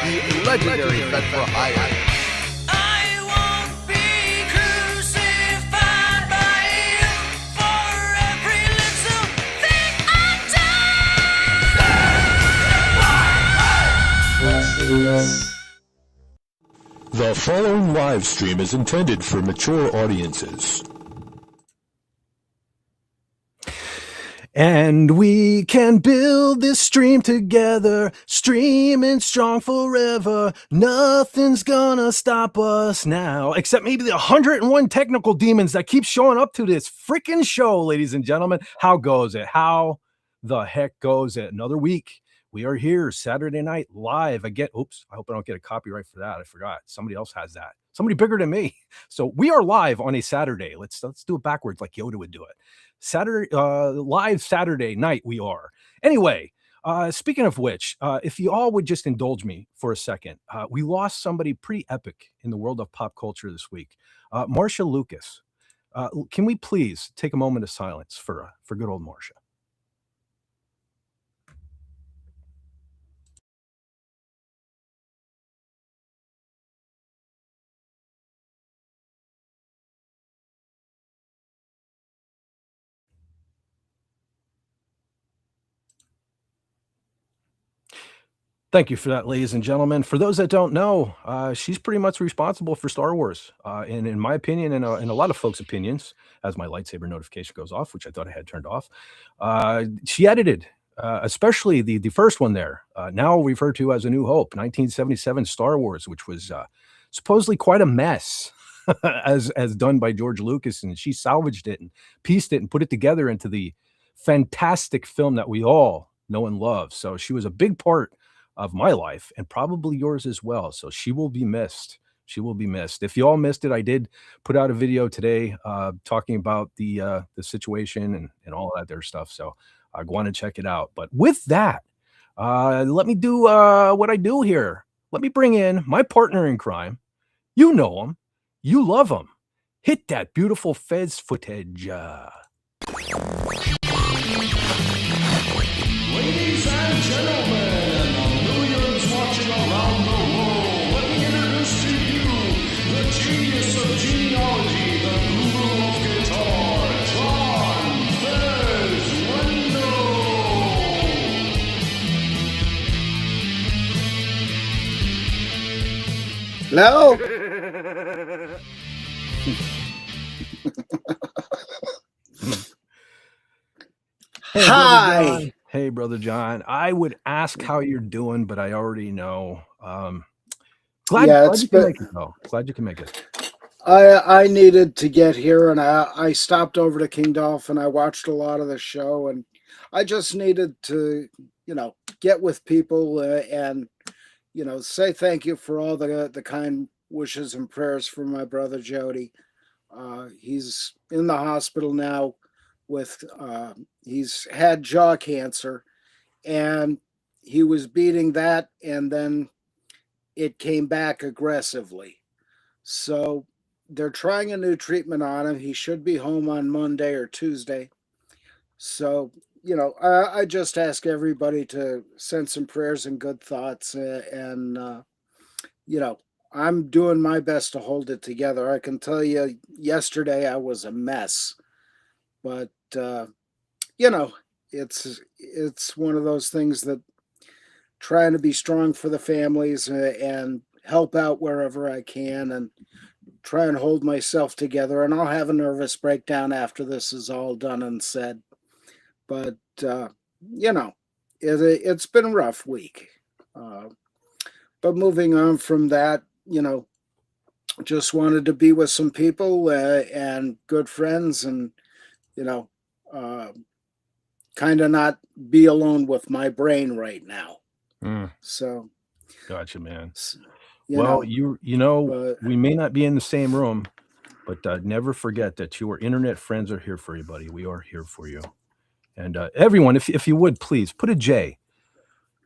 the legendary Fed for Hire. I won't be crucified by you for every little thing I done. The following live stream is intended for mature audiences. And we can build this stream together, streaming strong forever. Nothing's gonna stop us now, except maybe the 101 technical demons that keep showing up to this freaking show, ladies and gentlemen. How goes it? How the heck goes it? Another week. We are here Saturday night live again. Oops, I hope I don't get a copyright for that. I forgot. Somebody else has that. Somebody bigger than me. So we are live on a Saturday. Let's do it backwards like Yoda would do it. Saturday, live Saturday night we are. Anyway, speaking of which, if you all would just indulge me for a second, we lost somebody pretty epic in the world of pop culture this week. Marcia Lucas. Can we please take a moment of silence for good old Marcia? Thank you for that, ladies and gentlemen. For those that don't know, she's pretty much responsible for Star Wars. And in my opinion, and a lot of folks' opinions, as my lightsaber notification goes off, which I thought I had turned off, she edited, especially the first one there, now referred to as A New Hope, 1977 Star Wars, which was supposedly quite a mess as done by George Lucas. And she salvaged it and pieced it and put it together into the fantastic film that we all know and love. So she was a big part of my life and probably yours as well. So she will be missed. She will be missed. If you all missed it, I did put out a video today talking about the situation and all of that there stuff. So I want to check it out. But with that, let me do what I do here. Let me bring in my partner in crime. You know him. You love him. Hit that beautiful Fez footage. Ladies and gentlemen, watching around the world, let me introduce to you the genius of genealogy, the guru of guitar, John Fez Wendo. Hello. Hi. Hey, Brother John. I would ask how you're doing, but I already know. Glad you can make it, though. Glad you can make it. I needed to get here, and I stopped over to King Dolphin. I watched a lot of the show, and I just needed to, get with people and, say thank you for all the kind wishes and prayers for my brother Jody. He's in the hospital now with he's had jaw cancer, and he was beating that, and then it came back aggressively. So they're trying a new treatment on him. He should be home on Monday or Tuesday. So, I just ask everybody to send some prayers and good thoughts, and I'm doing my best to hold it together. I can tell you yesterday I was a mess. But it's one of those things that trying to be strong for the families and help out wherever I can and try and hold myself together. And I'll have a nervous breakdown after this is all done and said. But it's been a rough week. But moving on from that, just wanted to be with some people and good friends and kind of not be alone with my brain right now. So, gotcha, man. We may not be in the same room, but never forget that your internet friends are here for you, buddy. We are here for you. And everyone, if you would, please put a J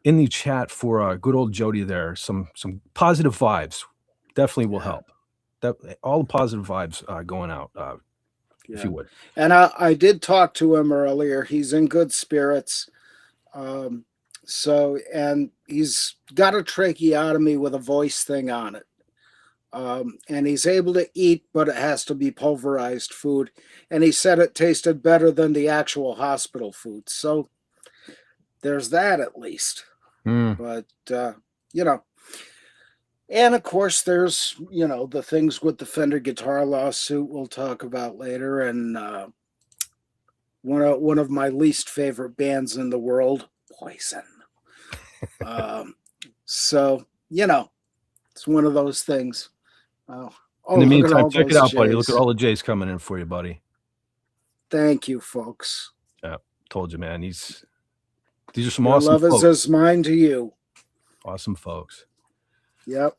in the chat for good old Jody there. Some positive vibes definitely will help. All the positive vibes going out. If you would. And I did talk to him earlier. He's in good spirits. So, and he's got a tracheotomy with a voice thing on it. And he's able to eat, but it has to be pulverized food. And he said it tasted better than the actual hospital food. So there's that at least. But, you know, and of course, there's, you know, the things with the Fender guitar lawsuit we'll talk about later. And one of my least favorite bands in the world, Poison. So, you know, it's one of those things. In the meantime, check it out, buddy. Look at all the J's coming in for you, buddy. Thank you, folks. Yeah, told you, man. These are some Your awesome love folks. is as mine to you. Awesome folks. Yep.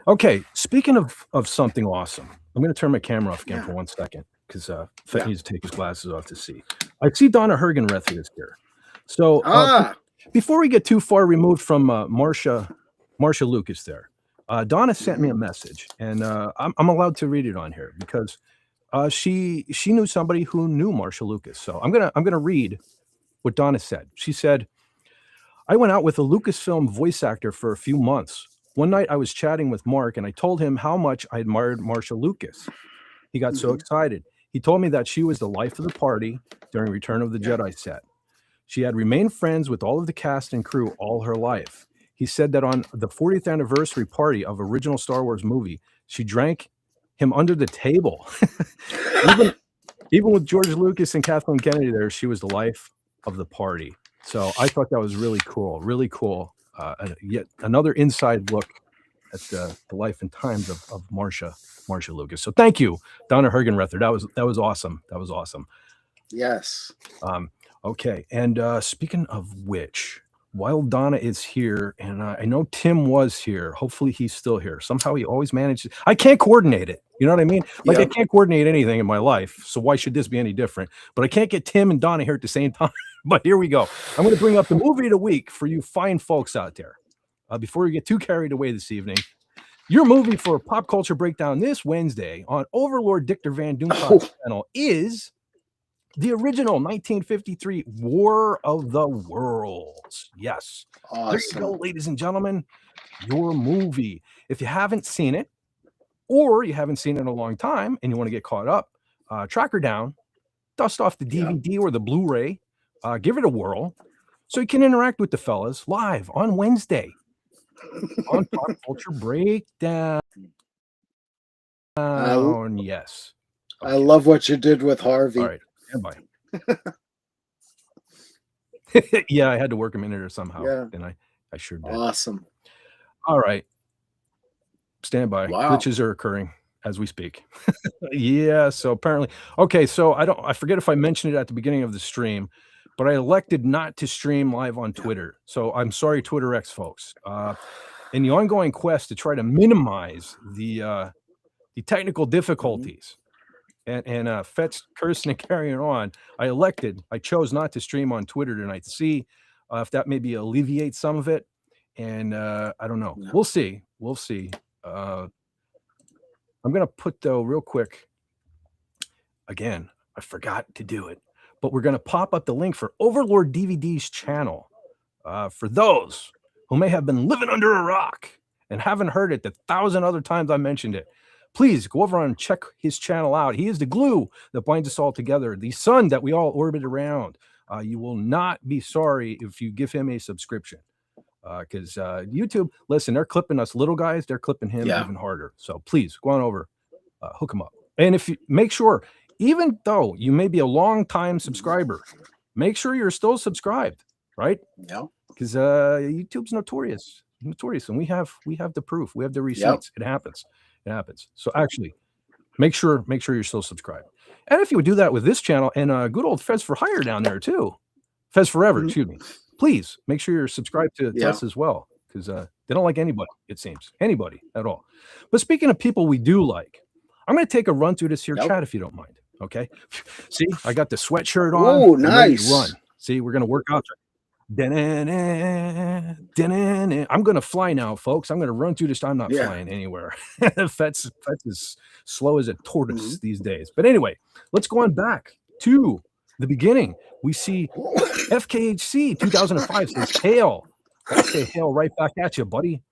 Okay, speaking of something awesome, I'm going to turn my camera off again for 1 second because Fett needs to take his glasses off to see. I see Donna Hergenrether is here. So before we get too far removed from Marsha Lucas there, Donna sent me a message, and I'm allowed to read it on here because she knew somebody who knew Marsha Lucas. So I'm gonna read what Donna said. She said, "I went out with a Lucasfilm voice actor for a few months. One night I was chatting with Mark, and I told him how much I admired Marsha Lucas. He got so excited. He told me that she was the life of the party during Return of the Jedi set. She had remained friends with all of the cast and crew all her life. He said that on the 40th anniversary party of original Star Wars movie, she drank him under the table. even with George Lucas and Kathleen Kennedy there, she was the life of the party." So I thought that was really cool, really cool. Yet another inside look at the life and times of Marsha Lucas. So thank you, Donna Hergenrether. That was awesome. That was awesome. Yes. Okay, and speaking of which, while Donna is here, and I know Tim was here, hopefully he's still here. Somehow he always manages. I can't coordinate it. You know what I mean? Like I can't coordinate anything in my life, so why should this be any different? But I can't get Tim and Donna here at the same time. But here we go. I'm going to bring up the movie of the week for you fine folks out there. Before we get too carried away this evening, your movie for Pop Culture Breakdown this Wednesday on Overlord Dictor Van Doom's channel is the original 1953 War of the Worlds. Yes. Awesome. There you go, ladies and gentlemen. Your movie. If you haven't seen it, or you haven't seen it in a long time and you want to get caught up, track her down, dust off the DVD or the Blu-ray, give it a whirl so you can interact with the fellas live on Wednesday on Pop Culture Breakdown. Yes. Okay. I love what you did with Harvey. All right. Stand by. Yeah, I had to work him in there somehow. Yeah. And I sure did. Awesome. All right. Stand by. Wow. Glitches are occurring as we speak. Yeah. So apparently, okay. So I forget if I mentioned it at the beginning of the stream, but I elected not to stream live on Twitter. So I'm sorry, Twitter X folks. In the ongoing quest to try to minimize the technical difficulties and Fett's cursing and carrying on, I chose not to stream on Twitter tonight to see if that maybe alleviates some of it. And I don't know. We'll see. We'll see. I'm going to put, though, real quick, again, I forgot to do it, but we're going to pop up the link for Overlord DVD's channel for those who may have been living under a rock and haven't heard it the 1,000 other times I mentioned it. Please go over and check his channel out. He is the glue that binds us all together, the sun that we all orbit around. You will not be sorry if you give him a subscription. Because YouTube, listen, they're clipping us little guys, they're clipping him even harder. So please go on over, hook him up. And if you make sure, even though you may be a long time subscriber, make sure you're still subscribed, right? Yeah. Because YouTube's notorious, and we have the proof, we have the receipts. It happens. So actually, make sure you're still subscribed. And if you would do that with this channel and good old Fez for Hire down there too, Fez Forever, excuse me. Please make sure you're subscribed to us as well, because they don't like anybody, it seems. Anybody at all. But speaking of people we do like, I'm going to take a run through this here chat if you don't mind. Okay. See, I got the sweatshirt on. Oh, nice. Run. See, we're going to work out. I'm going to fly now, folks. I'm going to run through this. I'm not flying anywhere. Fett's as slow as a tortoise these days. But anyway, let's go on back to the beginning. We see FKHC 2005 says, hail. I say hail right back at you, buddy.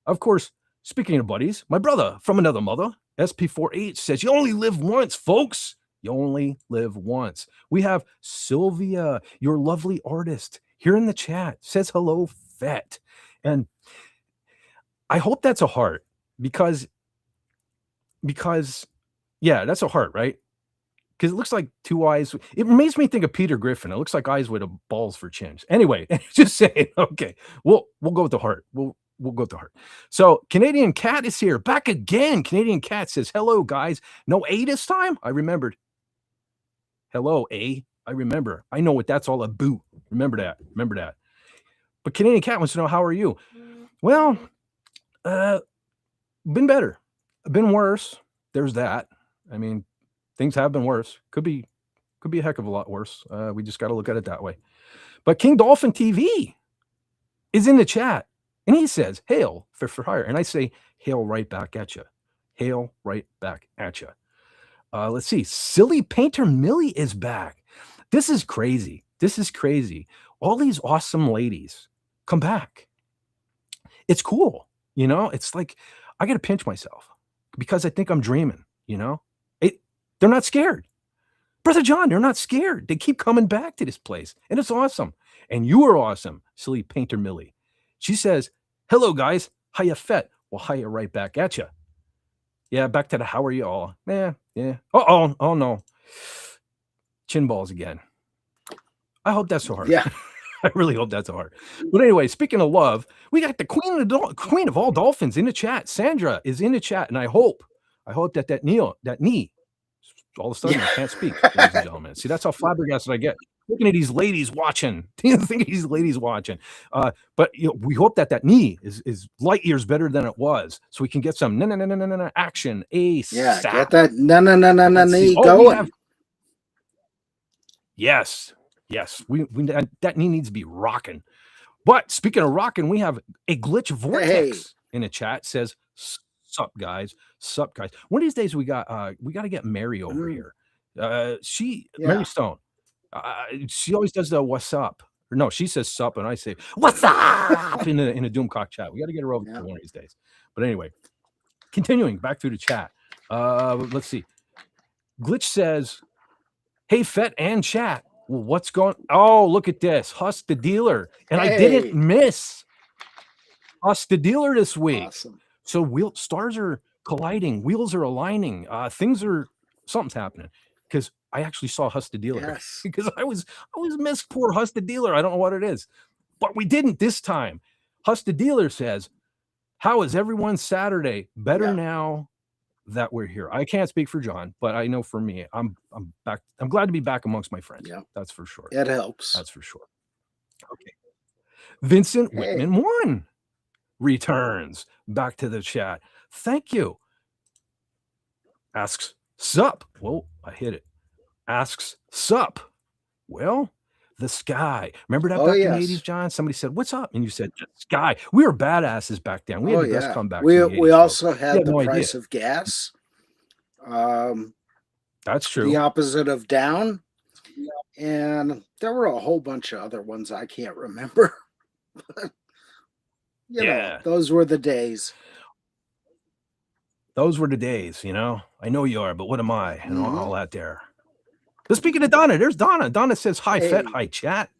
Of course, speaking of buddies, my brother from another mother, SP48 says, you only live once, folks. You only live once. We have Sylvia, your lovely artist, here in the chat, says hello, Fet. And I hope that's a heart because yeah, that's a heart, right? Because it looks like two eyes. It makes me think of Peter Griffin. It looks like eyes with balls for chins. Anyway, just saying. Okay, we'll go with the heart. We'll go with the heart. So Canadian Cat is here, back again. Canadian Cat says, hello, guys. No A this time? I remembered. Hello, A. I remember. I know what that's all about. Remember that. Remember that. But Canadian Cat wants to know, how are you? Well, been better. Been worse. There's that. I mean, things have been worse. Could be a heck of a lot worse. We just got to look at it that way. But King Dolphin TV is in the chat, and he says, hail, fish for hire. And I say, hail right back at you. Hail right back at you. Let's see. Silly Painter Millie is back. This is crazy. This is crazy. All these awesome ladies come back. It's cool. You know, it's like, I got to pinch myself because I think I'm dreaming, you know? They're not scared. Brother John, they're not scared. They keep coming back to this place, and it's awesome. And you are awesome, Silly Painter Millie. She says, hello, guys. Hiya, Fet. Well, hiya right back at you. Yeah, back to the how are you all? Yeah. Oh, no. Chin balls again. I hope that's so hard. Yeah. I really hope that's hard. But anyway, speaking of love, we got the queen of all dolphins in the chat. Sandra is in the chat, and I hope that knee, all of a sudden I can't speak, ladies and gentlemen. See, that's how flabbergasted I get. Looking at these ladies watching. Think of these ladies watching. But you know, we hope that knee is light years better than it was, so we can get some no action. Yeah, ASAP. get that no knee going. Yes. We that knee needs to be rocking. But speaking of rocking, we have a glitch vortex in the chat. Says, sup guys. One of these days we got to get Mary over here. Mary Stone. She always does the what's up. Or no, she says sup, and I say what's up in a Doomcock chat. We got to get her over one of these days. But anyway, continuing back through the chat. Let's see. Glitch says, hey, Fet and chat. Well, what's going? Oh, look at this. Huss the dealer. And I didn't miss Huss the dealer this week. Awesome. So stars are colliding, wheels are aligning, something's happening. Because I actually saw Huss the dealer. Yes. Because I was missed poor Huss the dealer. I don't know what it is. But we didn't this time. Huss the dealer says, how is everyone's Saturday? Better now that we're here. I can't speak for John, but I know for me, I'm back. I'm glad to be back amongst my friends. Yeah. That's for sure. It helps. That's for sure. Okay. Vincent Whitman 1 returns back to the chat. Thank you. Asks, sup? Whoa, I hit it. Asks, sup? Well, the sky. Remember that back in the 80s, John? Somebody said, what's up? And you said, sky. We were badasses back then. We had the best comeback. We also had the price of gas. That's true. The opposite of down. And there were a whole bunch of other ones I can't remember. You know, those were the days. Those were the days, you know. I know you are, but what am I? And all that there. But speaking of Donna, there's Donna. Donna says, hi, Fet. Hi, chat.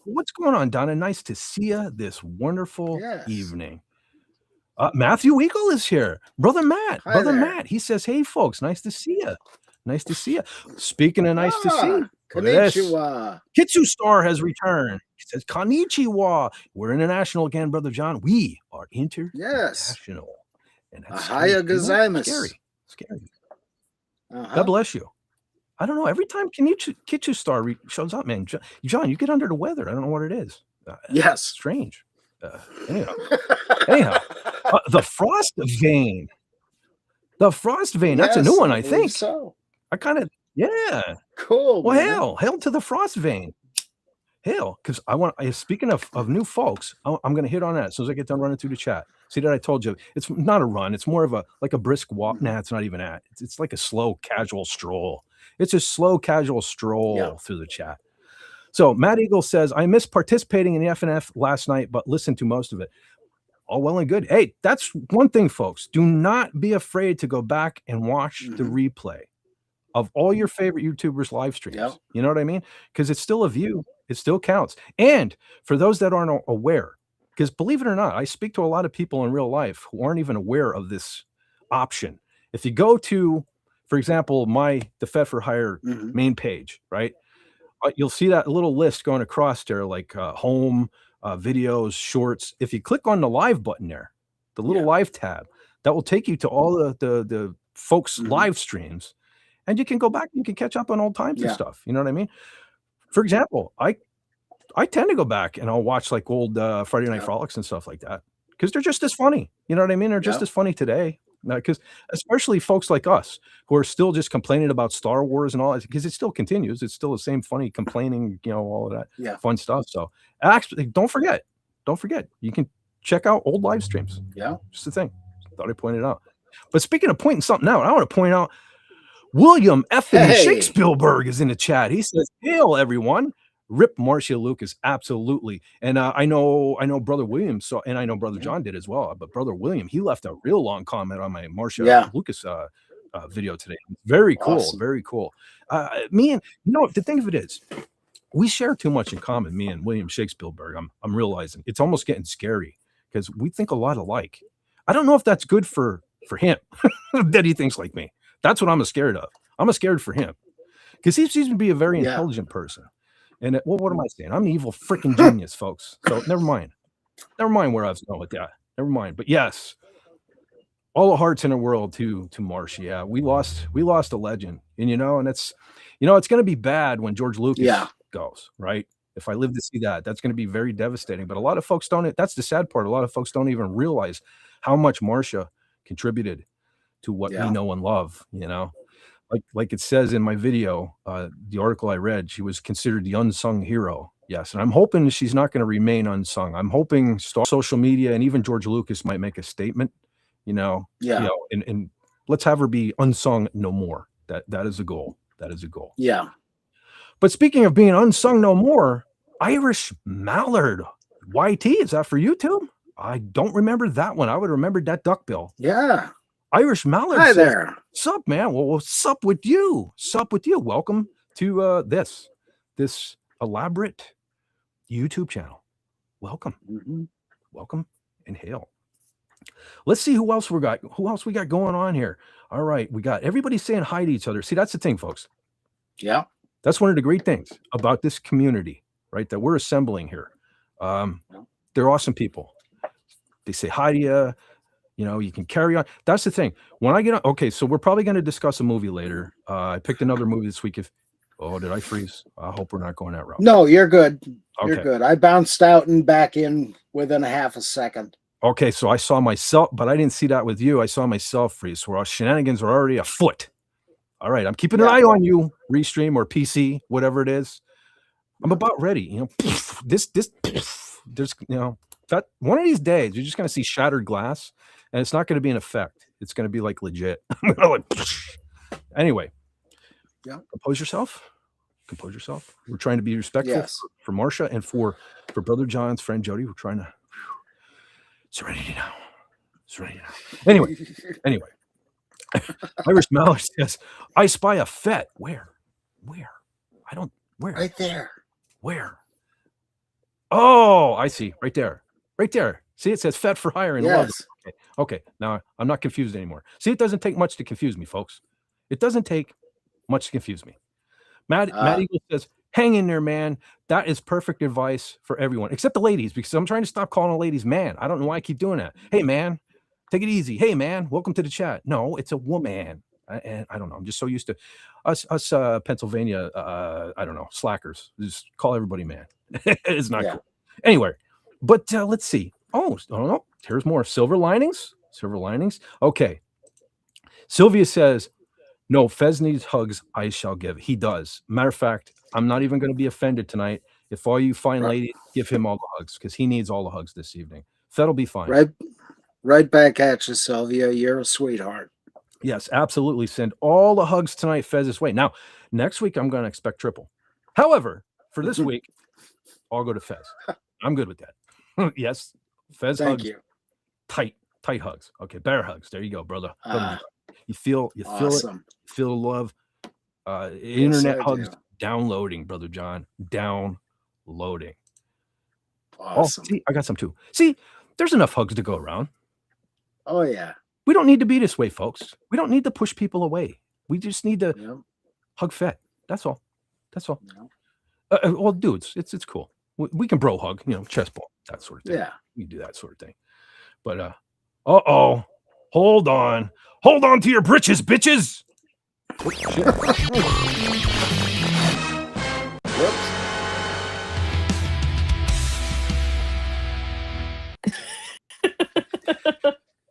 What's going on, Donna? Nice to see you this wonderful evening. Matthew Eagle is here. Brother Matt. Hi there. Matt. He says, hey, folks. Nice to see you. Nice to see you. Speaking of nice to see, konnichiwa. Kitsu Star has returned. He says, konnichiwa. We're international again, Brother John. We are international. And that's Ahaya gozaimasu. Scary. God bless you. I don't know. Every time Kitsu Star shows up, man, John, you get under the weather. I don't know what it is. Yes. Strange. Anyhow, the Frost Vein. The Frost Vein. That's a new one, I think. So. I kind of, Cool. Well, hail to the Frost Vein. Hail, because speaking of new folks, I'm going to hit on that as soon as I get done running through the chat. See that I told you, it's not a run. It's more of a brisk walk. Nah, it's not even that. It's like a slow, casual stroll. It's a slow, casual stroll Yeah. through the chat. So Matt Eagle says, I missed participating in the FNF last night, but listened to most of it. All well and good. Hey, that's one thing, folks. Do not be afraid to go back and watch the replay of all your favorite YouTubers' live streams. Yeah. You know what I mean? Because it's still a view. It still counts. And for those that aren't aware, because believe it or not, I speak to a lot of people in real life who aren't even aware of this option. If you go to, for example, the Fed for Hire main page, right? You'll see that little list going across there, like home, videos, shorts. If you click on the live button there, the little live tab, that will take you to all the folks' live streams, and you can go back and you can catch up on old times and stuff. You know what I mean? For example, I tend to go back and I'll watch like old Friday Night Frolics and stuff like that because they're just as funny. You know what I mean? They're just as funny today. Because especially folks like us who are still just complaining about Star Wars and all that, because it still continues. It's still the same funny complaining, all of that fun stuff. So actually, don't forget, you can check out old live streams. Yeah. Just the thing. Thought I pointed out. But speaking of pointing something out, I want to point out William Effin Shakespeare is in the chat. He says, "Hail everyone." Rip Marcia Lucas, absolutely. And I know Brother William, and I know Brother John did as well. But Brother William, he left a real long comment on my Marcia Lucas video today. Very cool, very cool. Me and the thing of it is, we share too much in common. Me and William Shakespeare. I'm realizing it's almost getting scary because we think a lot alike. I don't know if that's good for him that he thinks like me. That's what I'm scared of. I'm scared for him because he seems to be a very intelligent person. And what am I saying? I'm an evil freaking genius, folks. So never mind. Never mind where I was going with that. Never mind. But yes, all the hearts in the world to Marcia. Yeah, we lost a legend. And and it's it's going to be bad when George Lucas goes, right? If I live to see that, that's going to be very devastating. But a lot of folks don't. That's the sad part. A lot of folks don't even realize how much Marcia contributed to what we know and love. Like it says in my video, the article I read, she was considered the unsung hero. Yes, and I'm hoping she's not going to remain unsung. I'm hoping social media and even George Lucas might make a statement. And let's have her be unsung no more. That is a goal. That is a goal. Yeah. But speaking of being unsung no more, Irish Mallard YT, is that for YouTube? I don't remember that one. I would remember that duckbill. Yeah. Irish Mallard. Hi there. Sup, man? Well, what's up with you? Sup with you? Welcome to this elaborate YouTube channel. Welcome. Welcome and hail. Let's see who else we got. Who else we got going on here? All right, we got everybody saying hi to each other. See, that's the thing, folks. Yeah. That's one of the great things about this community, right? That we're assembling here. They're awesome people. They say hi to you. You can carry on. That's the thing. When I get on, okay, so we're probably going to discuss a movie later. I picked another movie this week. Did I freeze? I hope we're not going that route. No, you're good. Okay. You're good. I bounced out and back in within a half a second. Okay, so I saw myself, but I didn't see that with you. I saw myself freeze. So our shenanigans are already afoot. All right, I'm keeping an eye on you, Restream or PC, whatever it is. I'm about ready. There's that one of these days you're just going to see shattered glass. And it's not going to be an effect. It's going to be like legit. Anyway, compose yourself. Compose yourself. We're trying to be respectful for Marcia and for Brother John's friend Jody. We're trying to serenity now. Serenity now. Anyway. Irish Mallard says, I spy a fet. Where? I don't. Where? Right there. Where? Oh, I see. Right there. See, it says Fed for Hire in love. Okay, now I'm not confused anymore. See, it doesn't take much to confuse me, folks. It doesn't take much to confuse me. Matt Eagle says, hang in there, man. That is perfect advice for everyone, except the ladies, because I'm trying to stop calling the ladies man. I don't know why I keep doing that. Hey, man, take it easy. Hey, man, welcome to the chat. No, it's a woman. And I don't know. I'm just so used to us Pennsylvania, I don't know, slackers. Just call everybody man. It's not cool. Anyway, but let's see. Oh, I don't know. Here's more silver linings. Okay. Sylvia says, no, Fez needs hugs. I shall give. He does. Matter of fact, I'm not even going to be offended tonight. If all you fine ladies give him all the hugs, because he needs all the hugs this evening. Fed will be fine. Right back at you, Sylvia. You're a sweetheart. Yes, absolutely. Send all the hugs tonight, Fez's way. Now, next week, I'm going to expect triple. However, for this week, I'll go to Fez. I'm good with that. Yes, Fez Thank hugs, you. tight hugs. Okay, bear hugs. There you go, brother. Ah, you feel it, awesome. feel the love. Internet I hugs do. downloading, brother John. Downloading. Awesome. Oh, see, I got some too. See, there's enough hugs to go around. Oh yeah. We don't need to be this way, folks. We don't need to push people away. We just need to Yep. hug Fed. That's all. That's all. Yep. Well, dudes, it's cool. We can bro hug, chest bump, that sort of thing. Yeah. We can do that sort of thing. But hold on to your britches, bitches. Oh, shit. Whoops.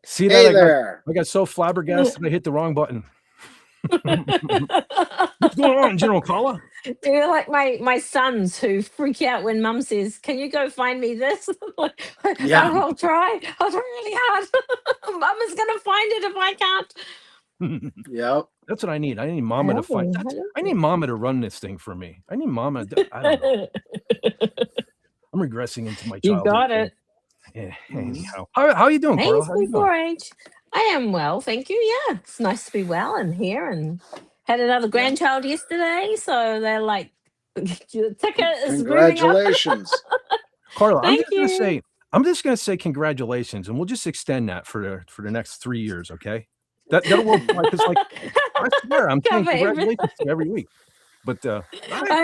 See Hey that? there. I got so flabbergasted I hit the wrong button. What's going on, General Kala? You're like my sons who freak out when mum says, "Can you go find me this?" Like, Yeah. I'll try really hard. Mum is gonna find it if I can't. Yep. That's what I need. I need Mama to find. I need Mama to run this thing for me. I need Mama. I don't know. I'm regressing into my childhood. You got it. Yeah, anyhow. How you doing, Carl? Thanks before age. I am well, thank you. Yeah, it's nice to be well and here, and had another grandchild yesterday, so they're like, the ticket is moving up. Congratulations. Carla, Thank I'm just gonna say congratulations, and we'll just extend that for the next 3 years, okay? That'll work. It's like I swear I'm saying Cover everything. congratulations to every week. But I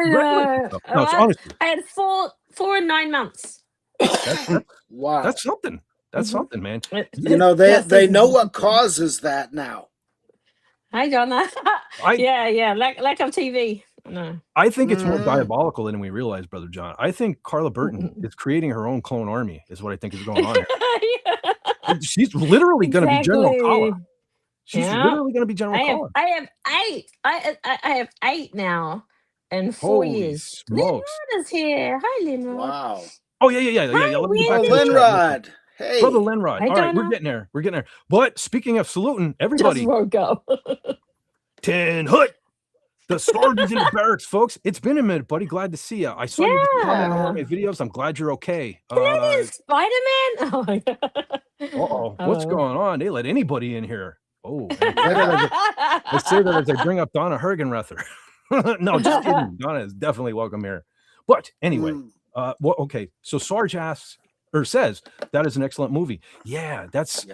know. no, it's honestly, I had 4 and 9 months. Wow. that's something. That's something, man. You know, they know what causes that now. I don't know. Yeah, lack of TV. No. I think it's more diabolical than we realize, Brother John. I think Carla Burton is creating her own clone army, is what I think is going on here. Yeah. She's literally going to be General Kala. Exactly. She's Yeah. literally going to be General Kala. I have 8. I have 8 now in 4 Holy years. smokes. Linrod is here. Hi, Linrod. Wow. Oh, yeah. Let me get back Oh, to the chat. Linrod. Hey. Brother Linrod. Hi, All right, we're Donna. getting there. We're getting there. But speaking of saluting, everybody, Just woke up. 10 Hood. The sergeant's in the barracks, folks. It's been a minute, buddy. Glad to see you. I saw you just comment on one of my videos. I'm glad you're okay. That is Spider-Man. Oh my god. Uh-oh. What's Oh. going on? They let anybody in here. Oh, I say that as I bring up Donna Hergenrether. No, just kidding. Donna is definitely welcome here. But anyway, okay. So Sarge asks or says that is an excellent movie. Yeah, that's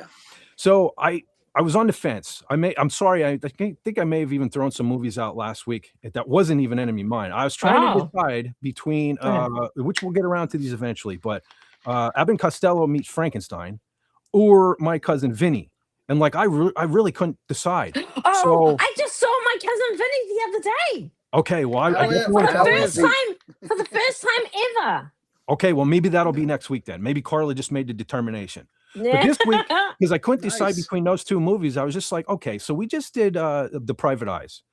so I was on the fence. I'm sorry. I think I may have even thrown some movies out last week. That wasn't even Enemy Mine. I was trying to decide between which we'll get around to these eventually, but Abbott and Costello meets Frankenstein or My Cousin Vinny. And like I really couldn't decide. Oh, So I just saw My Cousin Vinny the other day. okay, well I Oh, guess yeah. you wanna How tell me- is he? For the first time ever. Okay, well maybe that'll be next week then. Maybe Carla just made the determination. But Yeah. this week, because I couldn't decide Nice. between those two movies, I was just like, okay, so we just did The Private Eyes.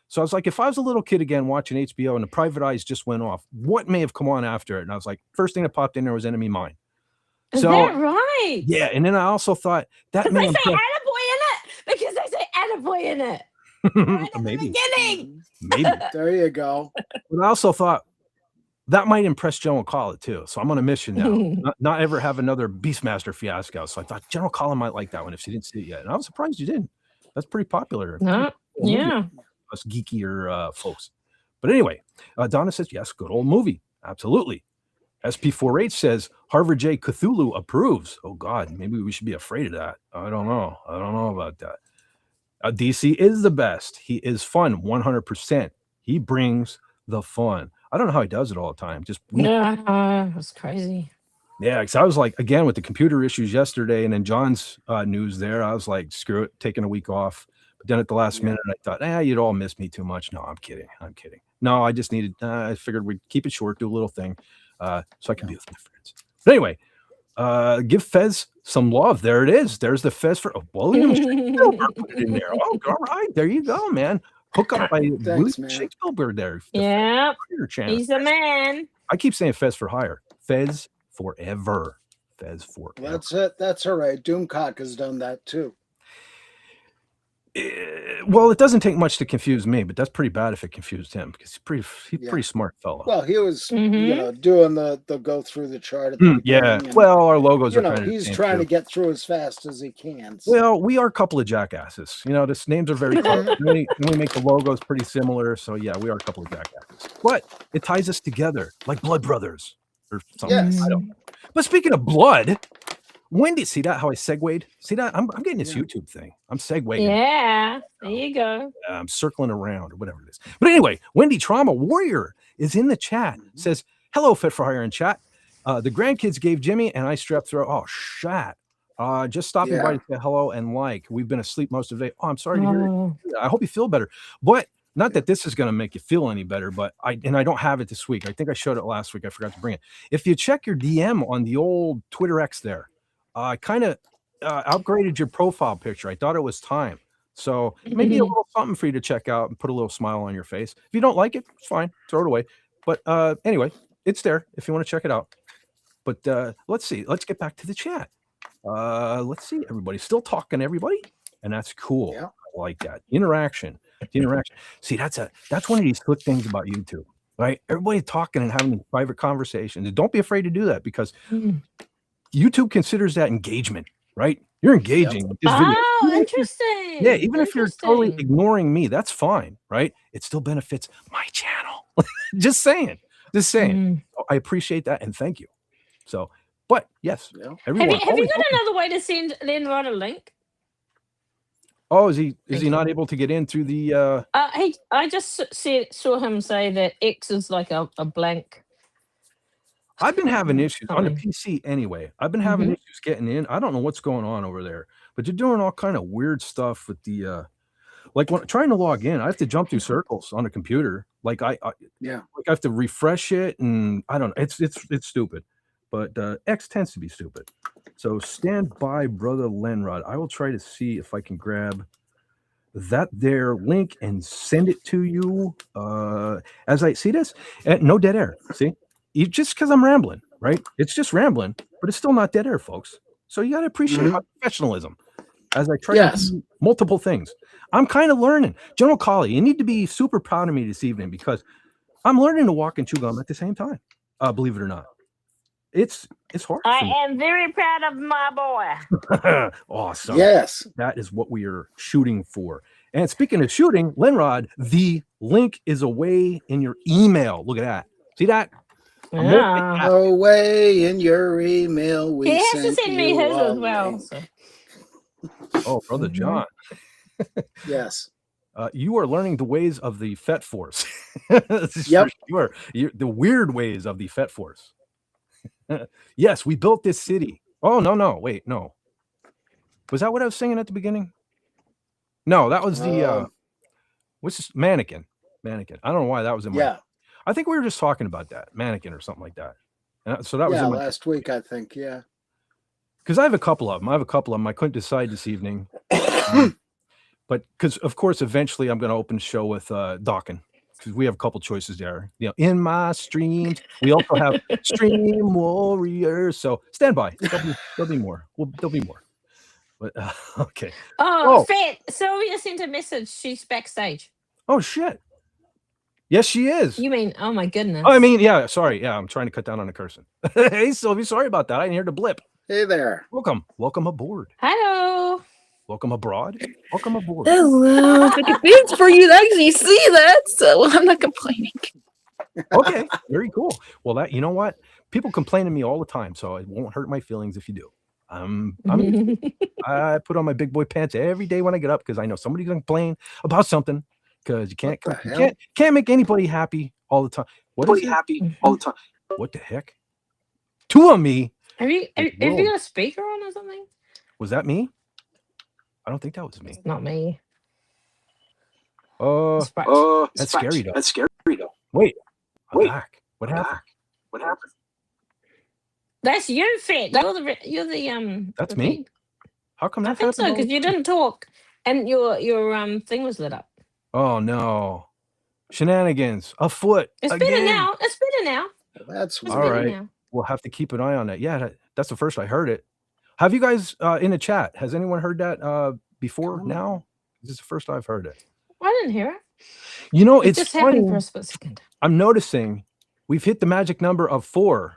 So I was like, if I was a little kid again watching HBO and The Private Eyes just went off, what may have come on after it? And I was like, first thing that popped in there was Enemy Mine. Is So that right? yeah, and then I also thought that Because may they say impress- attaboy in it. Because they say attaboy in it. Right at the maybe, beginning. maybe. There you go. But I also thought that might impress General Kala too. So I'm on a mission now, not ever have another Beastmaster fiasco. So I thought General Kala might like that one if she didn't see it yet. And I was surprised you didn't. That's pretty popular. No, yeah. Us geekier folks. But anyway, Donna says, yes, good old movie. Absolutely. SP4H says, Harvard J. Cthulhu approves. Oh, God, maybe we should be afraid of that. I don't know. I don't know about that. DC is the best. He is fun, 100%. He brings the fun. I don't know how he does it all the time. Just Yeah, that's crazy. yeah, because I was like, again, with the computer issues yesterday and then John's news there, I was like, screw it, taking a week off. But then at the last minute, I thought, you'd all miss me too much. No, I'm kidding. No, I just needed, I figured we'd keep it short, do a little thing so I can be with my friends. But anyway, give Fez some love. There it is. There's the Fez for William Shakespeare put it in there. Oh, all right. There you go, man. Hook up by William Shakespeare there. Yeah, channel. he's a man. I keep saying Fez for hire. Fez forever. Fez forever. That's it. That's all right. Doomcock has done that too. Well, it doesn't take much to confuse me, but that's pretty bad if it confused him because he's pretty smart fellow. Well, he was, Mhm. doing the go through the chart at the Yeah. beginning. And, Well, our logos are kind of he's trying to get through as fast as he can. So. Well, we are a couple of jackasses. This names are very close. and we make the logos pretty similar. So yeah, we are a couple of jackasses. But it ties us together like blood brothers or something. Yes. I don't know. But speaking of blood, Wendy, see that how I segued? See that? I'm getting this YouTube thing. I'm segueing. Yeah, there you go. I'm circling around or whatever it is. But anyway, Wendy Trauma Warrior is in the chat. Says, hello, Fit for Hire in chat. The grandkids gave Jimmy and I strep throat. Oh, shit. Just stopping by to say hello and like. We've been asleep most of the day. Oh, I'm sorry to hear it. I hope you feel better. But not that this is going to make you feel any better, but I don't have it this week. I think I showed it last week. I forgot to bring it. If you check your DM on the old Twitter X there, I kind of upgraded your profile picture. I thought it was time. So maybe a little something for you to check out and put a little smile on your face. If you don't like it, it's fine. Throw it away. But anyway, it's there if you want to check it out. But let's see. Let's get back to the chat. Let's see. Everybody's still talking, everybody. And that's cool. Yeah. I like that. Interaction. See, that's one of these slick things about YouTube, right? Everybody talking and having private conversations. And don't be afraid to do that because YouTube considers that engagement, right? You're engaging with this video. Oh, interesting. Yeah, even if you're totally ignoring me, that's fine, right? It still benefits my channel. Just saying. I appreciate that and thank you. So, but yes, everyone. Have you got another way to send Lenrod a link? Oh, is he not able to get in through the? I just saw him say that X is like a blank. I've been having issues on the PC anyway. I've been having issues getting in. I don't know what's going on over there, but they're doing all kind of weird stuff with the like when trying to log in, I have to jump through circles on a computer. Like I have to refresh it, and I don't know. It's stupid, but X tends to be stupid. So stand by, brother Lenrod. I will try to see if I can grab that there link and send it to you. As I see this, no dead air. See. Just because I'm rambling, right? It's just rambling, but it's still not dead air, folks. So you got to appreciate my professionalism as I try to do multiple things. I'm kind of learning. General Colley, you need to be super proud of me this evening because I'm learning to walk and chew gum at the same time. Believe it or not. It's hard. I am very proud of my boy. Awesome. Yes. That is what we are shooting for. And speaking of shooting, Lenrod, the link is away in your email. Look at that. See that? Yeah. Away in your email. He has to send me his as well. So. Oh, brother John. Yes. You are learning the ways of the FET Force. Yep. You're the weird ways of the FET Force. Yes, we built this city. Oh, no. Wait, no. Was that what I was singing at the beginning? No, that was the what's this? Mannequin. I don't know why that was in my I think we were just talking about that. Mannequin or something like that. And so that was in my last week, I think, yeah. Because I have a couple of them. I couldn't decide this evening. But because, of course, eventually I'm going to open the show with Dawkin. Because we have a couple choices there. In my streams, we also have Stream Warriors. So stand by. There'll be more. There'll be more. But okay. Fat. Sylvia sent a message. She's backstage. Oh, shit. Yes, she is. You mean, oh my goodness. Oh, I mean, yeah, sorry. Yeah, I'm trying to cut down on the cursing. Hey, Sylvie, sorry about that. I didn't hear the blip. Hey there. Welcome aboard. Hello. Welcome abroad. Welcome aboard. Hello. It's like a big for you to actually see that, so I'm not complaining. Okay, very cool. Well, that, you know what? People complain to me all the time, so it won't hurt my feelings if you do. I put on my big boy pants every day when I get up because I know somebody's gonna complain about something. Because you can't make anybody happy all the time. What the heck? Two of me. Have you got a speaker on or something? Was that me? I don't think that was me. It's not me. That's scary though. Wait. I'm back. What happened? That's you, Fat. You're the That's me. How come that I think so, because you didn't talk, and your thing was lit up. Oh no! Shenanigans afoot. It's again. better now. It's better now. That's It's all better right. now. We'll have to keep an eye on that. Yeah, that's the first I heard it. Have you guys in the chat? Has anyone heard that before now? This is the first I've heard it. I didn't hear it. You know, It it's just happened for funny. a split second. I'm noticing we've hit the magic number of 4.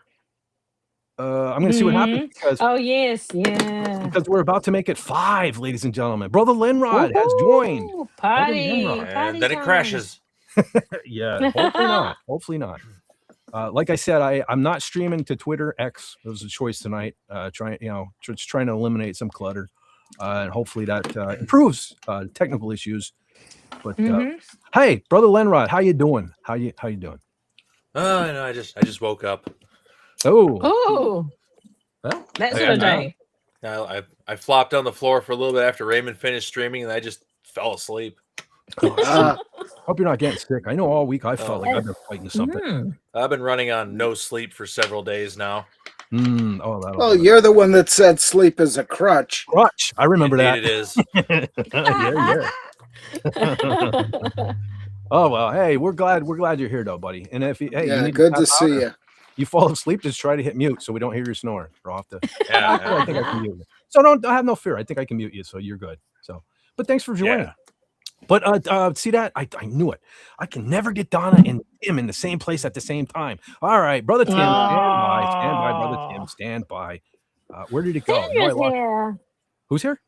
I'm going to see what happens Mhm. Oh, yes. Yeah. because we're about to make it 5, ladies and gentlemen. Brother Linrod has joined. Woohoo! Brother Party. Linrod. Party And then it time. crashes. Yeah, hopefully not. Hopefully not. Like I said, I'm not streaming to Twitter X. It was a choice tonight. Trying to eliminate some clutter, and hopefully that improves technical issues. But Mhm. hey, Brother Lenrod, how you doing? How you doing? No, I just woke up. Oh, Oh, well, that I sort of got- day. I flopped on the floor for a little bit after Raymond finished streaming, and I just fell asleep. hope you're not getting sick. I know all week I felt like Oh. I've been fighting something. Mm. I've been running on no sleep for several days now. Oh, that'll Well, do it. you're the one that said sleep is a crutch. Crutch. I remember Indeed that. it is. yeah. Oh well, hey, we're glad you're here though, buddy. And if you, hey, you Yeah, need good tap to see out or you. you fall asleep, just try to hit mute so we don't hear you snoring. We're off the. Yeah, I think I can mute you. So don't have no fear. I think I can mute you, so you're good. So, but thanks for joining. Yeah. But see that I knew it. I can never get Donna and Tim in the same place at the same time. All right, brother Tim, stand by, brother Tim, stand by. Where did it go? No, I Sandra's lost- here. Who's here?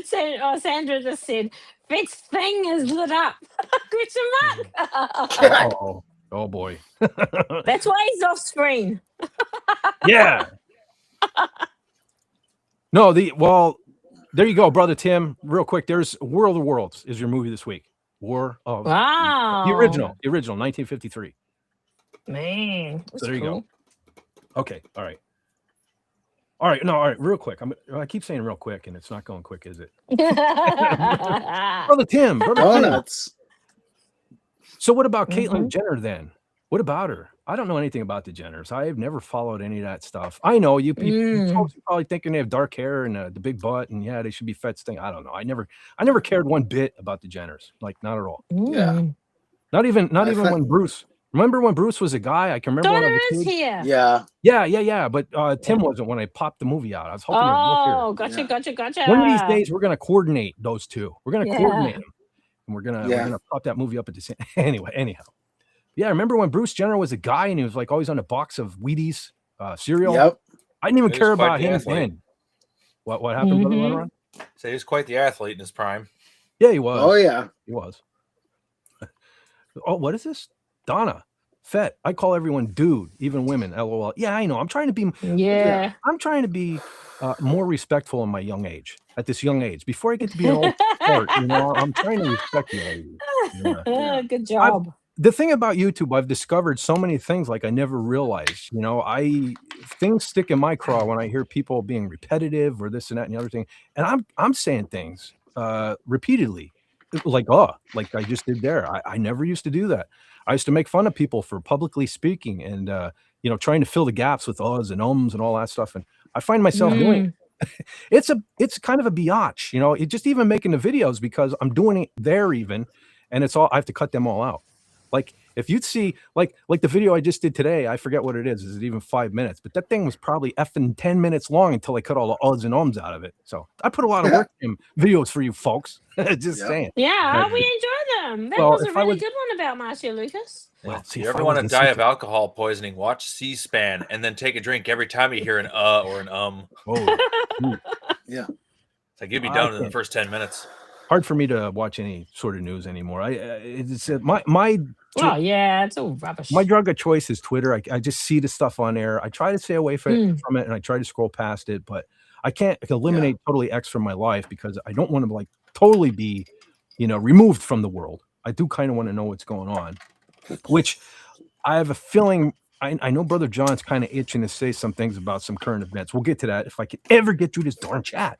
Sandra just said, Fitz thing is lit up. Question mark. Oh boy. That's why he's off screen. Yeah. No, there you go, brother Tim. Real quick, there's War of the Worlds is your movie this week. War of Wow. the original, 1953. Man. That's So there you cool. go. Okay, all right. All right, real quick. I keep saying real quick, and it's not going quick, is it? Brother Tim. Donuts. So what about Caitlyn Mhm. Jenner then? What about her? I don't know anything about the Jenners. I have never followed any of that stuff. I know you folks are probably thinking they have dark hair and the big butt, and yeah, they should be Fet's thing. I don't know. I never cared one bit about the Jenners. Like not at all. Yeah. Mm. Not even think- when Bruce. Remember when Bruce was a guy? I can remember when I Donna was a is kid. here. Yeah. Yeah. But Tim wasn't when I popped the movie out. I was hoping he was Oh, Yeah. gotcha. here. One of these days, we're gonna coordinate those two. We're gonna Yeah. coordinate them, and we're Yeah. gonna pop that movie up at the same. Anyhow. Yeah, remember when Bruce Jenner was a guy and he was like always on a box of Wheaties cereal? Yep. I didn't even He was care quite about the him athlete. then. What happened, Brother Mhm. Lenron? So he was quite the athlete in his prime. Yeah, he was. Oh yeah. He was. Oh, what is this? Donna. Fet. I call everyone dude, even women. LOL. Yeah, I know. I'm trying to be Yeah. I'm trying to be more respectful in my young age. At this young age, before I get to be an old fart, I'm trying to respect you ladies. Yeah. Good job. The thing about YouTube, I've discovered so many things like I never realized. Things stick in my craw when I hear people being repetitive or this and that and the other thing, and I'm saying things repeatedly, like I just did there. I never used to do that. I used to make fun of people for publicly speaking and trying to fill the gaps with uhs and ums and all that stuff, and I find myself doing it. It's kind of a biatch, it just even making the videos because I'm doing it there even, and it's all I have to cut them all out. Like if you'd see like the video I just did today, I forget what it is. Is it even 5 minutes? But that thing was probably effing 10 minutes long until I cut all the uhs and ums out of it. So I put a lot of work in videos for you folks. Just Yep. saying. Yeah, we enjoy them. That Well, was a if I really was- good one about Marcia Lucas. Well, If see, you if ever I want to wasn't die of secret- alcohol poisoning, watch C-SPAN and then take a drink every time you hear an or an Oh, Yeah. It's like you'd be I done in the can't. first 10 minutes. hard for me to watch any sort of news anymore. It's my Oh, yeah, it's all rubbish. my drug of choice is Twitter. I just see the stuff on there. I try to stay away from it, and I try to scroll past it, but I can't eliminate totally X from my life because I don't want to like totally be, removed from the world. I do kind of want to know what's going on, which I have a feeling. I know Brother John's kind of itching to say some things about some current events. We'll get to that if I could ever get through this darn chat.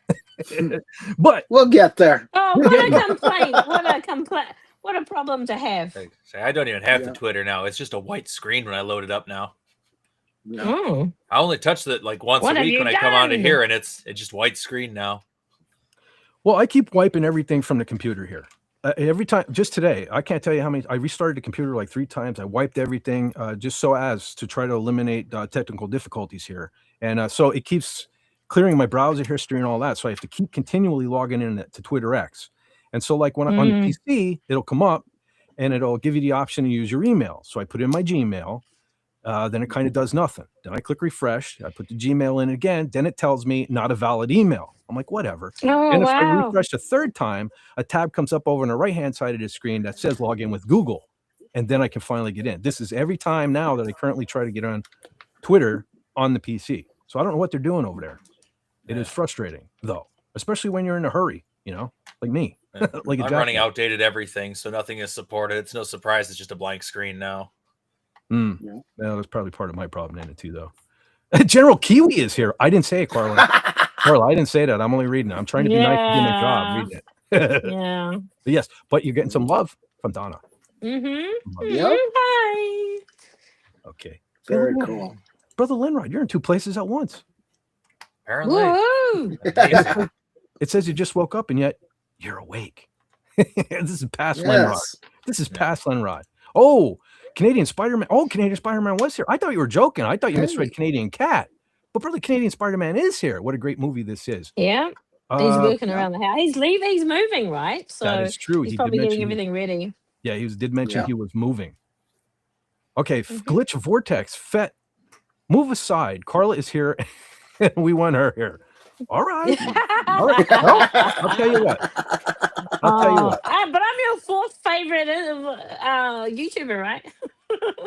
But We'll get there. Oh, what a complaint. What a problem to have. Say, I don't even have the Yeah. Twitter now. It's just a white screen when I load it up now. Yeah. Oh. I only touch it like once What a have week you when I come onto done? here, and it's just white screen now. well, I keep wiping everything from the computer here. Every time, just today, I can't tell you how many. I restarted the computer like 3 times. I wiped everything just so as to try to eliminate technical difficulties here, and so it keeps clearing my browser history and all that. So I have to keep continually logging in to Twitter X. And so like when on the PC, it'll come up and it'll give you the option to use your email. So I put in my Gmail. Then it kind of does nothing. Then I click refresh. I put the Gmail in again. Then it tells me not a valid email. I'm like, whatever. Oh, And if I wow. refresh a third time, a tab comes up over on the right-hand side of the screen that says log in with Google. And then I can finally get in. This is every time now that I currently try to get on Twitter on the PC. So I don't know what they're doing over there. It is frustrating, though, especially when you're in a hurry, like me. Like I'm running outdated everything, so nothing is supported. It's no surprise it's just a blank screen now. No, that's probably part of my problem in it too, though. General Kiwi is here. I didn't say it, Carla. Carla, I didn't say that. I'm only reading it. I'm trying to be nice and do my job reading it. Yeah. But yes, but you're getting some love from Donna. Yep. Hi. Okay. Very cool. Brother Linrod, you're in two places at once. Apparently. Woo. Amazing. It says you just woke up and yet you're awake. This is past Linrod. Yes. This is past Linrod. Oh, Canadian Spider-Man. Oh, Canadian Spider-Man was here. I thought you were joking. I thought you misread Canadian Cat. But brother, Canadian Spider-Man is here. What a great movie this is. Yeah. He's working around the house. He's leaving. He's moving, right? So that is true. he's He probably did getting mention, everything ready. yeah, he did mention he was moving. Okay, Glitch Vortex. Fet, move aside. Carla is here. And we want her here. All right. All right. Well, I'll tell you what. I'll tell you what. But I'm your fourth favorite YouTuber, right?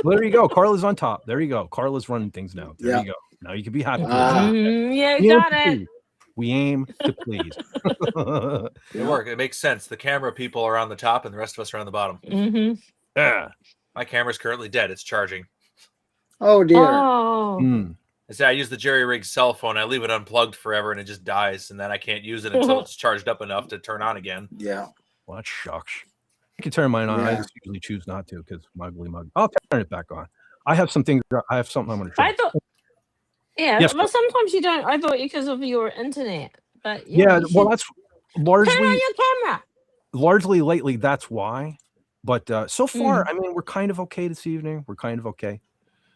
Well, there you go. Carla's on top. There you go. Carla's running things now. There you go. Now you can be happy. Yeah, We aim got to it. please. We aim to please. It worked. It makes sense. The camera people are on the top and the rest of us are on the bottom. Yeah. My camera's currently dead. It's charging. Oh dear. Oh. I use the jerry rig cell phone. I leave it unplugged forever and it just dies. And then I can't use it until it's charged up enough to turn on again. Yeah. Well, that shucks. I can turn mine on. I just usually choose not to because muggly mug. I'll turn it back on. I have something. I have something I'm going to show. I thought, yeah, Yes, well, sometimes you don't. I thought because of your internet, but Yeah, you well, should that's turn on largely your camera. lately. That's why. But so far, I mean, we're kind of okay this evening. We're kind of okay.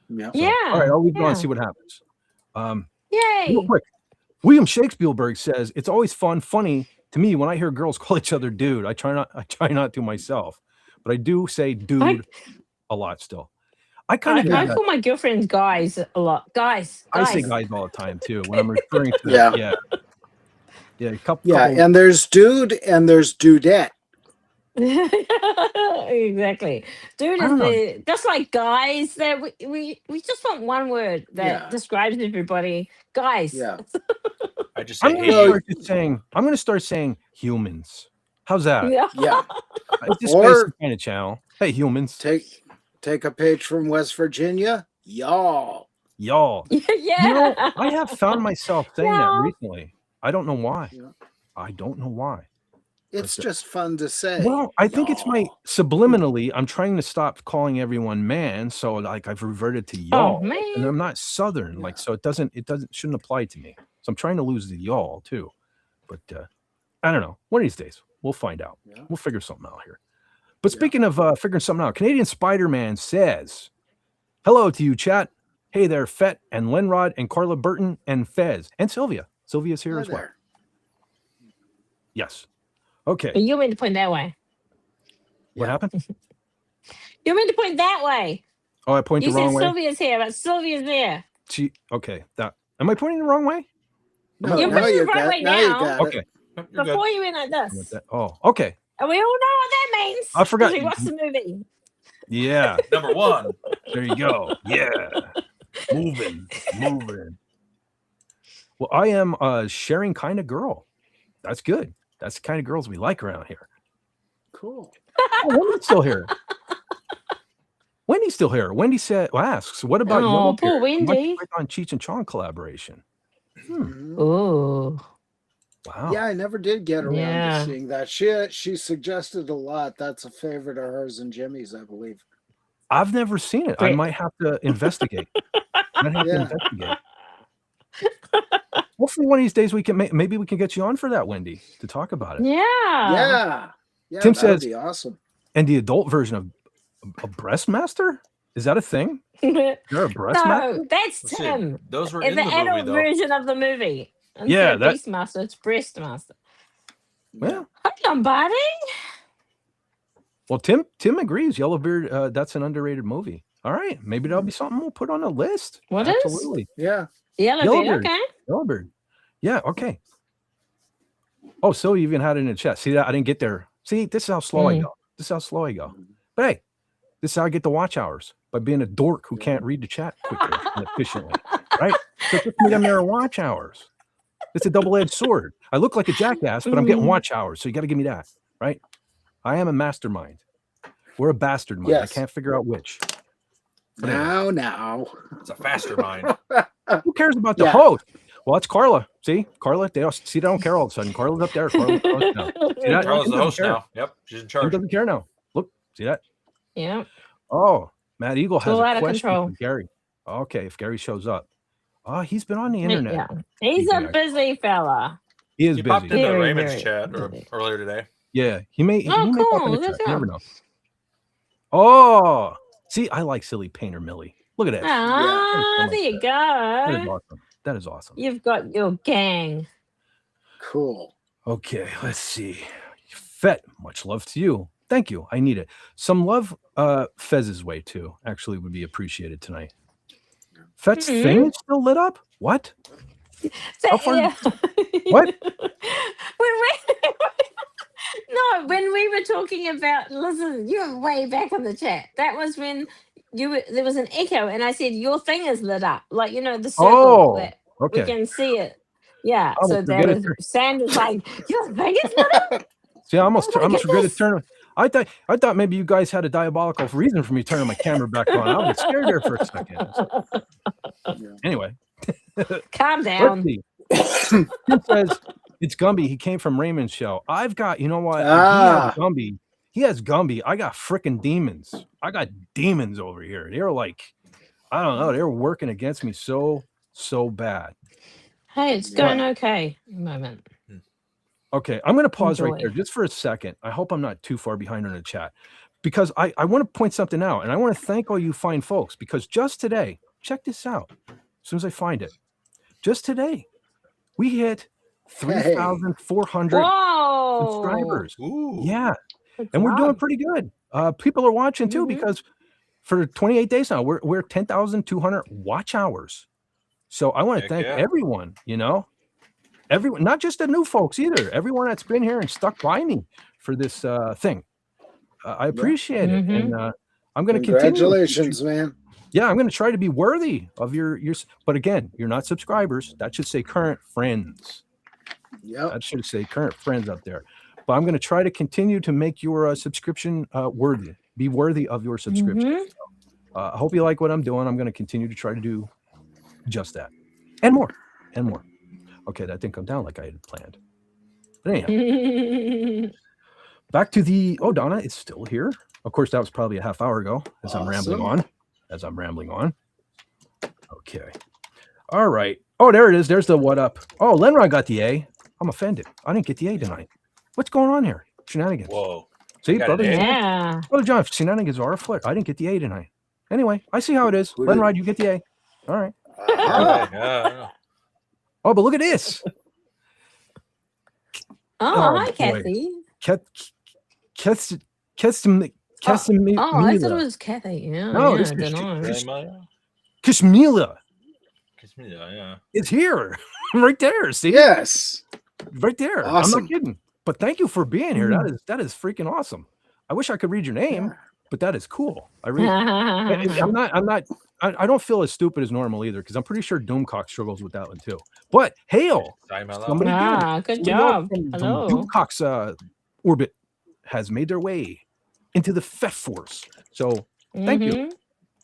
Yeah. Yeah. All right, I'll leave it on and see what happens. Yay. Real quick, William Shakespeare says it's always funny to me when I hear girls call each other dude. I try not to myself, but I do say dude a lot still. I kind of I call my girlfriends guys a lot. Guys. I say guys all the time too when I'm referring to a couple. And there's dude and there's dudette. Exactly. Dude is just like guys that we just want one word that describes everybody. Guys. Yeah. I just say, I'm going to start saying humans. How's that? Yeah. It's just Or kind of channel. Hey, humans. Take a page from West Virginia. Y'all. Y'all. Yeah. I have found myself saying that Y'all. recently. I don't know why. Yeah. I don't know why. It's just fun to say. Well, I think it's my subliminally. I'm trying to stop calling everyone man, so like I've reverted to y'all, man. and I'm not Southern, like so it shouldn't apply to me. So I'm trying to lose the y'all too, but I don't know. One of these days we'll find out. We'll figure something out here. But speaking of figuring something out, Canadian Spider-Man says, "Hello to you, chat. Hey there, Fet and Lenrod and Carla Burton and Fez and Sylvia. Sylvia's here as well. Yes." Okay. But you mean to point that way. What happened? You mean to point that way. Oh, I point You the wrong said way. Sylvia's here, but Sylvia's there. Okay. That am I pointing the wrong way? No, You're now pointing you the right got way it. Now you now. got Okay. it. Before you went like this. Oh, okay. And we all know what that means. I forgot. 'cause we watched the movie. Yeah. Number one. There you go. Yeah. Moving. Well, I am a sharing kind of girl. That's good. That's the kind of girls we like around here. Cool. Oh, Wendy's still here. Wendy's still here. Wendy asks, what about Oh, poor Yellow Beard? Wendy. On Cheech and Chong collaboration. Oh. Wow. Yeah, I never did get around Yeah. to seeing that. She suggested a lot. That's a favorite of hers and Jimmy's, I believe. I've never seen it. I Great. might have to investigate. Hopefully one of these days we can maybe we can get you on for that, Wendy, to talk about it. Yeah. Yeah, Tim that'd says, be awesome. and the adult version of a breastmaster? Is that a thing? You're a breastmaster? No, that's Let's see. Tim. Those were In in the the movie, adult though. version of the movie. Instead Yeah, of that. Beastmaster, it's Breastmaster. Well, Hold on, buddy. well, Tim agrees. Yellowbeard, that's an underrated movie. All right, maybe that'll be something we'll put on a list. What is? Absolutely. Yeah. Yellowbeard, Yellowbeard. okay. Yellowbeard. Yeah, okay. Oh, so you even had it in the chat. See that? I didn't get there. See, this is how slow I Mm. go. This is how slow I go. But hey, this is how I get the watch hours, by being a dork who can't read the chat quickly and efficiently. Right? So it puts me on there watch hours. It's a double-edged sword. I look like a jackass, but I'm getting watch hours. So you got to give me that. Right? I am a mastermind. We're a bastard mind. Yes. I can't figure out which. But anyway. Now. It's a faster mind. Who cares about the Yeah. host? Well, it's Carla. See, Carla. They don't care all of a sudden. Carla's up there. Carla's the host now. See that? Carla's Tim the doesn't host care. now. Yep, she's in Tim charge. doesn't care now. Look, see that? Yeah. Oh, Matt Eagle has All a out of question control. for Gary. Okay, if Gary shows up. Oh, he's been on the Yeah. internet. He's a Yeah. busy fella. He is He popped busy. into Very, Raymond's very chat busy. earlier today. Yeah, he may. Oh, he may pop in cool. the Good chat. You never job. know. Oh, see, I like silly painter Millie. Look at that. Ah, there you That is go. awesome. That is awesome. You've got your gang. Cool. Okay, let's see. Fet, much love to you. Thank you. I need it. Some love Fez's way too. Actually, would be appreciated tonight. Fet's thing is still lit up? What? How far- Yeah. What? When we were talking about, listen, you were way back in the chat. That was when there was an echo, and I said your thing is lit up, like the circle Oh, that we okay. can see it. Yeah, I so almost that forget is it. Sandra's like your thing is lit up. See, I almost Oh my forgot to goodness. turn. I thought maybe you guys had a diabolical reason for me turning my camera back on. I was scared there for a second. Anyway, Calm let's down. see. Tim says it's Gumby. He came from Raymond's show. I've got, you know what? Ah. He has Gumby. I got freaking demons. I got demons over here. They're like, I don't know. They're working against me so bad. Hey, it's going okay. at the moment. Okay, I'm going to pause right Enjoy. there just for a second. I hope I'm not too far behind on the chat because I want to point something out, and I want to thank all you fine folks because just today, check this out. As soon as I find it, just today, we hit 3,400 Whoa! subscribers. Ooh. Yeah, Good and we're doing job. pretty good. People are watching too Mhm. because for 28 days now, we're 10,200 watch hours. So I want to Heck thank yeah. everyone. Everyone, not just the new folks either. Everyone that's been here and stuck by me for this thing. I appreciate it, and I'm going to continue. Congratulations, man. Yeah, I'm going to try to be worthy of your. But again, you're not subscribers. That should say current friends. Yep. That should say current friends up there. But I'm going to try to continue to make your subscription worthy. Be worthy of your subscription. Mhm. I hope you like what I'm doing. I'm going to continue to try to do just that, and more, and more. Okay, that didn't come down like I had planned. But anyhow, back to the. Oh, Donna is still here. Of course, that was probably a half hour ago. As I'm rambling on. Okay. All right. Oh, there it is. There's the what up. Oh, Lenron got the A. I'm offended. I didn't get the A tonight. What's going on here? Shenanigans. Whoa. See, got brother, an A. Yeah. Brother John, shenanigans are afoot. I didn't get the A tonight. Anyway, I see how it is. Who did? Lenrod, you get the A. All right. Yeah. Oh, but look at this. Oh, Oh, hi, boy. Kathy. Casimila. Oh, I thought it was Kathy. Yeah. No, yeah, this I is don't know. Kashmila Yeah. is here. Right there. See? Yes. Right there. I'm Awesome. not kidding. But thank you for being here. That is freaking awesome. I wish I could read your name, but that is cool. I really I don't feel as stupid as normal either, because I'm pretty sure Doomcock struggles with that one too. But hail, somebody Good Somebody job. from Hello. Doomcock's orbit has made their way into the Fet Force. So thank you. Mhm.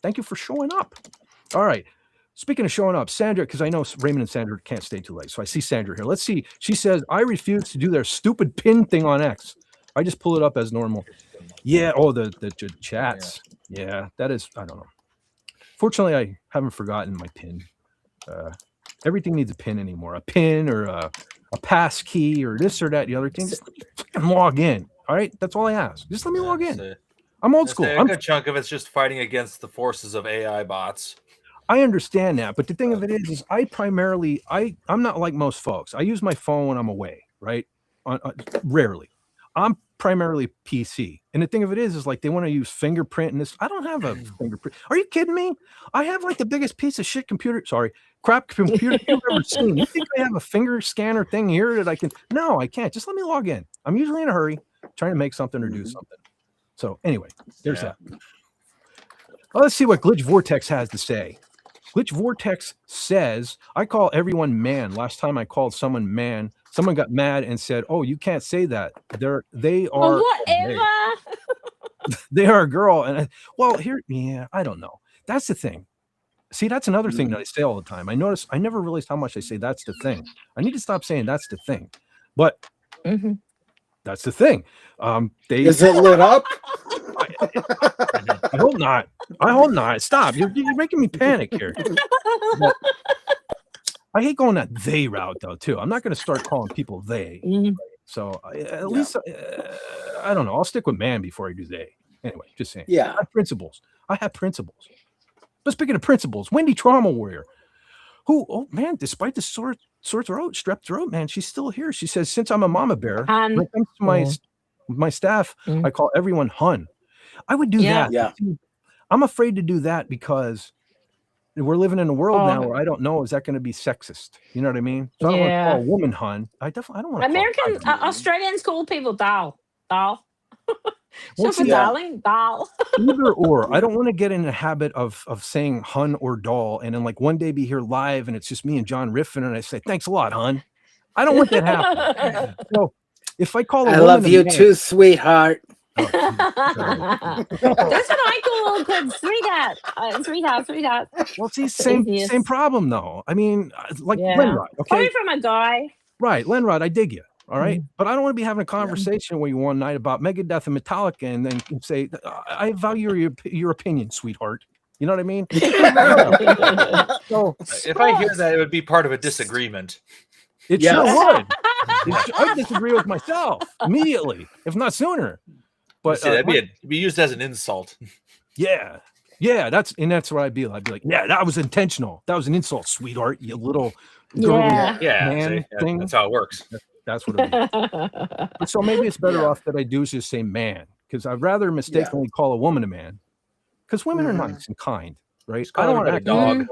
Thank you for showing up. All right. Speaking of showing up, Sandra, because I know Raymond and Sandra can't stay too late. So I see Sandra here. Let's see. She says, I refuse to do their stupid pin thing on X. I just pull it up as normal. Yeah. Oh, the chats. Yeah, that is, I don't know. Fortunately, I haven't forgotten my pin. Everything needs a pin anymore. A pin or a pass key or this or that, the other thing. Just let me fucking log in. All right. That's all I ask. Just let me log in. I'm old school. A good chunk of it's just fighting against the forces of AI bots. I understand that, but the thing of it is I'm not like most folks. I use my phone when I'm away, right? Rarely. I'm primarily PC, and the thing of it is like they want to use fingerprint and this. I don't have a fingerprint. Are you kidding me? I have like the biggest piece of shit crap computer you've ever seen. You think I have a finger scanner thing here that I can? No, I can't. Just let me log in. I'm usually in a hurry, trying to make something or do something. So anyway, there's that. Well, let's see what Glitch Vortex has to say. Glitch Vortex says, I call everyone man. Last time I called someone man, someone got mad and said, oh, you can't say that. They are whatever. they are a girl. And I don't know. That's the thing. See, that's another thing that I say all the time. I never realized how much I say that's the thing. I need to stop saying that's the thing. But that's the thing. Is it lit up? I hope not. I hope not. Stop. You're making me panic here. But I hate going that they route though too. I'm not going to start calling people they. So at least I don't know. I'll stick with man before I do they. Anyway, just saying. Yeah. I have principles. But speaking of principles, Wendy Trauma Warrior, who, oh man, despite the sore throat, strep throat, man, she's still here. She says, since I'm a mama bear, when it comes to my staff, I call everyone hun. I would do that. Yeah. I'm afraid to do that because we're living in a world now where I don't know, is that going to be sexist? You know what I mean? So I don't want to call a woman hun. I don't want to. American Australians call people doll. Well, Super darling, doll. Either or. I don't want to get in the habit of saying hun or doll and then like one day be here live and it's just me and John riffing and I say, thanks a lot, hun. I don't want that happen. So if I call a I woman love you man, too, sweetheart. That's what I call kids. Sweetheart. Well, see, same problem though. I mean, like Lenrod, okay? Probably from a guy. Right, Lenrod, I dig you. All right. But I don't want to be having a conversation with you one night about Megadeth and Metallica and then say, I value your opinion, sweetheart. You know what I mean? So if I hear that, it would be part of a disagreement. It sure would. I disagree with myself immediately, if not sooner. But that'd be used as an insult. Yeah. That's what I'd be like. I'd be like, yeah, that was intentional. That was an insult, sweetheart. You little girly man thing. That's how it works. That's what it is. But so maybe it's better off that I do just say man, because I'd rather mistakenly call a woman a man, because women are nice and kind, right? I don't want a dog.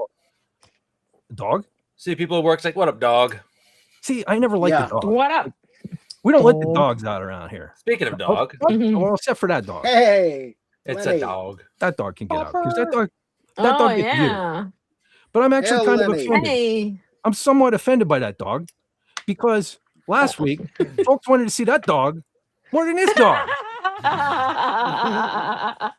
Dog? See people at work, it's like, what up, dog? See, I never liked the dog. What up? We don't let the dogs out around here. Speaking of dog, well, except for that dog. Hey, it's a dog. That dog can get out because that dog gets you. But I'm actually kind of offended. I'm somewhat offended by that dog because last week folks wanted to see that dog more than this dog.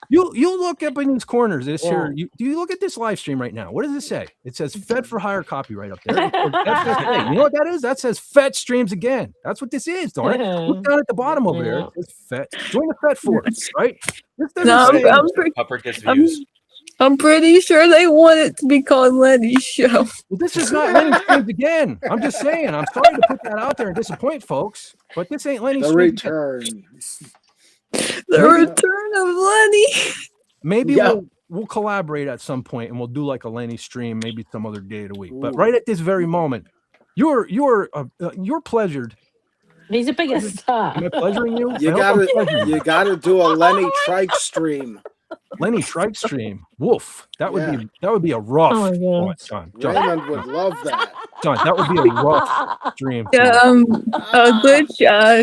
You look up in these corners. This here. Do you look at this live stream right now? What does it say? It says "Fed for Hire" copyright up there. FSA. You know what that is? That says "Fed Streams Again." That's what this is, darn it. Look down at the bottom over there. It says "Fed." Join the Fed force, right? I'm pretty sure they want it to be called Lenny's show. Well, this is not Lenny Streams Again. I'm just saying. I'm sorry to put that out there and disappoint folks, but this ain't Lenny Streams return. The return of Lenny. Maybe we'll collaborate at some point and we'll do like a Lenny stream, maybe some other day of the week. Ooh. But right at this very moment, you're pleasured. He's a biggest star. Am I pleasuring you? You gotta do a Lenny Trike stream. Lenny Trike stream. Woof. That would be a rough one, John. Raymond would love that. John, that would be a rough stream.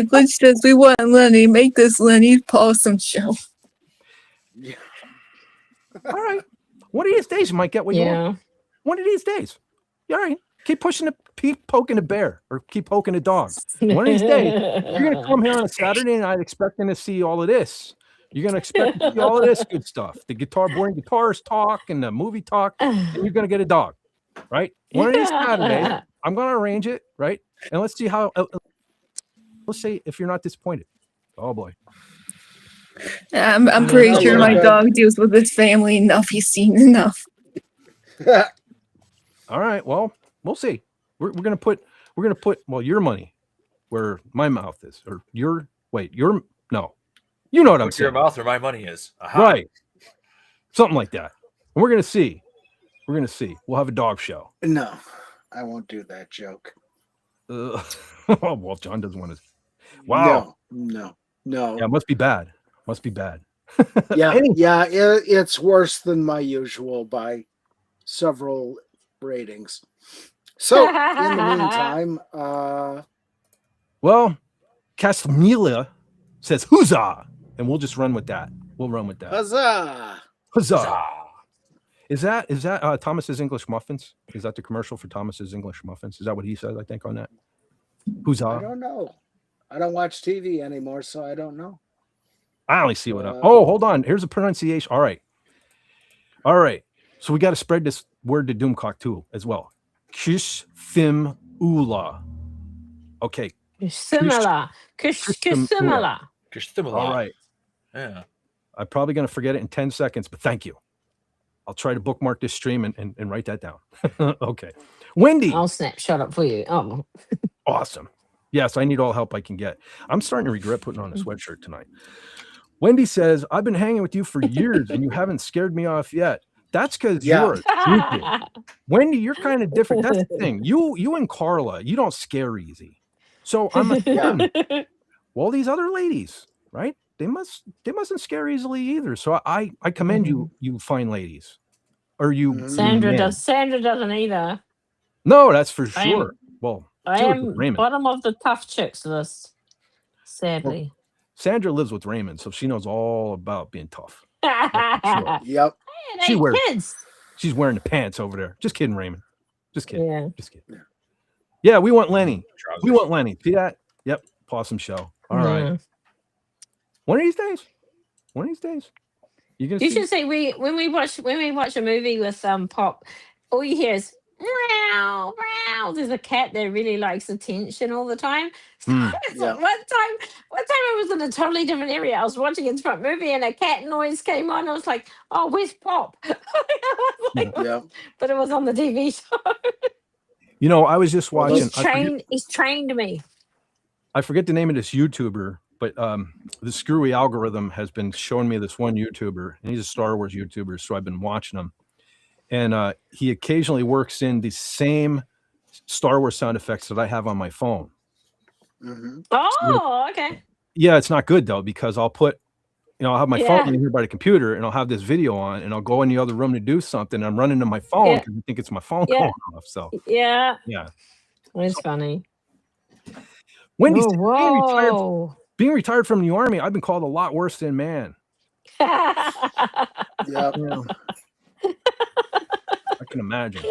Glitch says we want Lenny. Make this Lenny's Possum show. Yeah. All right. One of these days you might get what you want. One of these days. All right. Keep poking the bear or keep poking the dog. One of these days, you're gonna come here on a Saturday night expecting to see all of this. You're gonna expect to see all of this good stuff. The guitarist talk and the movie talk, and you're gonna get a dog. Right? One of these Saturdays, I'm gonna arrange it, right? And let's see how let's say if you're not disappointed. Oh boy. I'm pretty sure my dog deals with his family enough. He's seen enough. All right. Well, we'll see. We're gonna put your money where my mouth is, or you know what I'm saying. Your mouth where my money is. Right. Something like that. And we're gonna see We're gonna see. We'll have a dog show. No, I won't do that joke. Well, John doesn't want to. Wow. No. Yeah, it must be bad. Must be bad. Yeah, Anyway, yeah, it's worse than my usual by several ratings. So, in the meantime, well, Castamila says huzzah, and we'll just run with that. We'll run with that. huzzah! Huzzah. Is that Thomas's English Muffins? Is that the commercial for Thomas's English Muffins? Is that what he says? I think on that. I Huzzah. don't know. I don't watch TV anymore, so I don't know. I only see what I'm. Oh, hold on. Here's a pronunciation. All right. So we got to spread this word to Doomcock too as well. Kish Thim Ula. Okay. Similar. Similar. All right. Yeah. I'm probably going to forget it in 10 seconds, but thank you. I'll try to bookmark this stream and write that down. Okay. Wendy. I'll snapshot it for you. Oh. Awesome. Yes, I need all help I can get. I'm starting to regret putting on a sweatshirt tonight. Wendy says, I've been hanging with you for years and you haven't scared me off yet. That's because you're stupid. Wendy, you're kind of different. That's the thing. You and Carla, you don't scare easy. So I'm well, these other ladies, right? They mustn't scare easily either. So I commend you fine ladies. Or you Sandra men. Sandra doesn't either. No, that's for sure. I am bottom of the tough chicks list. Sadly. Sandra lives with Raymond, so she knows all about being tough. Sure. Yep. She wears kids. She's wearing the pants over there. Just kidding, Raymond. Just kidding. Yeah. Just kidding. Yeah, we want Lenny. We want Lenny. See that? Yep. Possum show. All right. One of these days. You should say when we watch a movie with Pop, all you hear is meow, meow. There's a cat that really likes attention all the time. So it's like one time I was in a totally different area. I was watching a different movie and a cat noise came on. I was like, oh, where's Pop? But it was on the TV show. You know, I was just watching. He's trained me. I forget the name of this YouTuber, but the screwy algorithm has been showing me this one YouTuber, and he's a Star Wars YouTuber, so I've been watching him. And he occasionally works in the same Star Wars sound effects that I have on my phone. Oh, okay. Yeah, it's not good though, because I'll have my phone in here by the computer, and I'll have this video on, and I'll go in the other room to do something. And I'm running to my phone because I think it's my phone going off. So yeah, it's funny. Wendy, being retired from the Army, I've been called a lot worse than man. Yeah. I can imagine.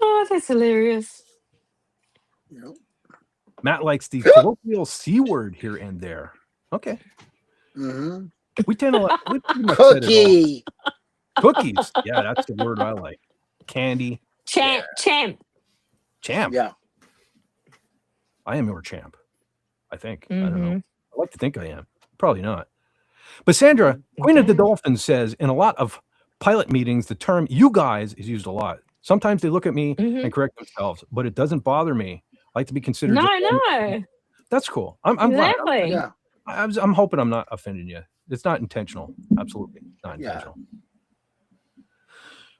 Oh, that's hilarious. Yep. Matt likes the colloquial C word here and there. Okay. We tend to we pretty much said it all. Cookies. Yeah, that's the word I like. Candy. Champ. Yeah. I am your champ. I think. I don't know. I like to think I am. Probably not. But Sandra, Queen of the Dolphins says in a lot of pilot meetings, the term "you guys" is used a lot. Sometimes they look at me and correct themselves, but it doesn't bother me. I like to be considered. No. That's cool. I'm exactly. glad. I'm hoping I'm not offending you. It's not intentional. Absolutely not intentional.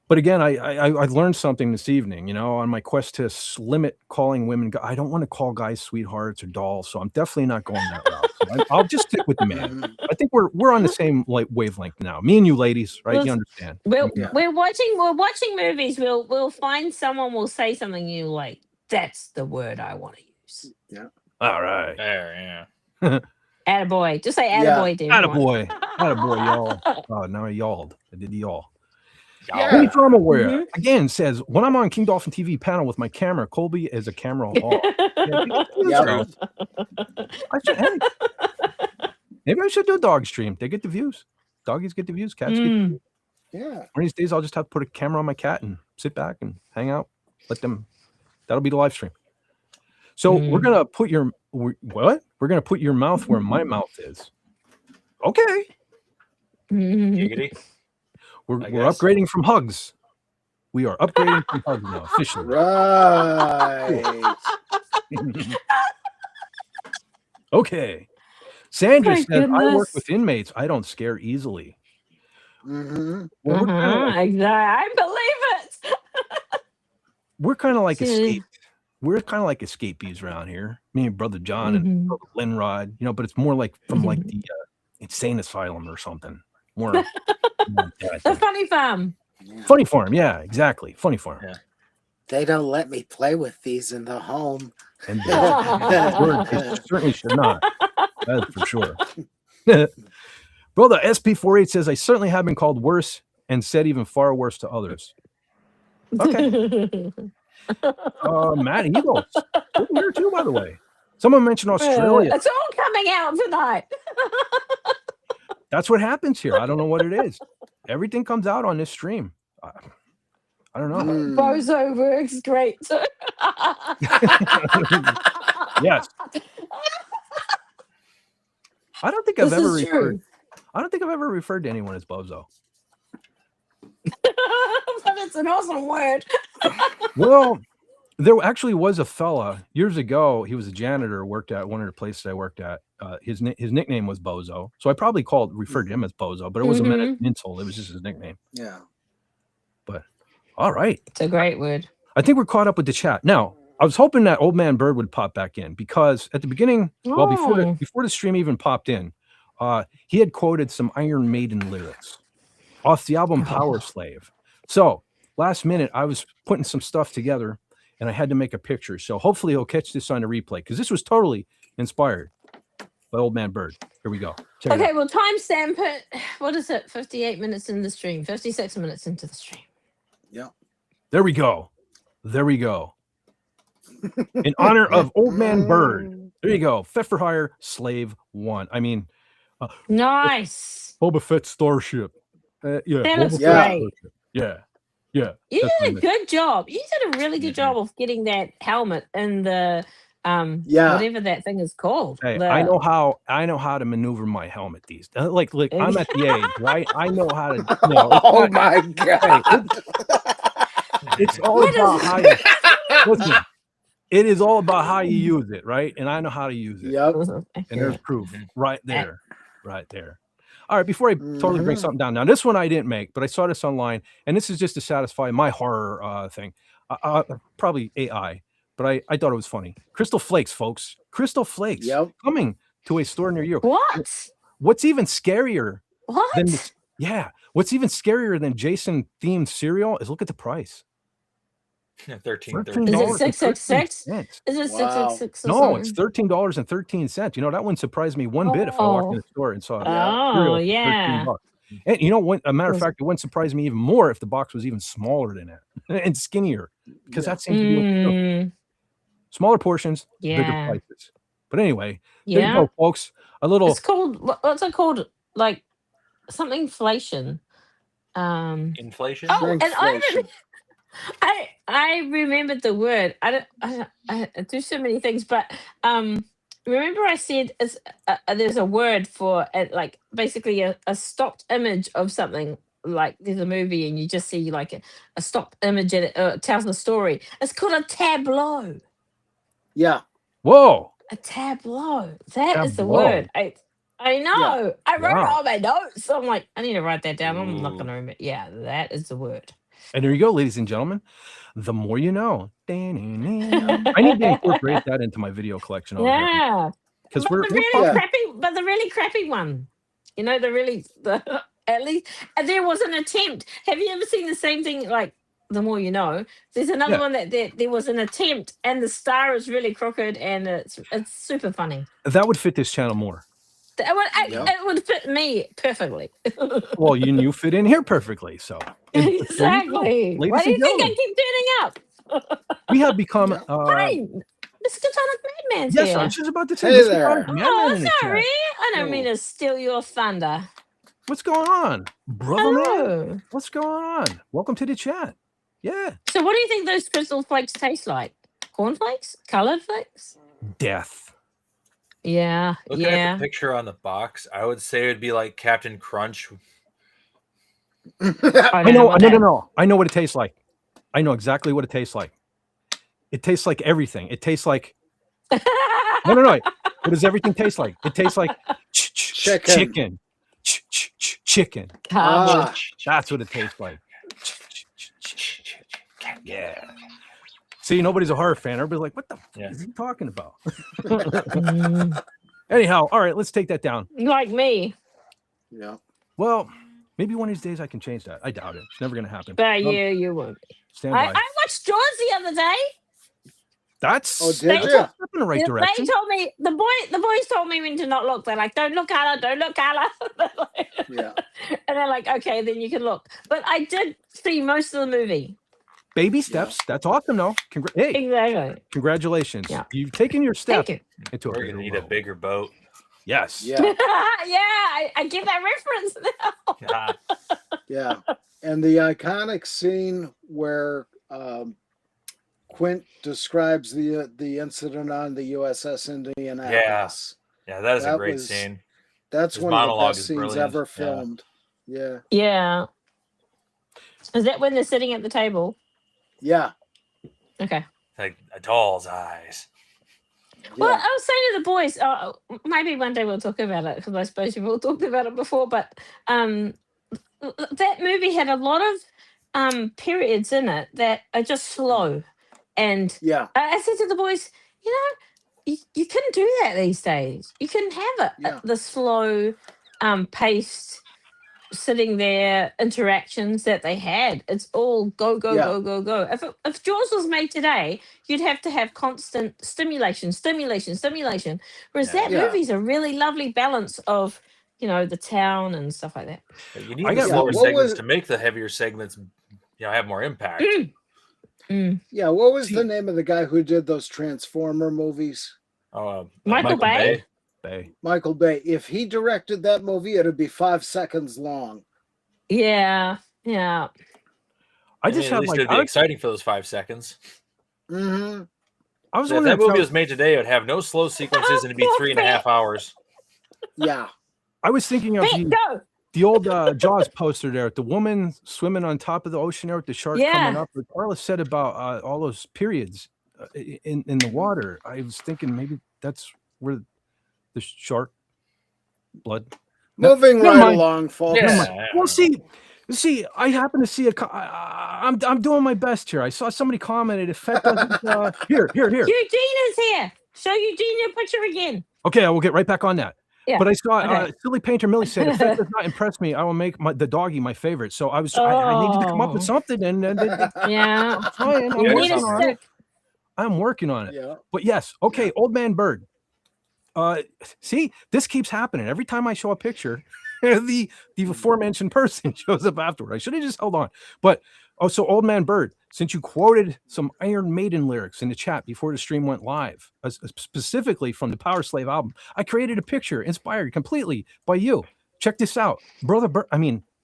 But again, I learned something this evening, on my quest to limit calling women. I don't want to call guys sweethearts or dolls, so I'm definitely not going that route. So I'll just stick with the man. I think we're on the same wavelength now. Me and you ladies, right? You understand? We're watching movies. We'll find someone will say something you like. That's the word I want to use. Yeah. All right. There, yeah. Attaboy. Just say attaboy, Dave. Attaboy, y'all. Oh, now I yawned. I did the yawl. Yeah. From aware again says when I'm on King Dolphin TV panel with my camera, Colby is a camera off. Maybe I should do a dog stream. They get the views. Doggies get the views. Cats get the views. Yeah. One of these days I'll just have to put a camera on my cat and sit back and hang out. Let them. That'll be the live stream. So we're gonna put your what? We're gonna put your mouth where my mouth is. Okay. Giggity. We're upgrading from hugs. We are upgrading from hugs now, officially. Right. Okay. Sandra says, I work with inmates. I don't scare easily. I believe it. we're kind of like See. we're kind of like escapees around here. Me and brother John and Mhm. brother Linrod, but it's more like from like the insane asylum or something. More like that, I The think. funny farm. Funny farm, yeah, exactly. Funny farm. Yeah. They don't let me play with these in the home. And they certainly should not. That's for sure. Brother SP48 says, I certainly have been called worse and said even far worse to others. Okay. Matt Eagles. We're here too, by the way. Someone mentioned Australia. It's all coming out tonight. That's what happens here. I don't know what it is. Everything comes out on this stream. I don't know. Bozo works great too. Yes. I don't think I've This ever is referred. true. I don't think I've ever referred to anyone as Bozo. But it's an awesome word. Well, there actually was a fella years ago. He was a janitor, worked at one of the places I worked at. His nickname was Bozo, so I probably referred to him as Bozo, but it wasn't meant as an insult. It was just his nickname. Yeah. But all right, It's a great word. I think we're caught up with the chat now. I was hoping that Old Man Bird would pop back in because at the beginning, well, before the stream even popped in, he had quoted some Iron Maiden lyrics off the album Power Slave. So last minute, I was putting some stuff together and I had to make a picture. So hopefully he'll catch this on the replay because this was totally inspired by Old Man Bird. Here we go. Check it Okay, out. well, timestamp it. What is it? 58 minutes in the stream. 56 minutes into the stream. Yeah. There we go. There we go. In honor of Old Man Bird. There you go. Fet for Hire, Slave 1. I mean, Nice. Boba Fett Starship. Yeah. That looks Boba Fett great. Starship. Yeah. Yeah. You that's did a what I meant. good job. You did a really good job of getting that helmet in the Yeah. whatever that thing is called. Hey, The- I know how to maneuver my helmet these days. Like I'm at the age, right? I know how to. Oh my god! It's all What about is- how you listen. It is all about how you use it, right? And I know how to use it. Yep. And there's proof right there, right there. All right, before I totally bring something down. Now, this one I didn't make, but I saw this online, and this is just to satisfy my horror thing. Probably AI, but I thought it was funny. Crystal Flakes, folks. Crystal Flakes coming to a store near you. What? What's even scarier What? than what's even scarier than Jason themed cereal is look at the price. 13. Is it 666? Is it 666? No, it's $13.13. You know, that wouldn't surprise me one bit if I walked in the store and saw cereal for $13. And you know what? A matter of fact, it wouldn't surprise me even more if the box was even smaller than that and skinnier, because that seems to be what they do. Smaller portions, bigger prices. But anyway, there you go, folks. A little. It's called what's it called? Like something inflation. Inflation. Oh, and I remembered the word. I do so many things, but remember I said there's a word for it, like basically a stopped image of something. Like there's a movie and you just see like a stopped image and it tells the story. It's called a tableau. Yeah. Whoa. A tableau. That is the Tableau. word. I know. Yeah. I wrote it Wow. on my notes. So I'm like, I need to write that down. I'm not gonna remember. Yeah, that is the word. And there you go, ladies and gentlemen. The more you know. I need to incorporate that into my video collection. Yeah. Because But we're the really talking- crappy, the really crappy one. You know, at least and there was an attempt. Have you ever seen the same thing? Like the more you know. There's another one that there was an attempt, and the star is really crooked, and it's super funny. that would fit this channel more. It would fit me perfectly. Well, you fit in here perfectly. So Exactly. Ladies Why do you and think I gentlemen, keep turning up? we have become. Hey, Mr. Tonic Madman's Yes, here. I was just about to say. Hey Mr. there. Tonic Madman Oh, in the sorry. chat. I don't mean to steal your thunder. What's going on, brother? Man? Hello. What's going on? Welcome to the chat. Yeah, So what do you think those crystal flakes taste like? Cornflakes? Colored flakes? death. Yeah. Looking at the picture on the box, I would say it'd be like Captain Crunch. I know. No. I know what it tastes like. I know exactly what it tastes like. It tastes like everything. It tastes like. No. What does everything taste like? It tastes like chicken. Chicken. Ah. That's what it tastes like. Yeah. See, nobody's a horror fan. Everybody's like, what the Yeah. is he talking about? Anyhow, all right, let's take that down. Like me. Yeah. Well, maybe one of these days I can change that. I doubt it. It's never going to happen. But you won't. Stand I by. watched Jaws the other day. That's Oh, They did you? told- in the right direction. They told me the boys told me when to not look. They're like, don't look, Carla, don't look, Carla. Yeah. And they're like, okay, then you can look. But I did see most of the movie. Baby steps. That's awesome, though. Hey, Exactly. congratulations. Yeah. You've taken your step Thank you. into a We're bigger gonna need a world. bigger boat. Yes. Yeah. I give that reference now. Ah, Yeah. And the iconic scene where Quint describes the incident on the USS Indianapolis. yeah, that is a That great was- scene. That's His one of the monologue best is scenes brilliant. ever Yeah. filmed. Yeah. Yeah. Is that when they're sitting at the table? Yeah. Okay. Like a doll's eyes. Well, Yeah. I was saying to the boys, maybe one day we'll talk about it because I suppose you've all talked about it before. But that movie had a lot of periods in it that are just slow, and Yeah. I said to the boys, you couldn't do that these days. You couldn't have it Yeah. the slow, paced, sitting there interactions that they had. It's all go go Yeah. go go go. If Jaws was made today, you'd have to have constant stimulation. Whereas that Yeah. movie's a really lovely balance of the town and stuff like that. But you need I the got- slower what segments was- to make the heavier segments, have more impact. Yeah. What was the name of the guy who did those Transformer movies? Michael Bay? Bay. Michael Bay. If he directed that movie, it'd be 5 seconds long. Yeah. I just at have least like it'd be exciting for those 5 seconds. Mm-hmm. I was So if wondering that movie if was made today, it would have no slow sequences and it'd be 3.5 hours. Yeah. I was thinking of Wait, go. the old Jaws poster there, the woman swimming on top of the ocean there with the shark coming Yeah. up. What Carla said about all those periods in the water. I was thinking maybe that's where the shark blood. Moving never right mind. along, folks. Yeah. Well, see, I happen to see I'm doing my best here. I saw somebody commented if Fett doesn't here. Eugene is here. Show Eugene your picture again. Okay, I will get right back on that. Yeah, But I saw okay. Silly Painter Millie said, if that does not impress me, I will make the doggy my favorite. So I need to come up with Oh. something, and Yeah. I'm trying. You need a something, right? stick. I'm working on it. Yeah. But yes, okay, Old Man Bird. See, this keeps happening every time I show a picture. The aforementioned person shows up afterward. I should have just held on. But so Old Man Bird, since you quoted some Iron Maiden lyrics in the chat before the stream went live, specifically from the Power Slave album, I created a picture inspired completely by you. Check this out,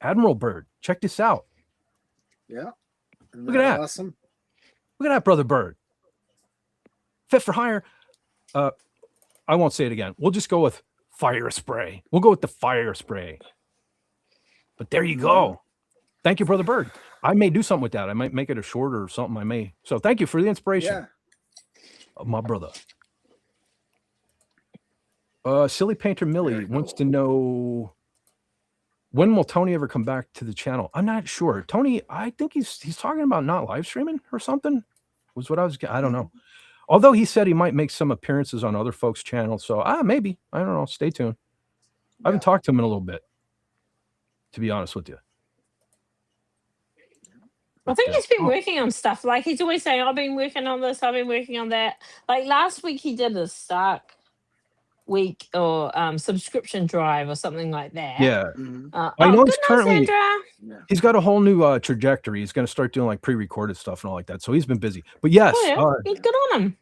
Admiral Bird. Check this out. Yeah. Isn't Look at that. Awesome. Look at that, Brother Bird. Fit for hire. I won't say it again. We'll just go with fire spray. We'll go with the fire spray. But there you go. Thank you, Brother Bird. I may do something with that. I might make it a shorter or something. I may. So thank you for the inspiration of my brother. Silly Painter Millie wants to know, when will Tony ever come back to the channel? I'm not sure. Tony, I think he's talking about not live streaming or something. Was what I don't know. Although he said he might make some appearances on other folks' channels. So maybe. I don't know. Stay tuned. I haven't talked to him in a little bit, to be honest with you. I think he's been working on stuff. Like he's always saying, I've been working on this, I've been working on that. Like last week he did a Stark week or subscription drive or something like that. Yeah. Mhm. I know he's good night, currently Sandra. he's got a whole new trajectory. He's going to start doing like pre-recorded stuff and all like that. So he's been busy. But yes, Oh, yeah. Good on him.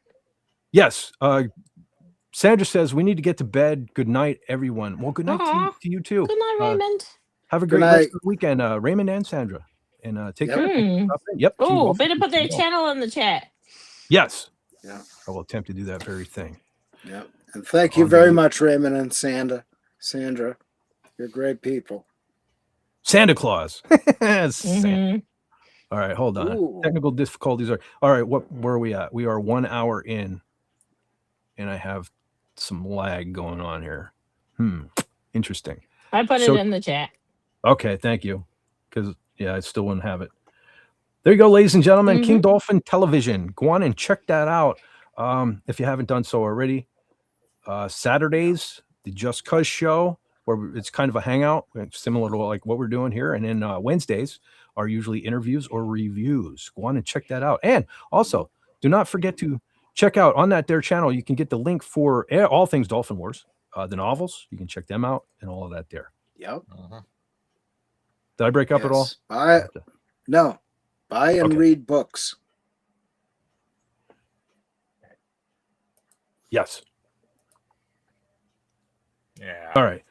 yes. Sandra says we need to get to bed. Good night, everyone. Well, good night Aw. to you too. Good night, Raymond. Have a Good great night. rest of the weekend, Raymond and Sandra. And take care. Mm. Yep. King Oh, Wolf, better put their King Wolf. channel in the chat. Yes. Yeah. I will attempt to do that very thing. Yeah. And thank you very much, Raymond and Sandra. You're great people. Santa Claus. Santa. Mhm. All right, hold on. Ooh. Technical difficulties are all right. Where are we at? We are 1 hour in, and I have some lag going on here. Interesting. I put So- it in the chat. Okay, thank you. Because I still wouldn't have it. There you go, ladies and gentlemen. Mm-hmm. King Dolphin Television. Go on and check that out if you haven't done so already. Saturdays, the Just Cuz show, where it's kind of a hangout, similar to like what we're doing here. And then Wednesdays are usually interviews or reviews. Go on and check that out. And also, do not forget to check out on that their channel. You can get the link for all things Dolphin Wars, the novels. You can check them out and all of that there. Yep. Did I break up at all? No. Buy and read books. Yes. Yeah. All right.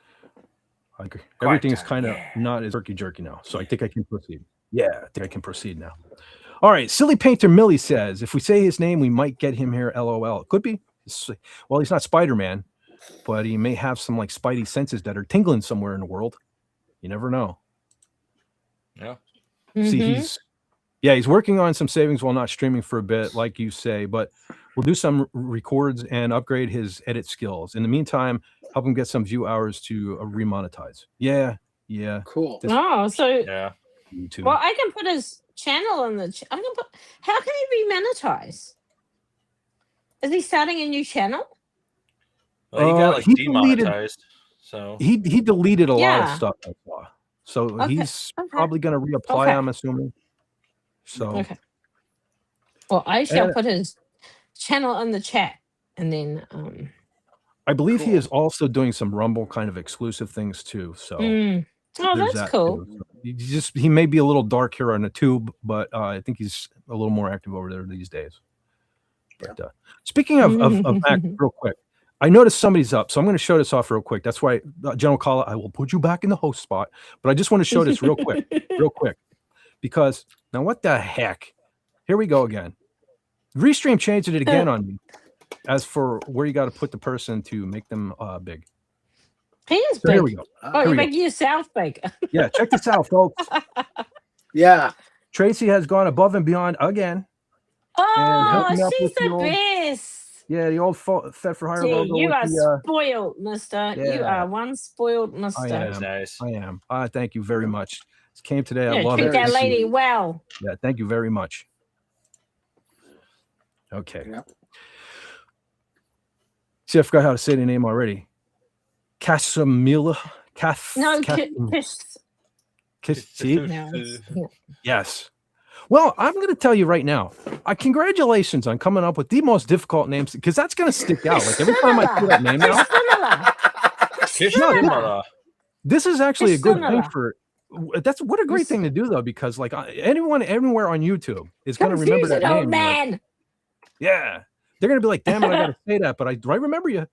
Everything is kind of not as jerky now, so I think I can proceed. Yeah, I think I can proceed now. All right. Silly Painter Millie says, if we say his name, we might get him here. LOL. It could be. Well, he's not Spider-Man, but he may have some like spidey senses that are tingling somewhere in the world. You never know. Yeah. See, he's working on some savings while not streaming for a bit, like you say, but we'll do some records and upgrade his edit skills. In the meantime, help him get some view hours to remonetize. Yeah. Cool. Oh, so YouTube. well, I can put his channel in the. I can put. How can he remonetize? Is he starting a new channel? Well, he got like he demonetized. So he deleted a lot of stuff I saw. So Okay, he's okay. probably going to reapply, Okay. I'm assuming. So Okay. Well, I shall put his channel in the chat, and then I believe he is also doing some Rumble kind of exclusive things too. So oh, there's that's that cool. too. So he may be a little dark here on the tube, but I think he's a little more active over there these days. But speaking of Mac, real quick, I noticed somebody's up, so I'm going to show this off real quick. That's why, General Kala, I will put you back in the host spot, but I just want to show this real quick, because now what the heck? Here we go again. Restream changed it again on me. As for where you got to put the person to make them big. He is So big. here we go. Oh, you're making yourself big. Yeah, check this out, folks. Yeah. Tracy has gone above and beyond again. Oh, me up she's with the the old- best. Yeah, the old Fed for Hire Gee, logo. you with are the, spoiled, mister. You yeah. are one spoiled I mister. am. nice. I am. Thank you very much. This came today. I Yeah, love treat it. that Thank you. lady well. Yeah, thank you very much. Okay. Yep. See, I forgot how to say the name already. Casamila. No, See? No, yeah. Yes. Well, I'm going to tell you right now. Congratulations on coming up with the most difficult names, because that's going to stick out. Like every time I see that name now, this is actually a good thing for. That's what a great thing to do though, because like anyone anywhere on YouTube is going to remember that Confusing old name. man. Yeah, they're going to be like, "Damn it, I got to say that," but I remember you.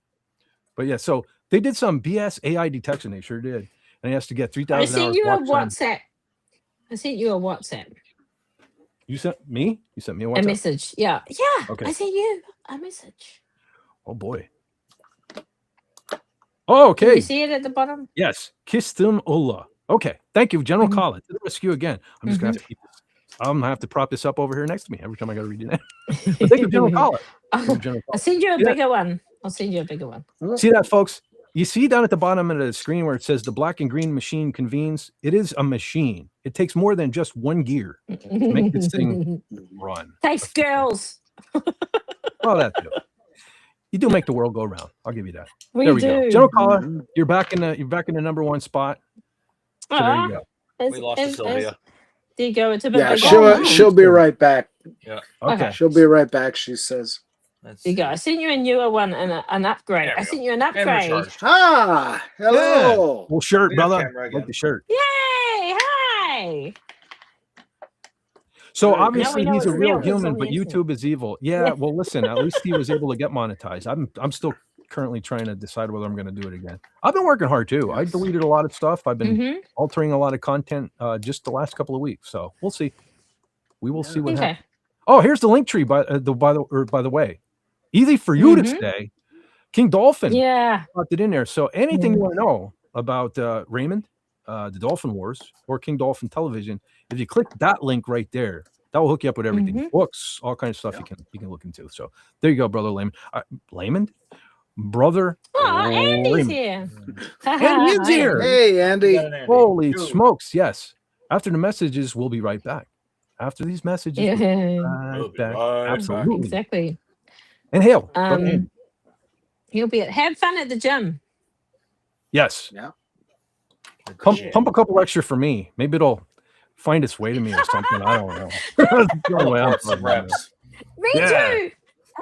But yeah, so they did some BS AI detection. They sure did, and he has to get 3,000 I hours. sent you a watch time. WhatsApp. I sent you a WhatsApp. You sent me? You sent me a A WhatsApp? message. Yeah. Yeah. Okay. I sent you a message. Oh boy. Oh, Did okay. you see it at the bottom? Yes. Kistum Ullah. Okay. Thank you, General Kala. To the rescue again. I'm just gonna have to keep this. I'm gonna have to prop this up over here next to me every time I gotta read your name. But thank you, General Kala. Thank you, General I'll Kala. send you a Yeah. bigger one. I'll send you a bigger one. See that, folks? You see down at the bottom of the screen where it says the black and green machine convenes? It is a machine. It takes more than just one gear to make this thing run. Thanks, girls. Oh, that too. You do make the world go round. I'll give you that. We There we do. go. General Kala, you're back in the number one spot. So there you go. We lost to Sylvia. There you go. It's a bit Yeah, bigger. she'll be right back. Yeah. Okay. She'll be right back, she says. There you go. I sent you a newer one and an upgrade. There we I go. sent you an And upgrade. recharged. Ah, hello. Well, shirt, We got brother. camera Like again. the shirt. Yay! Hi. So Now obviously we know he's a it's real real. It's human, on but the internet. YouTube is evil. Yeah. Well, listen. At least he was able to get monetized. I'm still currently trying to decide whether I'm going to do it again. I've been working hard too. I deleted a lot of stuff. I've been altering a lot of content just the last couple of weeks. So we'll see. We will see what Okay. happens. Oh, here's the link tree by the way. Easy for you to say. King Dolphin Yeah. popped it in there. So anything you want to know about Raymond, the Dolphin Wars, or King Dolphin Television, if you click that link right there, that will hook you up with everything. Books, all kinds of stuff you can look into. So there you go, brother Layman. Layman? Brother. Oh, Andy's Raymond. here. Andy is here. Hey, Andy. Holy smokes. Yes. After the messages, we'll be right back. After these messages, Yeah. We'll be back. right back. Absolutely. Exactly. And Hale. go ahead. He'll be have fun at the gym. Yes. Yeah. Pump a couple extra for me. Maybe it'll find its way to me or something. I don't know. That's the only way I'm Report some thinking of it. reps. Me Yeah. too.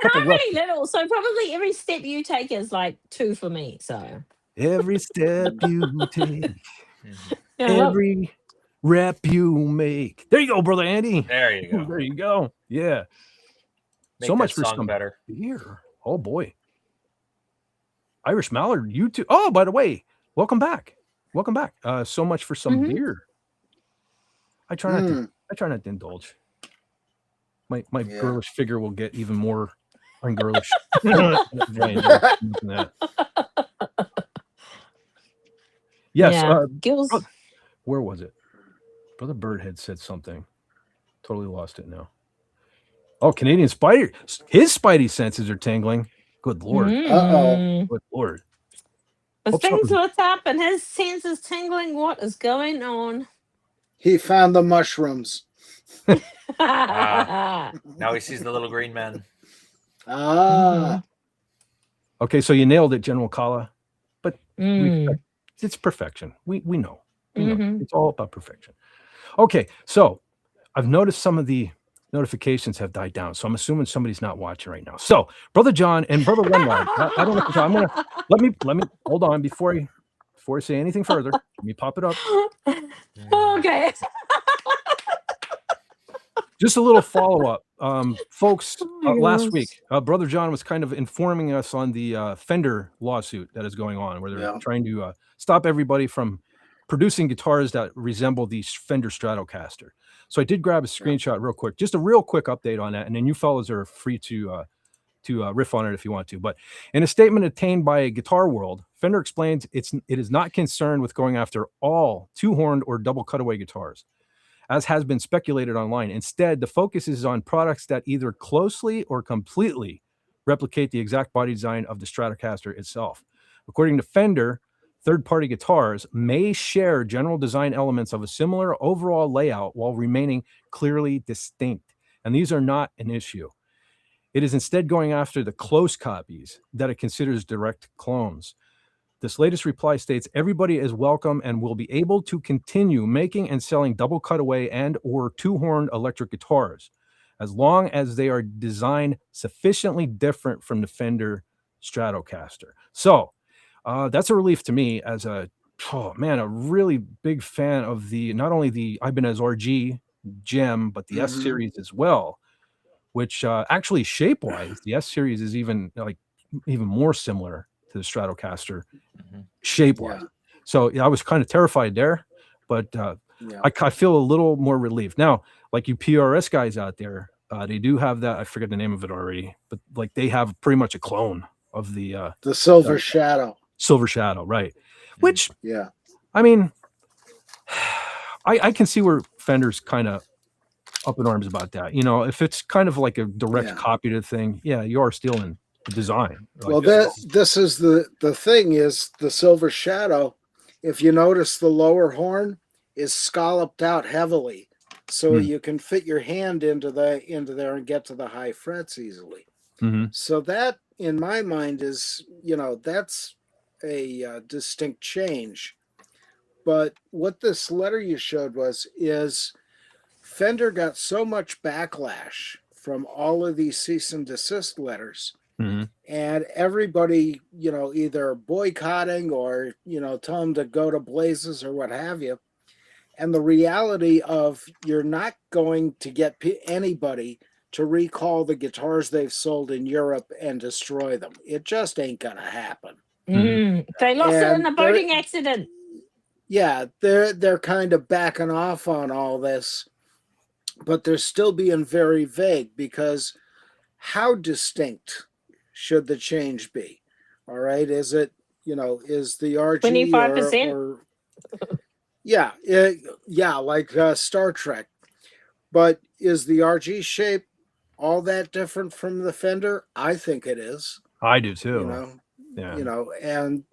And Couple I'm really little, so probably every step you take is like 2 for me. So Every step you take, yeah, well, every rep you make. There you go, brother Andy. There you go. There you go. Yeah. Make So that much for song some better. beer. Oh boy. Irish Mallard, you too. Oh, by the way, welcome back. Welcome back. So much for some beer. I try not to indulge. My girlish figure will get even more ungirlish. Yes. yeah, Gills. Where was it? Brother Bird had said something. Totally lost it now. Oh, Canadian Spider. His spidey senses are tingling. Good Lord. Good Lord. The Hope things something- what's up and his senses tingling. What is going on? He found the mushrooms. Now he sees the little green man. Okay, so you nailed it, General Kala. But it's perfection. We know. We know. It's all about perfection. Okay, so I've noticed some of the notifications have died down, so I'm assuming somebody's not watching right now. So, Brother John and Brother Renwald, I don't know if I'm gonna let me hold on before I say anything further. Let me pop it up. Okay. Just a little follow-up. Folks, my last gosh. week, Brother John was kind of informing us on the Fender lawsuit that is going on, where they're trying to stop everybody from producing guitars that resemble the Fender Stratocaster. So I did grab a screenshot real quick, just a real quick update on that, and then you fellas are free to riff on it if you want to. But in a statement obtained by Guitar World, Fender explains it is not concerned with going after all two-horned or double cutaway guitars, as has been speculated online. Instead, the focus is on products that either closely or completely replicate the exact body design of the Stratocaster itself. According to Fender, third-party guitars may share general design elements of a similar overall layout while remaining clearly distinct, and these are not an issue. It is instead going after the close copies that it considers direct clones. This latest reply states, everybody is welcome and will be able to continue making and selling double cutaway and or two-horned electric guitars, as long as they are designed sufficiently different from the Fender Stratocaster. So that's a relief to me as a really big fan of not only the Ibanez RG gem, but the S series as well, which actually shape-wise, the S series is even more similar to the Stratocaster shape-wise. So I was kind of terrified there, but I feel a little more relieved. Now, like you PRS guys out there, they do have that, I forget the name of it already, but like they have pretty much a clone of the Silver Shadow. Silver Shadow, right? Which, I mean, I can see where Fender's kind of up in arms about that. You know, if it's kind of like a direct copy to the thing, you are stealing the design. Well, this is the thing is the Silver Shadow. If you notice, the lower horn is scalloped out heavily, so you can fit your hand into there and get to the high frets easily. So that, in my mind, is that's a distinct change. But what this letter you showed is Fender got so much backlash from all of these cease and desist letters, and everybody, either boycotting or, tell them to go to blazes or what have you. And the reality of you're not going to get anybody to recall the guitars they've sold in Europe and destroy them. It just ain't going to happen. They lost it in a boating accident. Yeah, they're kind of backing off on all this, but they're still being very vague, because how distinct should the change be? All right, is it, is the RG 25%? like Star Trek, but is the RG shape all that different from the Fender? I think it is. I do too. And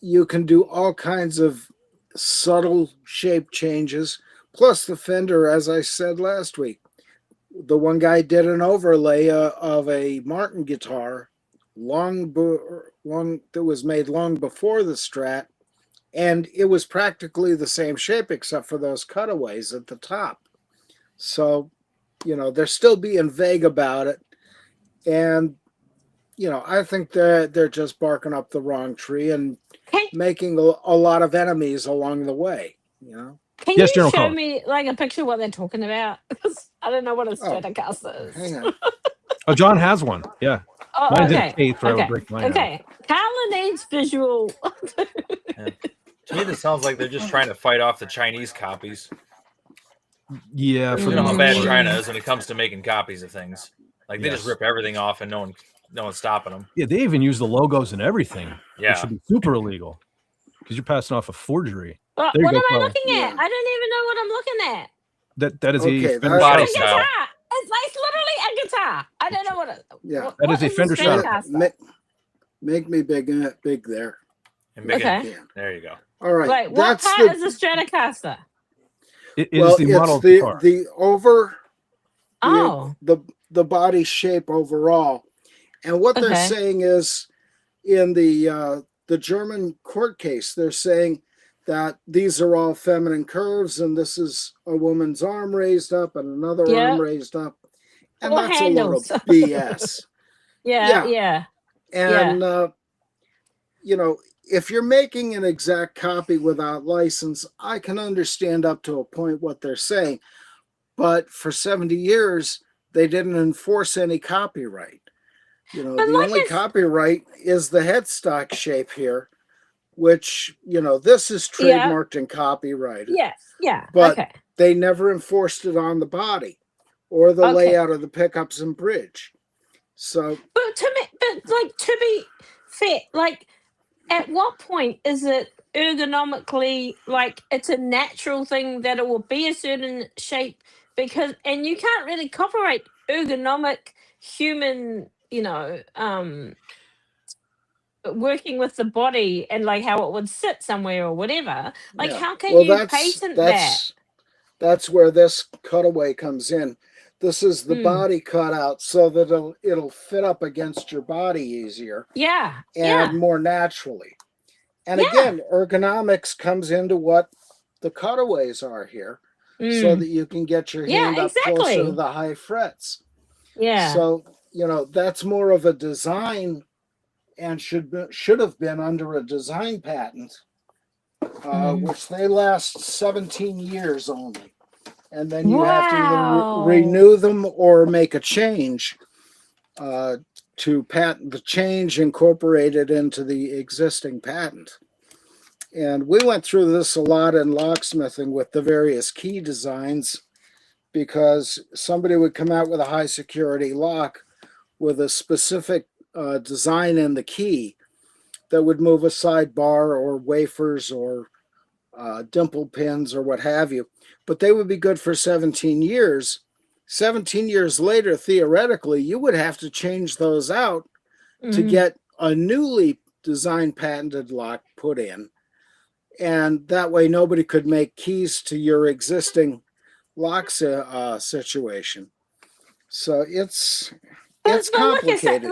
you can do all kinds of subtle shape changes. Plus the fender, as I said last week, the one guy did an overlay of a Martin guitar that was made long before the Strat, and it was practically the same shape except for those cutaways at the top. So, they're still being vague about it, and I think they're just barking up the wrong tree and making a lot of enemies along the way. Can Yes, you General show Collins. me like a picture of what they're talking about? Because I don't know what a Stratocaster is. Hang on. Oh, John has one. Yeah. Oh, Mine's in okay. a case where I would Okay. break mine out. Okay. Carla needs visual. To me, this sounds like they're just trying to fight off the Chinese copies. Yeah, for You the know how most bad part. China is when it comes to making copies of things. Like they just Yes. rip everything off, and no one's stopping them. Yeah, they even use the logos and everything. Yeah. Which should be super illegal because you're passing off a forgery. What There you am go, I Carla. looking at? I don't even know what I'm looking at. That is Okay, a Fender body It's a Stratocaster. style. guitar. It's literally a guitar. I don't know what it. Yeah. That is a Fender Stratocaster. Make me big there. And big Okay. There you go. All right. Wait, what that's part is a Stratocaster? It is well, the it's model guitar. Oh. the body shape overall. And what they're Okay. saying is in the German court case, they're saying that these are all feminine curves and this is a woman's arm raised up and another Yeah. arm raised up. And Or that's a load of handles. BS. Yeah. And if you're making an exact copy without license, I can understand up to a point what they're saying. But for 70 years, they didn't enforce any copyright. The like only it's- copyright is the headstock shape here, which, this is trademarked and copyrighted. Yeah. But okay. they never enforced it on the body or the Okay. layout of the pickups and bridge. So, But to be fair, like at what point is it ergonomically like it's a natural thing that it will be a certain shape and you can't really copyright ergonomic human, working with the body and like how it would sit somewhere or whatever. Like yeah. how can Well, you patent that? That's where this cutaway comes in. This is the Mm. body cutout so that it'll fit up against your body easier Yeah. and more naturally. And Yeah. again, ergonomics comes into what the cutaways are here so that you can get your Yeah, hand up closer to exactly. the high frets. Yeah. So, that's more of a design and should have been under a design patent, which they last 17 years only. And then you have to either renew them or make a change to patent the change incorporated into the existing patent. And we went through this a lot in locksmithing with the various key designs because somebody would come out with a high security lock with a specific design in the key that would move a sidebar or wafers or dimple pins or what have you. But they would be good for 17 years. 17 years later, theoretically, you would have to change those out to get a newly designed patented lock put in. And that way nobody could make keys to your existing lock situation. So it's complicated.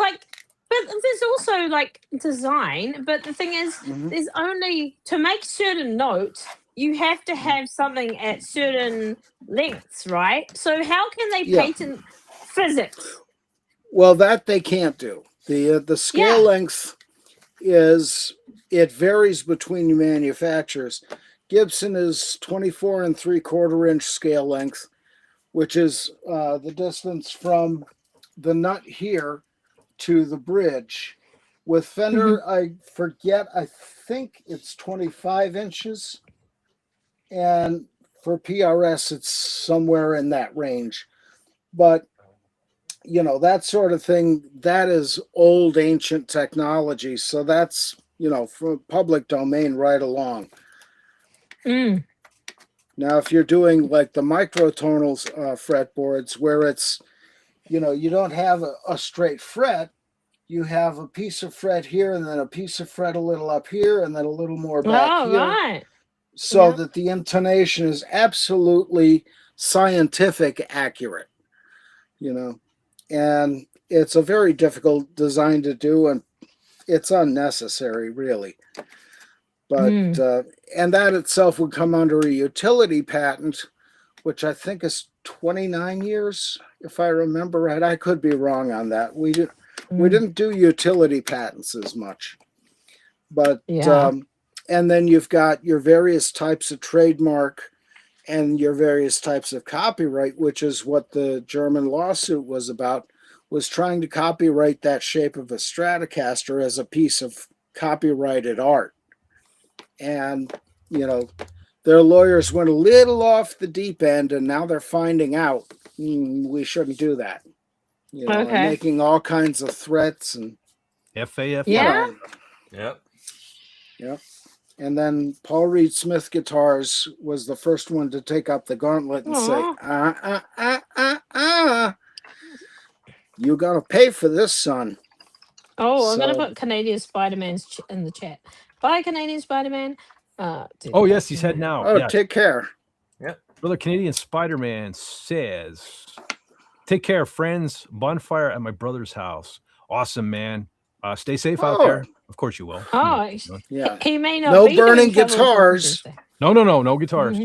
But there's also like design. But the thing is, there's only to make certain notes, you have to have something at certain lengths, right? So how can they patent physics? Well, that they can't do. The scale length it varies between manufacturers. Gibson is 24 3/4 inch scale length, which is the distance from the nut here to the bridge. With Fender, I think it's 25 inches. And for PRS, it's somewhere in that range. But, that sort of thing, that is old, ancient technology. So that's, from public domain right along. Now, if you're doing like the microtonal fretboards where it's, you don't have a straight fret, you have a piece of fret here and then a piece of fret a little up here and then a little more back here. Right. so Yeah. that the intonation is absolutely scientific accurate, and it's a very difficult design to do, and it's unnecessary, really. But and that itself would come under a utility patent, which I think is 29 years, if I remember right. I could be wrong on that. We didn't do utility patents as much, but Yeah. and then you've got your various types of trademark and your various types of copyright, which is what the German lawsuit was about, was trying to copyright that shape of a Stratocaster as a piece of copyrighted art. And, their lawyers went a little off the deep end, and now they're finding out we shouldn't do that. And Okay. making all kinds of threats and FAF. Yeah. Yep. Yep. And then Paul Reed Smith Guitars was the first one to take up the gauntlet and say, you're going to pay for this, son. Oh, I'm gonna So- put Canadian Spider-Man's in the chat. Bye, Canadian Spider-Man. Oh, yes, he's heading out. Oh, Yeah. take care. Brother Canadian Spider-Man says, take care, friends. Bonfire at my brother's house. Awesome, man. Stay safe out Oh. there. Of course you will. Oh, Yeah. he may not No be doing burning cover of guitars. Thursday. No guitars.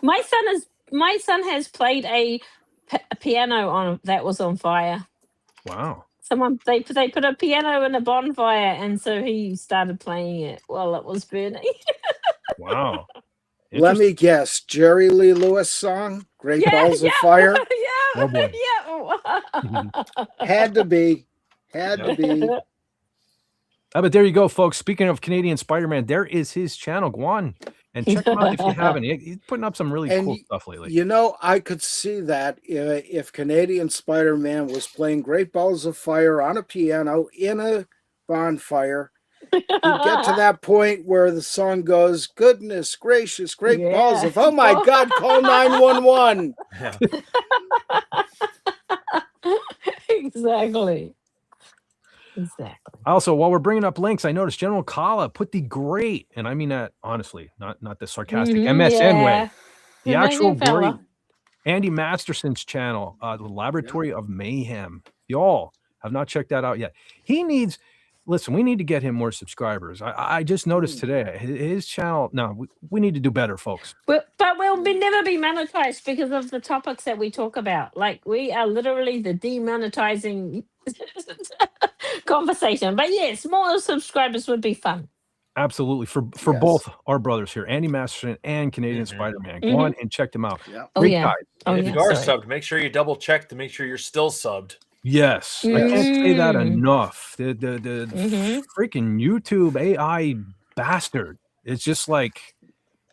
My son has played a piano that was on fire. Wow. They put a piano in a bonfire, and so he started playing it while it was burning. Wow. Let me guess. Jerry Lee Lewis song, Great Balls of Fire? Yeah. Oh, boy. Yeah. Had to be. Had to be. But there you go, folks. Speaking of Canadian Spider-Man, there is his channel. Go on and check him out if you haven't. He's putting up some really cool stuff lately. I could see that if Canadian Spider-Man was playing Great Balls of Fire on a piano in a bonfire, you get to that point where the song goes, goodness gracious, great balls of, oh my God, call 911. Exactly. Also, while we're bringing up links, I noticed General Kala put the great, and I mean that honestly, not the sarcastic MSN way, the actual great Andy Masterson's channel, the Laboratory of Mayhem. Y'all have not checked that out yet. He needs, listen, we need to get him more subscribers. I just noticed today his channel. No, we need to do better, folks. But we'll never be monetized because of the topics that we talk about. Like, we are literally the demonetizing conversation. But yes, more subscribers would be fun. Absolutely. For both our brothers here, Andy Masterson and Canadian Spider-Man. Go on and check them out. Great guys. And if you are subbed, make sure you double check to make sure you're still subbed. Yes, I can't say that enough. The freaking YouTube AI bastard is just like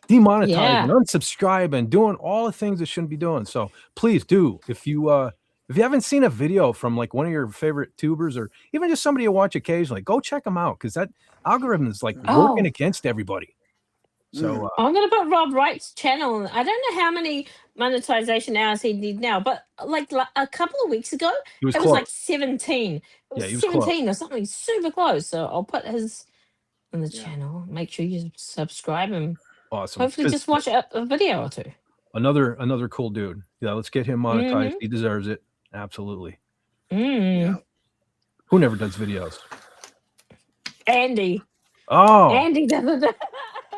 demonetizing, unsubscribing, doing all the things it shouldn't be doing. So please do, if you haven't seen a video from like one of your favorite tubers or even just somebody you watch occasionally, go check them out because that algorithm is like working against everybody. So I'm going to put Rob Wright's channel. I don't know how many monetization hours he did now, but like a couple of weeks ago, it was like 17. It was, he was 17 close. or something super close. So I'll put his on the channel. Make sure you subscribe and awesome. hopefully just watch a video or two. Another cool dude. Yeah, let's get him monetized. He deserves it. Absolutely. Who never does videos? Andy. Oh, Andy doesn't.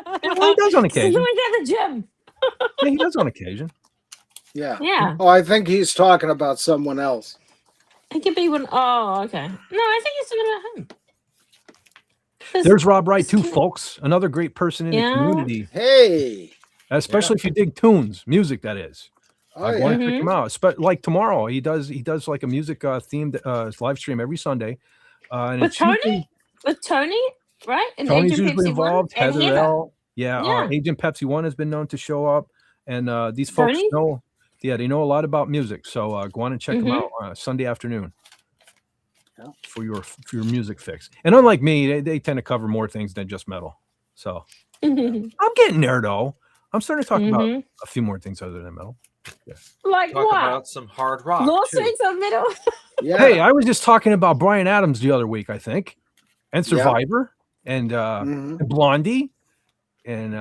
Well, he does on occasion. He's always at the gym. Yeah, he does on occasion. Yeah. Yeah. Oh, I think he's talking about someone else. It could be when. Oh, okay. No, I think he's talking about him. There's Rob Wright too, folks. Another great person in the community. Hey. Especially if you dig tunes, music that is. Oh, Want to check him out. Like tomorrow, he does like a music themed live stream every Sunday. And With Tony? With Tony, right? And Tony's Agent usually Pepsi involved. One and Heather Heather. L. Yeah. Agent Pepsi One has been known to show up, and these folks Tony? know. Yeah, they know a lot about music. So go on and check them out Sunday afternoon for your music fix. And unlike me, they tend to cover more things than just metal. So I'm getting there though. I'm starting to talk about a few more things other than metal. Yeah. Like Talk what? about some hard rock. Lawsuits of metal. Yeah. Hey, I was just talking about Bryan Adams the other week, I think, and Survivor and Blondie. and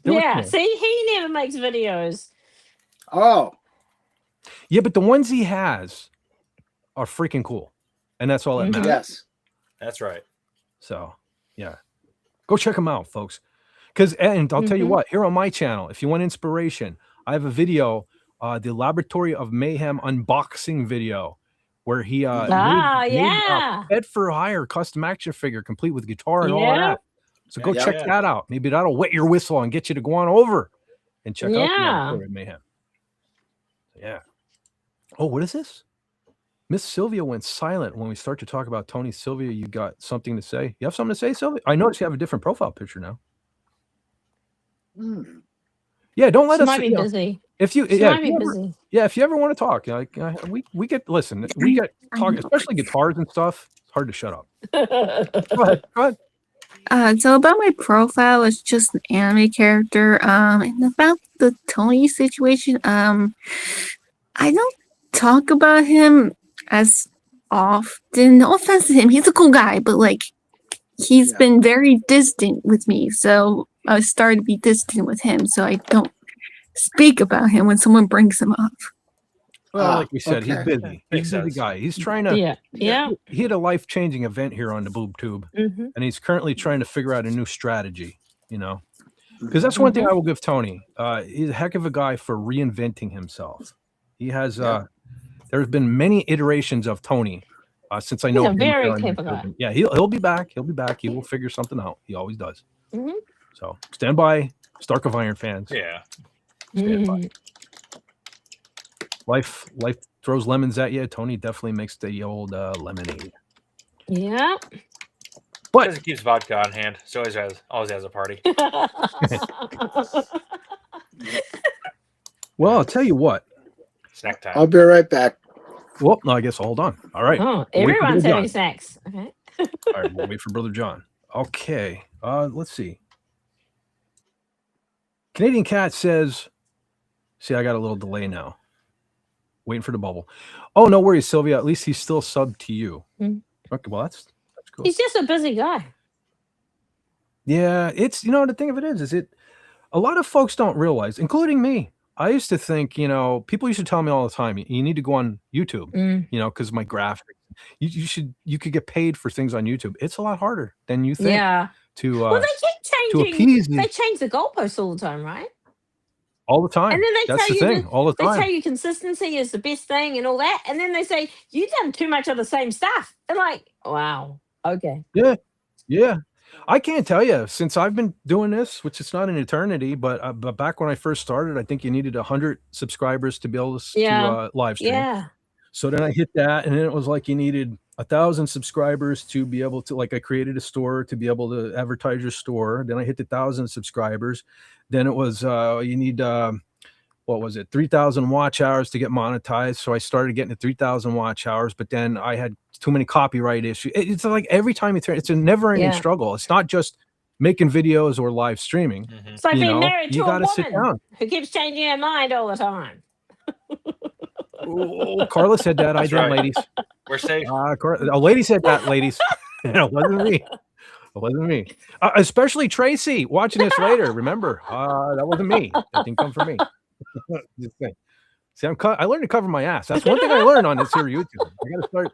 Yeah, see, he never makes videos. Oh, yeah, but the ones he has are freaking cool, and that's all that matters. yes. That's right. So, yeah, go check them out, folks. And I'll tell you what, here on my channel, if you want inspiration, I have a video, the Laboratory of Mayhem unboxing video, where he made a Fed for Hire custom action figure, complete with guitar and all that. So go check that out. Maybe that'll wet your whistle and get you to go on over and check out the Laboratory of Mayhem. Yeah. Oh, what is this? Miss Sylvia went silent when we start to talk about Tony. Sylvia, you got something to say? You have something to say, Sylvia? I noticed you have a different profile picture now. Yeah, don't let us. Might be busy. If you, She might be busy. Yeah, if you ever want to talk, like we get talk, especially guitars and stuff. It's hard to shut up. Go ahead. So about my profile, it's just an anime character. And about the Tony situation, I don't talk about him as often. No offense to him, he's a cool guy, but like he's been very distant with me, so I started to be distant with him, so I don't speak about him when someone brings him up. Well, like we said, he's busy. He's a busy guy. He's trying to. He had a life-changing event here on the Boob Tube, and he's currently trying to figure out a new strategy. You know, because that's one thing I will give Tony. He's a heck of a guy for reinventing himself. He has. There's been many iterations of Tony since I know He's a him. very capable guy. Yeah, he'll be back. He'll be back. He will figure something out. He always does. So stand by, Stark of Iron fans. Yeah. Stand by. Life throws lemons at you. Tony definitely makes the old lemonade. Yeah. But Because he keeps vodka on hand, so always has a party. Well, I'll tell you what. Snack time. I'll be right back. Well, no, I guess hold on. All right. Oh, everyone's having snacks. Okay. All right, we'll wait for Brother John. Okay. Let's see. Canadian Cat says, see, I got a little delay now. Waiting for the bubble. Oh, no worries, Sylvia. At least he's still subbed to you. Okay, well, that's cool. He's just a busy guy. Yeah, it's, the thing of it is a lot of folks don't realize, including me. I used to think, people used to tell me all the time, you need to go on YouTube, because my graphics. You could get paid for things on YouTube. It's a lot harder than you think. Yeah. Well, they keep changing. They change the goalposts all the time, right? All the time. And then That's the thing. All the time. They tell you consistency is the best thing and all that. And then they say, you've done too much of the same stuff. And like, wow. Okay. Yeah. I can't tell you, since I've been doing this, which is not an eternity, but back when I first started, I think you needed 100 subscribers to be able to live stream. Yeah. So then I hit that, and then it was like you needed 1,000 subscribers to be able to, like, I created a store to be able to advertise your store. Then I hit 1,000 subscribers. Then it was you need 3,000 watch hours to get monetized. So I started getting to 3,000 watch hours, but then I had too many copyright issues. It's like every time you turn, it's a never-ending struggle. It's not just making videos or live streaming. It's like being married to a sit down. woman who keeps changing her mind all the time. Oh, Carla said that. I did, ladies. We're safe. A lady said that, ladies. It wasn't me. It wasn't me. Especially Tracy watching this later. Remember, that wasn't me. That didn't come from me. Just saying. See, I learned to cover my ass. That's one thing I learned on this here YouTube. I got to start.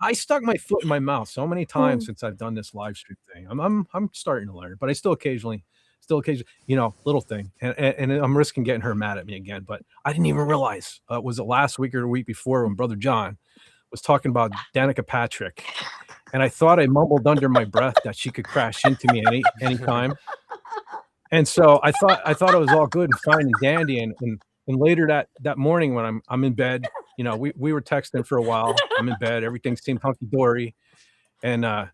I stuck my foot in my mouth so many times since I've done this live stream thing. I'm starting to learn, but I still occasionally, little thing, and I'm risking getting her mad at me again. But I didn't even realize was it last week or the week before when Brother John was talking about Danica Patrick, and I thought I mumbled under my breath that she could crash into me anytime. And so I thought it was all good and fine and dandy, and later that morning when I'm in bed, we were texting for a while. I'm in bed, everything seemed hunky dory, and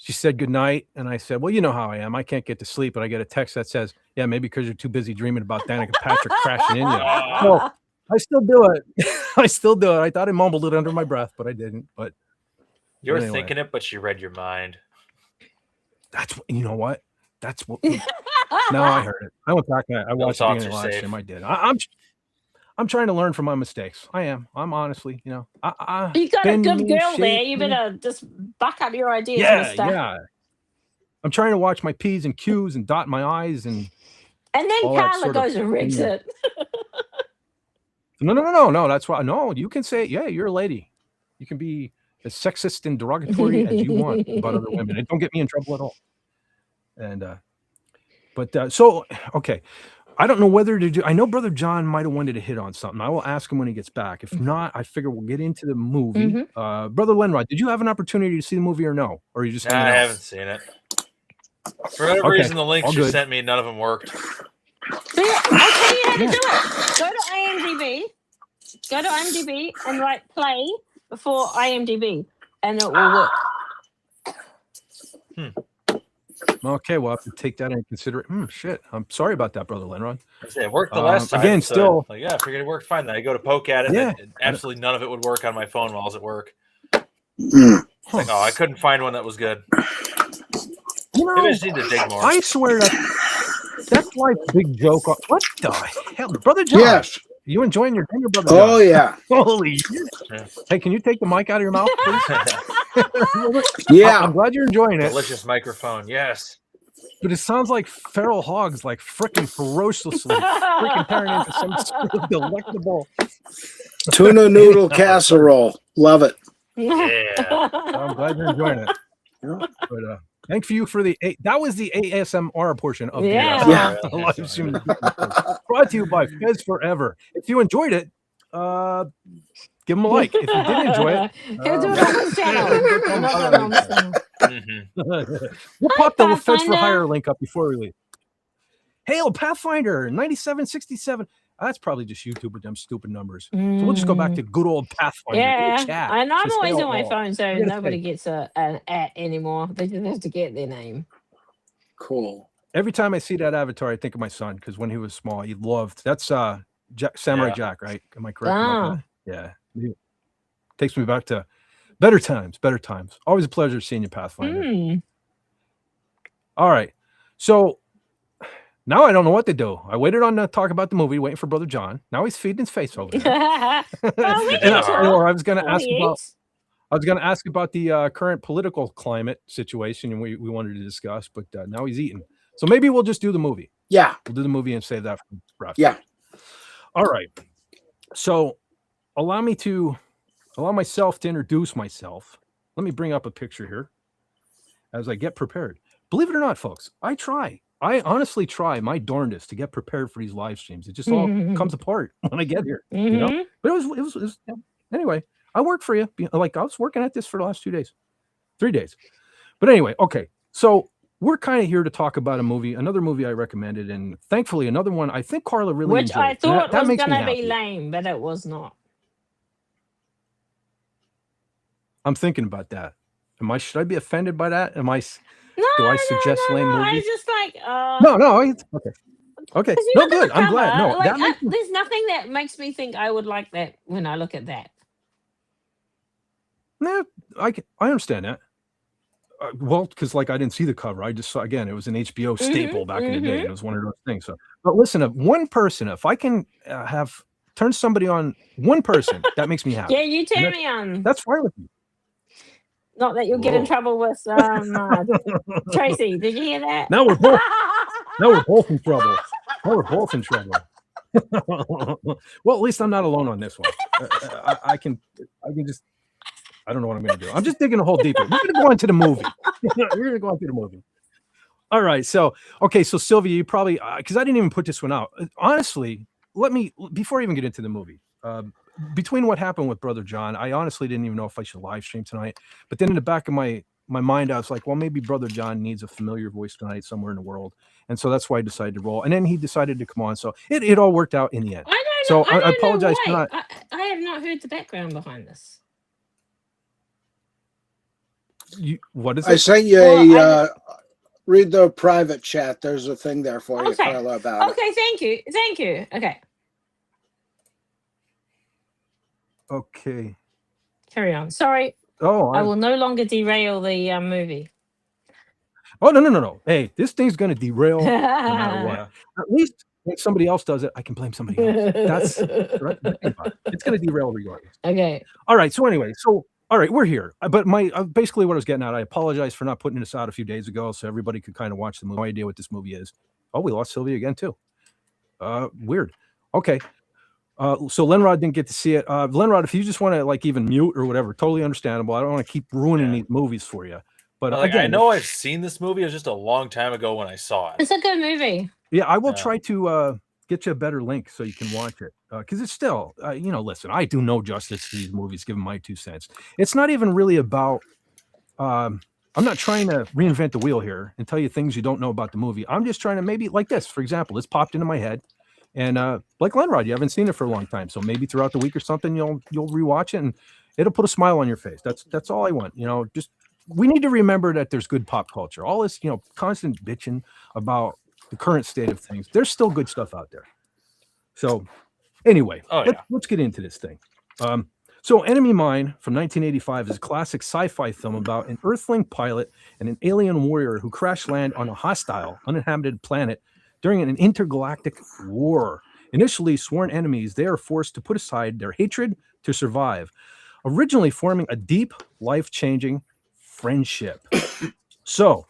she said good night, and I said, well, you know how I am. I can't get to sleep, but I get a text that says, yeah, maybe because you're too busy dreaming about Danica Patrick crashing in you. So I still do it. I thought I mumbled it under my breath, but I didn't. But you were thinking it, but she read your mind. That's you know what? That's what. No, I heard it. I went back and I watched the beginning of live stream. I did. I'm trying to learn from my mistakes. I am. I'm honestly, you got a good girl there. You better just back up your ideas. Yeah. I'm trying to watch my P's and Q's and dot my I's and And then all that Carla sort of goes and rigs thing. it. No. That's why. No, you can say, yeah, you're a lady. You can be as sexist and derogatory as you want about other women. It don't get me in trouble at all. And so okay, I don't know whether to do. I know Brother John might have wanted to hit on something. I will ask him when he gets back. If not, I figure we'll get into the movie. Brother Lenrod, did you have an opportunity to see the movie or no? Or are you just Nah, hanging I out? haven't seen it. For whatever reason, the links all you good. sent me, none of them worked. So yeah, I'll tell you how to do it. Go to IMDb. Go to IMDb and write play before IMDb, and it will work. Okay, we'll have to take that into consideration. Shit, I'm sorry about that, Brother Lenrod. It worked the last time. Again, so still, like, yeah, I figured it worked fine. Then I go to poke at it, Yeah. and absolutely none of it would work on my phone while I was at work. Mm. Like, I couldn't find one that was good. You know, Maybe I just need to dig more. I swear that's like big joke. What the hell, Brother John? Yes. You enjoying your dinner, Brother John? Oh yeah. Holy shit. Yeah. Hey, can you take the mic out of your mouth, please? Yeah. I'm glad you're enjoying it. Delicious microphone, yes. But it sounds like feral hogs, like freaking ferociously freaking tearing into some sort of delectable. Tuna noodle casserole. Love it. Yeah. I'm glad you're enjoying it. But thank you for that was the ASMR portion of Yeah. the live stream. Brought to you by Fez Forever. If you enjoyed it, give them a like. If you didn't enjoy it, he'll do it on his channel. Not on Mom's channel. We'll pop the Fez for Pathfinder. Hire link up before we leave. Hail Pathfinder 9767. That's probably just YouTube with them stupid numbers. So we'll just go back to good old Pathfinder. Yeah, Chat. and I'm Just always hail on my all. phone, so Forget nobody it. gets an at anymore. They just have to get their name. Cool. Every time I see that avatar, I think of my son because when he was small, he loved. That's Samurai Yeah. Jack, right? Am I correct? about Ah. that? Yeah. Takes me back to better times. Better times. Always a pleasure seeing you, Pathfinder. Mm. All right. So now I don't know what to do. I waited on to talk about the movie, waiting for Brother John. Now he's feeding his face over there. Well, we And can I talk. was going to ask about. Please. I was going to ask about the current political climate situation, and we wanted to discuss, but now he's eating. So maybe we'll just do the movie. Yeah. We'll do the movie and save that for rest. Yeah. All right. So allow myself to introduce myself. Let me bring up a picture here as I get prepared. Believe it or not, folks, I honestly try my darndest to get prepared for these live streams. It just all comes apart when I get here, you know. But it was anyway. I work for you. Like I was working at this for the last 3 days. But anyway, okay. So we're kind of here to talk about another movie I recommended, and thankfully another one I think Carla really Which enjoyed. I thought that was makes me going to be happy. lame, but it was not. I'm thinking about that. Should I be offended by that? Do I No, suggest lame I movies? just like No. Okay. 'cause you No, look at good. the I'm glad. cover, No, like, that makes me, there's nothing that makes me think I would like that when I look at that. nah, I understand that. Well, because like I didn't see the cover. I just saw, again, it was an HBO staple back in the day, and it was one of those things. So, but listen, one person, if I can turn somebody on, one person, that makes me happy. Yeah, you turn that- me on. That's fine with me. Not that you'll get in Whoa. trouble with Tracy. Did you hear that? Now we're both in trouble. Well, at least I'm not alone on this one. I can just. I don't know what I'm going to do. I'm just digging a hole deeper. We're going to go on to the movie. All right. So, okay. So, Sylvia, you probably, because I didn't even put this one out. Honestly, before I even get into the movie, between what happened with Brother John, I honestly didn't even know if I should live stream tonight. But then in the back of my mind, I was like, well, maybe Brother John needs a familiar voice tonight somewhere in the world. And so that's why I decided to roll. And then he decided to come on. So it all worked out in the end. I don't So know. I apologize for why. not. I have not heard the background behind this. What is I it? sent you Well, read the private chat. There's a thing there for you, Okay. Carla, about it. Okay, thank you. Okay, Okay. carry on. Sorry, Oh, I will no longer derail the movie. Oh, no. Hey, this thing's going to derail no matter what. Yeah. At least when somebody else does it, I can blame somebody else. That's right. It's going to derail regardless. Okay. All right. So anyway, so All right, we're here. But my basically what I was getting at, I apologize for not putting this out a few days ago so everybody could kind of watch the movie. No idea what this movie is. Oh, we lost Sylvia again too. Weird. Okay. So Lenrod didn't get to see it. Lenrod, if you just want to like even mute or whatever, totally understandable. I don't want to keep ruining these movies for you. But again, I know I've seen this movie. It was just a long time ago when I saw it. It's a good movie. Yeah, I will try to get you a better link so you can watch it. Because it's still, listen, I do no justice to these movies, give them my 2 cents. It's not even really about, I'm not trying to reinvent the wheel here and tell you things you don't know about the movie. I'm just trying to maybe, like this, for example, this popped into my head. And like Lenrod, you haven't seen it for a long time. So maybe throughout the week or something, you'll rewatch it and it'll put a smile on your face. That's all I want. Just we need to remember that there's good pop culture. All this, constant bitching about the current state of things. There's still good stuff out there. So anyway, let's get into this thing. So Enemy Mine from 1985 is a classic sci-fi film about an Earthling pilot and an alien warrior who crash land on a hostile, uninhabited planet during an intergalactic war. Initially sworn enemies, they are forced to put aside their hatred to survive, originally forming a deep, life-changing friendship. So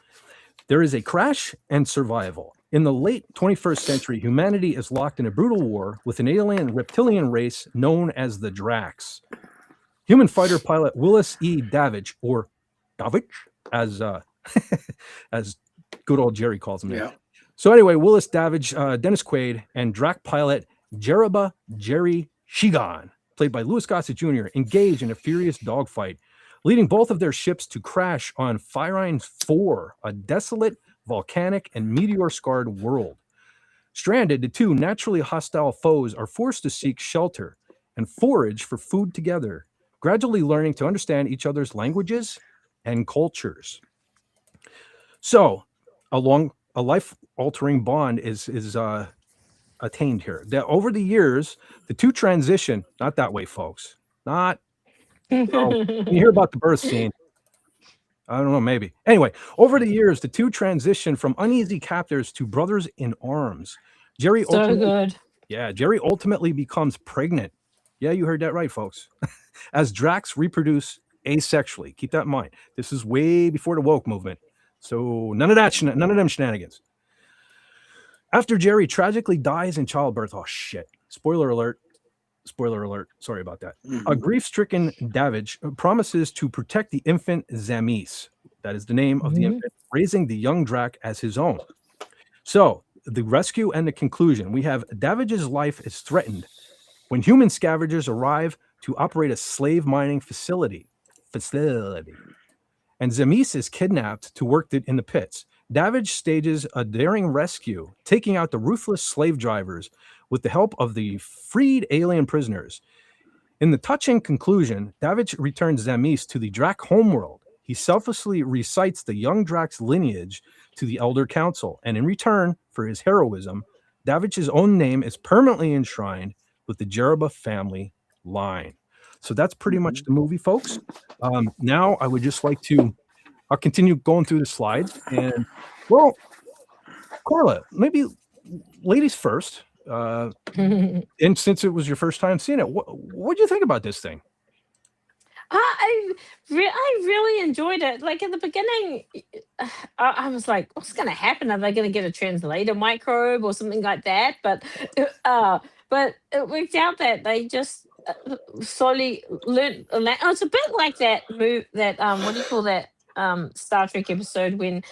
there is a crash and survival. In the late 21st century, humanity is locked in a brutal war with an alien reptilian race known as the Drax. Human fighter pilot Willis E. Davidge, or Davidge, as as good old Jerry calls him. Yeah. So anyway, Willis Davidge, Dennis Quaid, and Drac pilot Jereba Jerry Shigan, played by Louis Gossett Jr., engage in a furious dogfight, leading both of their ships to crash on Phyrine 4, a desolate, volcanic, and meteor-scarred world. Stranded, the two naturally hostile foes are forced to seek shelter and forage for food together, gradually learning to understand each other's languages and cultures. So, a life-altering bond is attained here. That over the years, the two transition, not that way, folks. Not, you hear about the birth scene. I don't know, maybe. Anyway, over the years, the two transition from uneasy captors to brothers in arms. Jerry ultimately becomes pregnant. Yeah, you heard that right, folks. As Drax reproduce asexually. Keep that in mind. This is way before the woke movement. So none of them shenanigans. After Jerry tragically dies in childbirth, oh shit. Spoiler alert. Sorry about that. A grief-stricken Davidge promises to protect the infant Zamis. That is the name of the infant, raising the young Drac as his own. So, the rescue and the conclusion. We have Davidge's life is threatened when human scavengers arrive to operate a slave mining facility. And Zamis is kidnapped to work in the pits. Davidge stages a daring rescue, taking out the ruthless slave drivers with the help of the freed alien prisoners. In the touching conclusion, Davidge returns Zamis to the Drac homeworld. He selflessly recites the young Drac's lineage to the Elder Council, and in return for his heroism, Davidge's own name is permanently enshrined with the Jereba family line. So that's pretty much the movie, folks. Now I would just like to I'll continue going through the slides. And, well, Carla, maybe ladies first. And since it was your first time seeing it, what do you think about this thing? I really enjoyed it. Like at the beginning, I was like, "What's going to happen? Are they going to get a translator microbe or something like that?" But it worked out that they just slowly learned. It's a bit like that move. That what do you call that? Star Trek episode when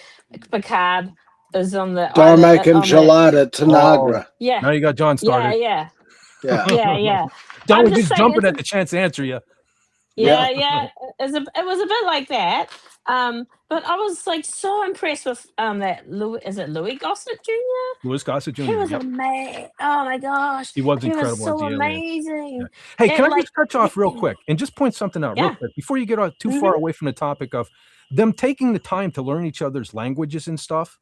Picard is on the Darmak and Gelada Tanagra. Yeah. Now you got John started. Yeah. John was just jumping at the chance to answer you. Yeah. It was a bit like that. But I was like so impressed with that Louis Gossett Jr.? Louis Gossett Jr. He was amazing. Oh my gosh. He was incredible. He was so amazing. Yeah. Hey, can I just touch off real quick and just point something out real quick before you get too far away from the topic of them taking the time to learn each other's languages and stuff?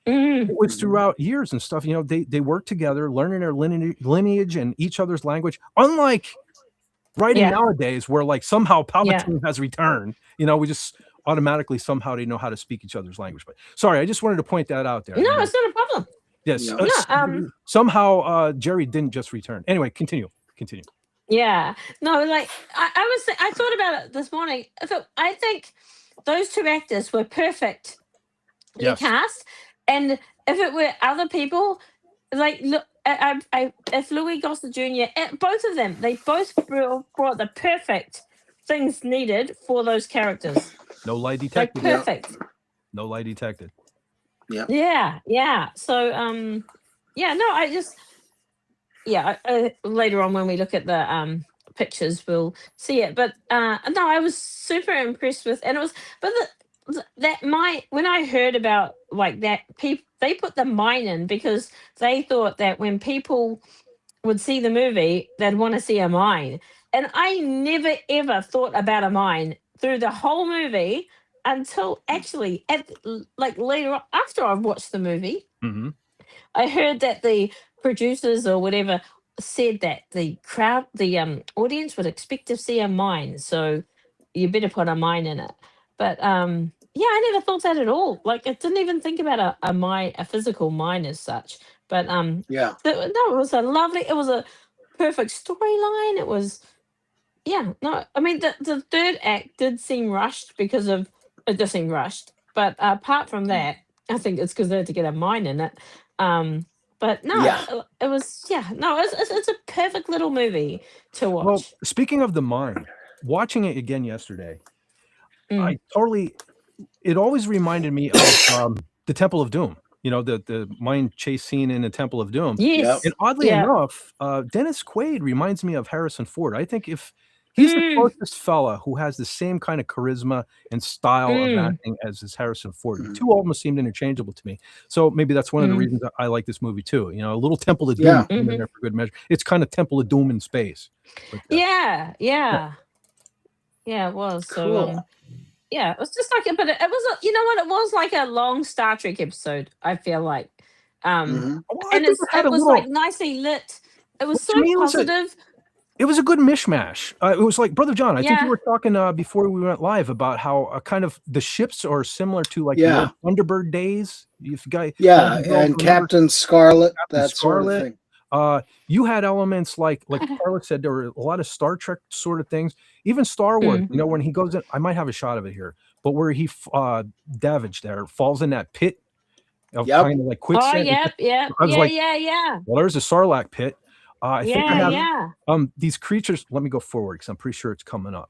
It was throughout years and stuff. They worked together, learning their lineage and each other's language. Unlike writing nowadays, where like somehow Palpatine has returned. We just automatically somehow they know how to speak each other's language. But sorry, I just wanted to point that out there. No, it's not a problem. Yes. Somehow Jerry didn't just return. Anyway, continue. Yeah. No, like I thought about it this morning. I think those two actors were perfectly Yes. cast, and if it were other people, like look, if Louis Gossett Jr., both of them, they both brought the perfect things needed for those characters. No lie Like detected. perfect. No lie detected. Yeah, yeah. So yeah, no, I just later on when we look at the pictures we'll see it, but no, I was super impressed with, and it was, but that mine, when I heard about like that, people, they put the mine in because they thought that when people would see the movie they'd want to see a mine, and I never ever thought about a mine through the whole movie until actually like later on, after I've watched the movie. Mm-hmm. I heard that the producers or whatever said that the crowd, the audience would expect to see a mine, so you better put a mine in it. But yeah, I never thought that at all. Like, I didn't even think about a mine, a physical mine as such. But no, it was a lovely, it was a perfect storyline. It was, yeah, no, I mean the third act did seem rushed because of it just seemed rushed. But apart from that, I think it's because they had to get a mine in it. But no, it was, yeah, no, it's a perfect little movie to Well, watch. speaking of the mine, watching it again yesterday, Mm. it always reminded me of the Temple of Doom. You know, the mine chase scene in the Temple of Doom. Yes. And oddly Yeah. enough, Dennis Quaid reminds me of Harrison Ford. I think if he's the closest fella who has the same kind of charisma and style of acting as is Harrison Ford. The two almost seemed interchangeable to me. So maybe that's one of the reasons I like this movie too. You know, a little Temple of Doom in there for good measure. It's kind of Temple of Doom in space. Yeah, yeah. Yeah, it was. So yeah, it was just like but it was you know what, it was like a long Star Trek episode, I feel like. Well, I And think it had it a was little. like nicely lit. It was To so me, positive. it was a good mishmash. It was like, Brother John, I think you Yeah. were talking before we went live about how kind of the ships are similar to like the old Thunderbird days. If you guys, and remember Captain Scarlet, Captain that sort of Scarlet, thing. you had elements like Carla said, there were a lot of Star Trek sort of things. Even Star Wars, you know, when he goes in, I might have a shot of it here, but where he Davidge there falls in that pit of kind of like Oh, quicksand. yeah. I was like, Yeah. well, there's a Sarlacc pit. I think I have Yeah. these creatures. Let me go forward because I'm pretty sure it's coming up.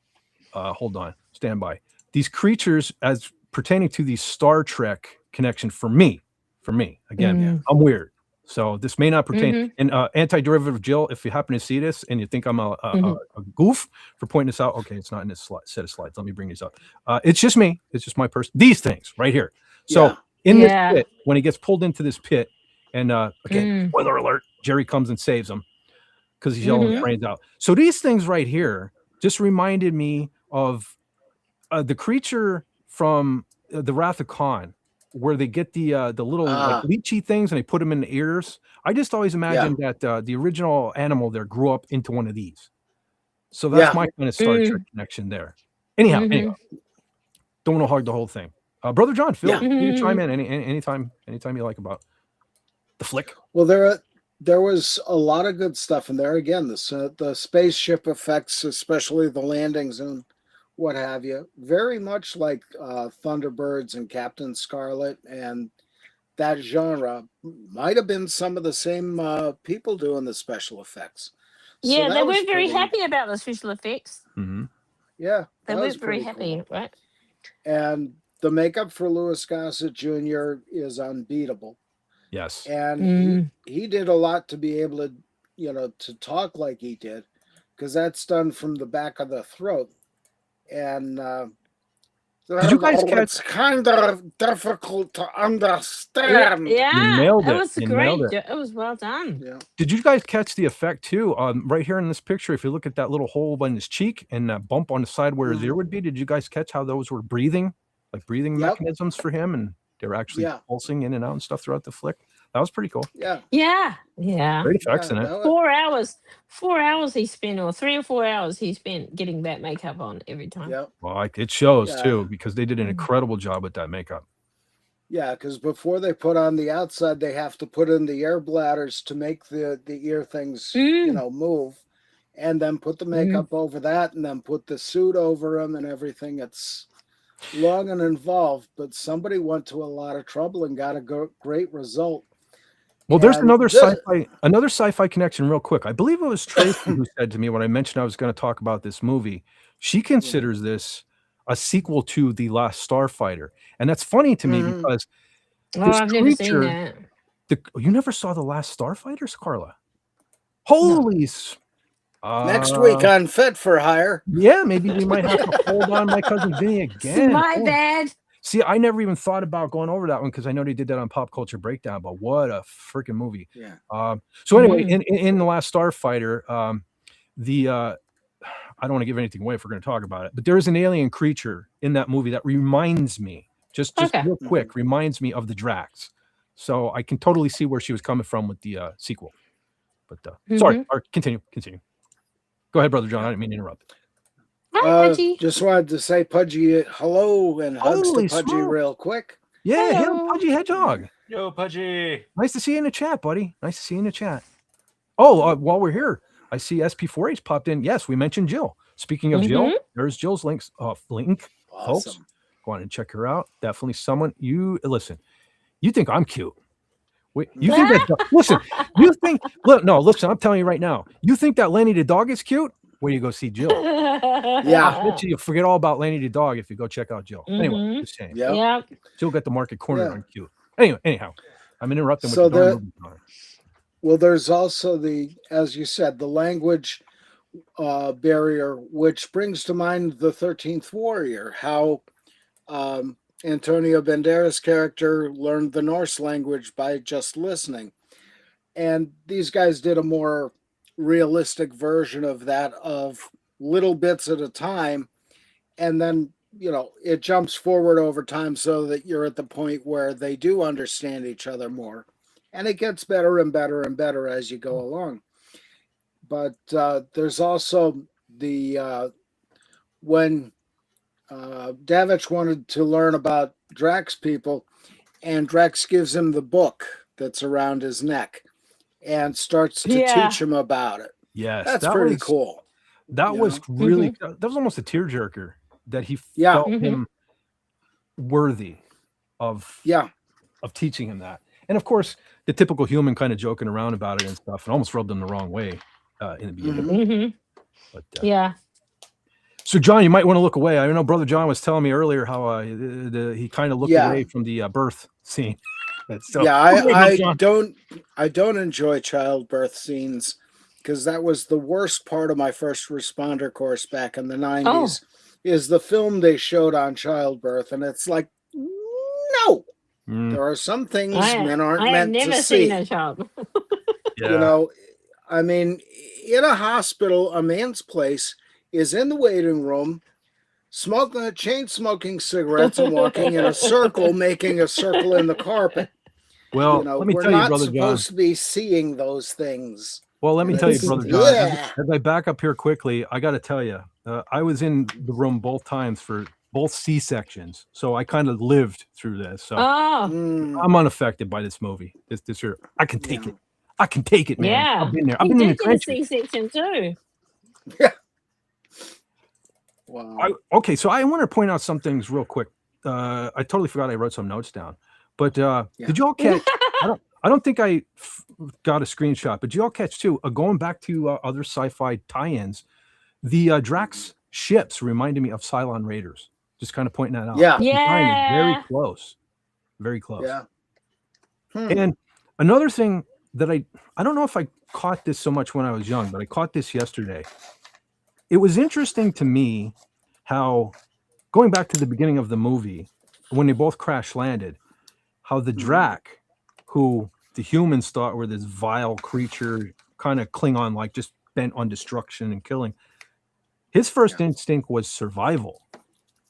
Hold on, stand by. These creatures, as pertaining to the Star Trek connection, for me, again, I'm weird, so this may not pertain. And anti-derivative Jill, if you happen to see this and you think I'm a goof for pointing this out, okay, it's not in this set of slides. Let me bring these up. It's just me. It's just my person. These things right here. So in this pit, when he gets pulled into this pit, and again, spoiler alert, Jerry comes and saves him because he's yelling his brains out. So these things right here just reminded me of the creature from the Wrath of Khan, where they get the little like leechy things and they put them in the ears. I just always imagined that the original animal there grew up into one of these. So that's my kind of Star Trek connection there. Anyhow, don't want to hog the whole thing. Brother John, Phil, you can chime in anytime you like about the flick. Well, there was a lot of good stuff in there. Again, the spaceship effects, especially the landings and what have you, very much like Thunderbirds and Captain Scarlet, and that genre might have been some of the same people doing the special effects. Yeah, they weren't very happy about the special effects. Yeah, they weren't very happy, right? And the makeup for Louis Gossett Jr. is unbeatable. Yes. And he did a lot to be able to, you know, to talk like he did, because that's done from the back of the throat. And did you guys catch? It's kind of difficult to understand. Yeah, you nailed it. It was great. It was well done. Yeah. Did you guys catch the effect too? Right here in this picture, if you look at that little hole in his cheek and that bump on the side where his ear would be, did you guys catch how those were breathing mechanisms for him, and they were actually pulsing in and out and stuff throughout the flick? That was pretty cool. Yeah. Great effects in it. 4 hours he spent, or 3 or 4 hours he spent getting that makeup on every time. Well, it shows too, because they did an incredible job with that makeup. Yeah, because before they put on the outside, they have to put in the air bladders to make the ear things, you know, move. and then put the makeup over that, and then put the suit over him and everything. It's long and involved, but somebody went to a lot of trouble and got a great result. Well, there's And another this- sci-fi connection real quick. I believe it was Tracy who said to me when I mentioned I was going to talk about this movie, she considers this a sequel to The Last Starfighter. And that's funny to me because Oh, I've never seen that. You never saw The Last Starfighters, Carla? Holy next week on Fit for Hire. Yeah, maybe we might have to hold on my cousin Vinny again. My bad. See, I never even thought about going over that one because I know they did that on Pop Culture Breakdown, but what a freaking movie. Yeah. So anyway, in The Last Starfighter, I don't want to give anything away if we're going to talk about it, but there is an alien creature in that movie that reminds me, just real quick, reminds me of the Drax. So I can totally see where she was coming from with the sequel. But sorry, continue. Go ahead, Brother John. I didn't mean to interrupt. Hi, Pudgy. Just wanted to say Pudgy hello and hugs to Pudgy real quick. Yeah, hello. Pudgy Hedgehog. Yo, Pudgy. Nice to see you in the chat, buddy. Nice to see you in the chat. Oh, while we're here, I see SP4H popped in. Yes, we mentioned Jill. Speaking of Jill, there's Jill's link, Awesome. folks. Go on and check her out. Definitely someone you listen. You think I'm cute? Wait, you think that? Listen, you think? Look, no, listen. I'm telling you right now. You think that Lenny the dog is cute? Where you go see Jill? Yeah, I bet you forget all about Lenny the dog if you go check out Jill. Anyway, just saying. Yeah. She'll get the market corner on cute. Anyhow, I'm interrupting. So with well, there's also as you said, the language barrier, which brings to mind the 13th Warrior. How Antonio Banderas' character learned the Norse language by just listening, and these guys did a more realistic version of that, of little bits at a time, and then it jumps forward over time so that you're at the point where they do understand each other more, and it gets better and better and better as you go along. But there's also the when Davich wanted to learn about Drax people, and Drax gives him the book that's around his neck and starts to teach him about it. Yes, that's pretty cool. That was really that was almost a tearjerker that he felt him worthy of teaching him that. And of course, the typical human kind of joking around about it and stuff, and almost rubbed him the wrong way in the beginning. But, so John, you might want to look away. I know Brother John was telling me earlier how he kind of looked away from the birth scene. So, I don't enjoy childbirth scenes, because that was the worst part of my first responder course back in the 90s. Is the film they showed on childbirth, and it's like, no, there are some things men aren't meant to see. I have never seen a child. I mean, in a hospital, a man's place is in the waiting room, chain smoking cigarettes and walking in a circle, making a circle in the carpet. Well, let me tell you, Brother John, we're not supposed to be seeing those things. Well, let me tell you, Brother John, as I back up here quickly, I got to tell you, I was in the room both times for both C-sections, so I kind of lived through this. So I'm unaffected by this movie. This year, I can take it. I can take it, man. Yeah, I've been there. I've been in the trenches. C-section too. Yeah. Wow. Okay, so I want to point out some things real quick. I totally forgot I wrote some notes down, but did you all catch? I don't think I got a screenshot, but did you all catch too? Going back to other sci-fi tie-ins, the Drax ships reminded me of Cylon Raiders. Just kind of pointing that out. Yeah. Very close. Very close. Yeah. And another thing that I don't know if I caught this so much when I was young, but I caught this yesterday. It was interesting to me how, going back to the beginning of the movie, when they both crash landed, how the Drac, who the humans thought were this vile creature, kind of Klingon like, just bent on destruction and killing, his first instinct was survival.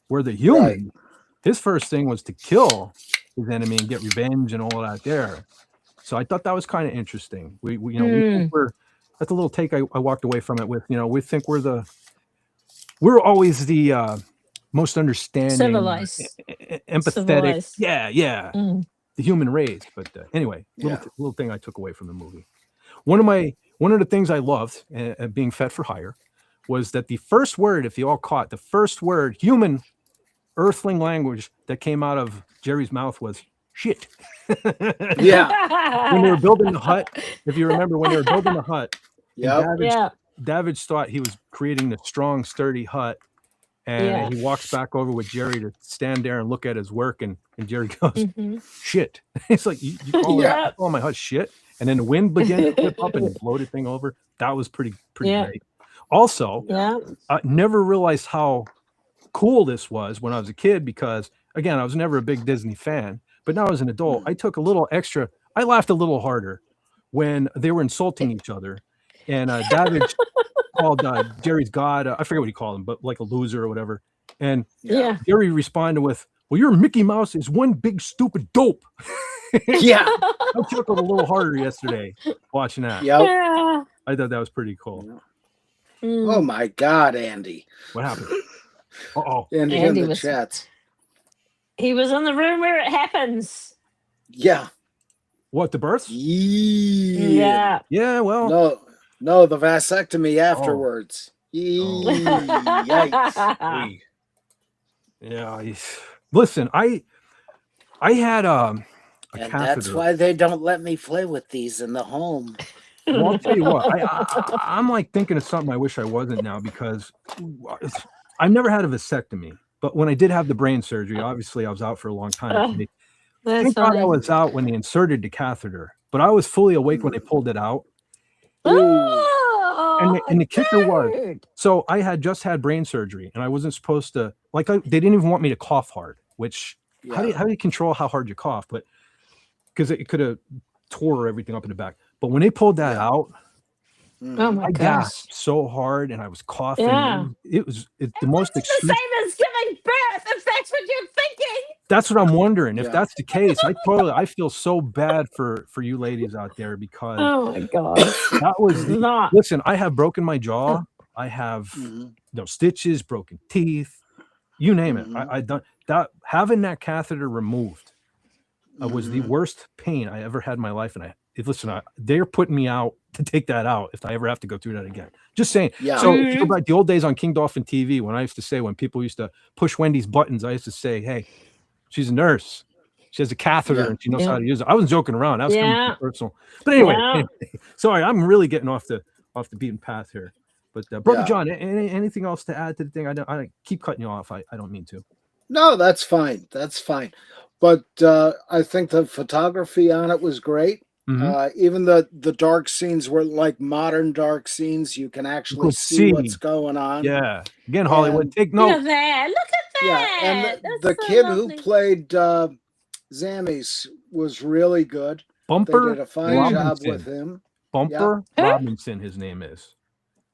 Where the human, his first thing was to kill his enemy and get revenge and all that there. So I thought that was kind of interesting. We we think that's a little take I walked away from it with. We think we're always the most understanding, Civilized, empathetic. Civilized. The human race. But anyway, little thing I took away from the movie. One of one of the things I loved being fed for hire was that the first word, if you all caught, the first word, human earthling language that came out of Jerry's mouth was shit. Yeah. When they were building the hut, if you remember when they were building the hut, Yep. Yeah. Davidge thought he was creating the strong, sturdy hut. And Yeah. he walks back over with Jerry to stand there and look at his work. And Jerry goes, Mhm. shit. It's like, you call, Yeah. you call my hut shit? And then the wind began to flip up and it blew the thing over. That was pretty Yeah. great. Also, Yeah. I never realized how cool this was when I was a kid because, again, I was never a big Disney fan. But now as an adult, I took a little extra. I laughed a little harder when they were insulting each other. And Davidge called Jerry's God, I forget what he called him, but like a loser or whatever. And Yeah. Jerry responded with, well, your Mickey Mouse is one big stupid dope. Yeah. I chuckled a little harder yesterday watching that. Yep. Yeah. I thought that was pretty cool. Mm. Oh my God, Andy. What happened? Uh-oh. Andy Andy in the was- chats. He was in the room where it happens. Yeah. What, the births? Yeah. Yeah, well. No, the vasectomy afterwards. Yikes. Oy. Yeah. Listen, I had a And catheter. that's why they don't let me play with these in the home. Well, I'll tell you what, I'm like thinking of something I wish I wasn't now because I've never had a vasectomy. But when I did have the brain surgery, obviously I was out for a long time. That's Thank God funny. I was out when they inserted the catheter, but I was fully awake when they pulled it out. Oh, And the kicker was, dude. so I had just had brain surgery and I wasn't supposed to, they didn't even want me to cough hard, which how do you control how hard you cough? But because it could have tore everything up in the back. But when they pulled that out, Oh my I gosh. gasped so hard and I was coughing. Yeah. It's the most It's the same as giving birth, if that's what you're thinking. That's what I'm wondering. If Yeah. that's the case, I feel so bad for you ladies out there because Oh my God. that was Not. listen, I have broken my jaw. I have stitches, broken teeth, you name it. I done that. Having that catheter removed was the worst pain I ever had in my life. And they're putting me out to take that out if I ever have to go through that again. Just saying. Yeah. So if you go back the old days on King Dolphin TV when I used to say, when people used to push Wendy's buttons, I used to say, hey, she's a nurse. She has a catheter and she knows how to use it. I wasn't joking around. That was coming from personal. But anyway, sorry, I'm really getting off the beaten path here. But Brother John, anything else to add to the thing? I keep cutting you off. I don't mean to. No, that's fine. That's fine. But I think the photography on it was great. Even the dark scenes were like modern dark scenes. You can actually see what's going on. Yeah. Again, Hollywood, take note. Look at that. Look at that. Yeah, and That's the so kid lovely. who played Zammies was really good. Bumper They did a fine job Robinson. with him. Bumper Robinson, his name is.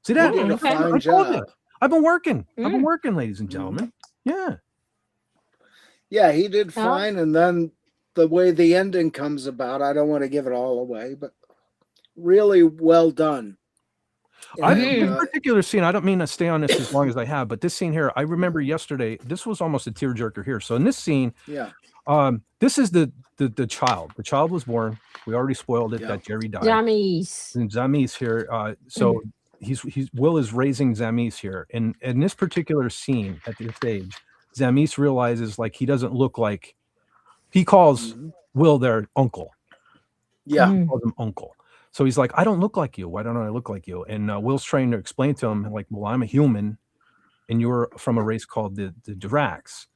See that? He did a Okay. fine I told job. you. I've been working. I've been working, ladies and gentlemen. Yeah. Yeah, he did Yeah. fine. And then the way the ending comes about, I don't want to give it all away, but really well done. This particular scene, I don't mean to stay on this as long as I have, but this scene here, I remember yesterday, this was almost a tearjerker here. So in this scene, this is the child. The child was born. We already spoiled it that Jerry died. Yummies. And Zamis here. So Will is raising Zamis here. And in this particular scene at this age, Zamis realizes like he doesn't look like, he calls Will their uncle. Yeah. He calls him uncle. So he's like, I don't look like you. Why don't I look like you? And Will's trying to explain to him, like, well, I'm a human and you're from a race called the Dracs.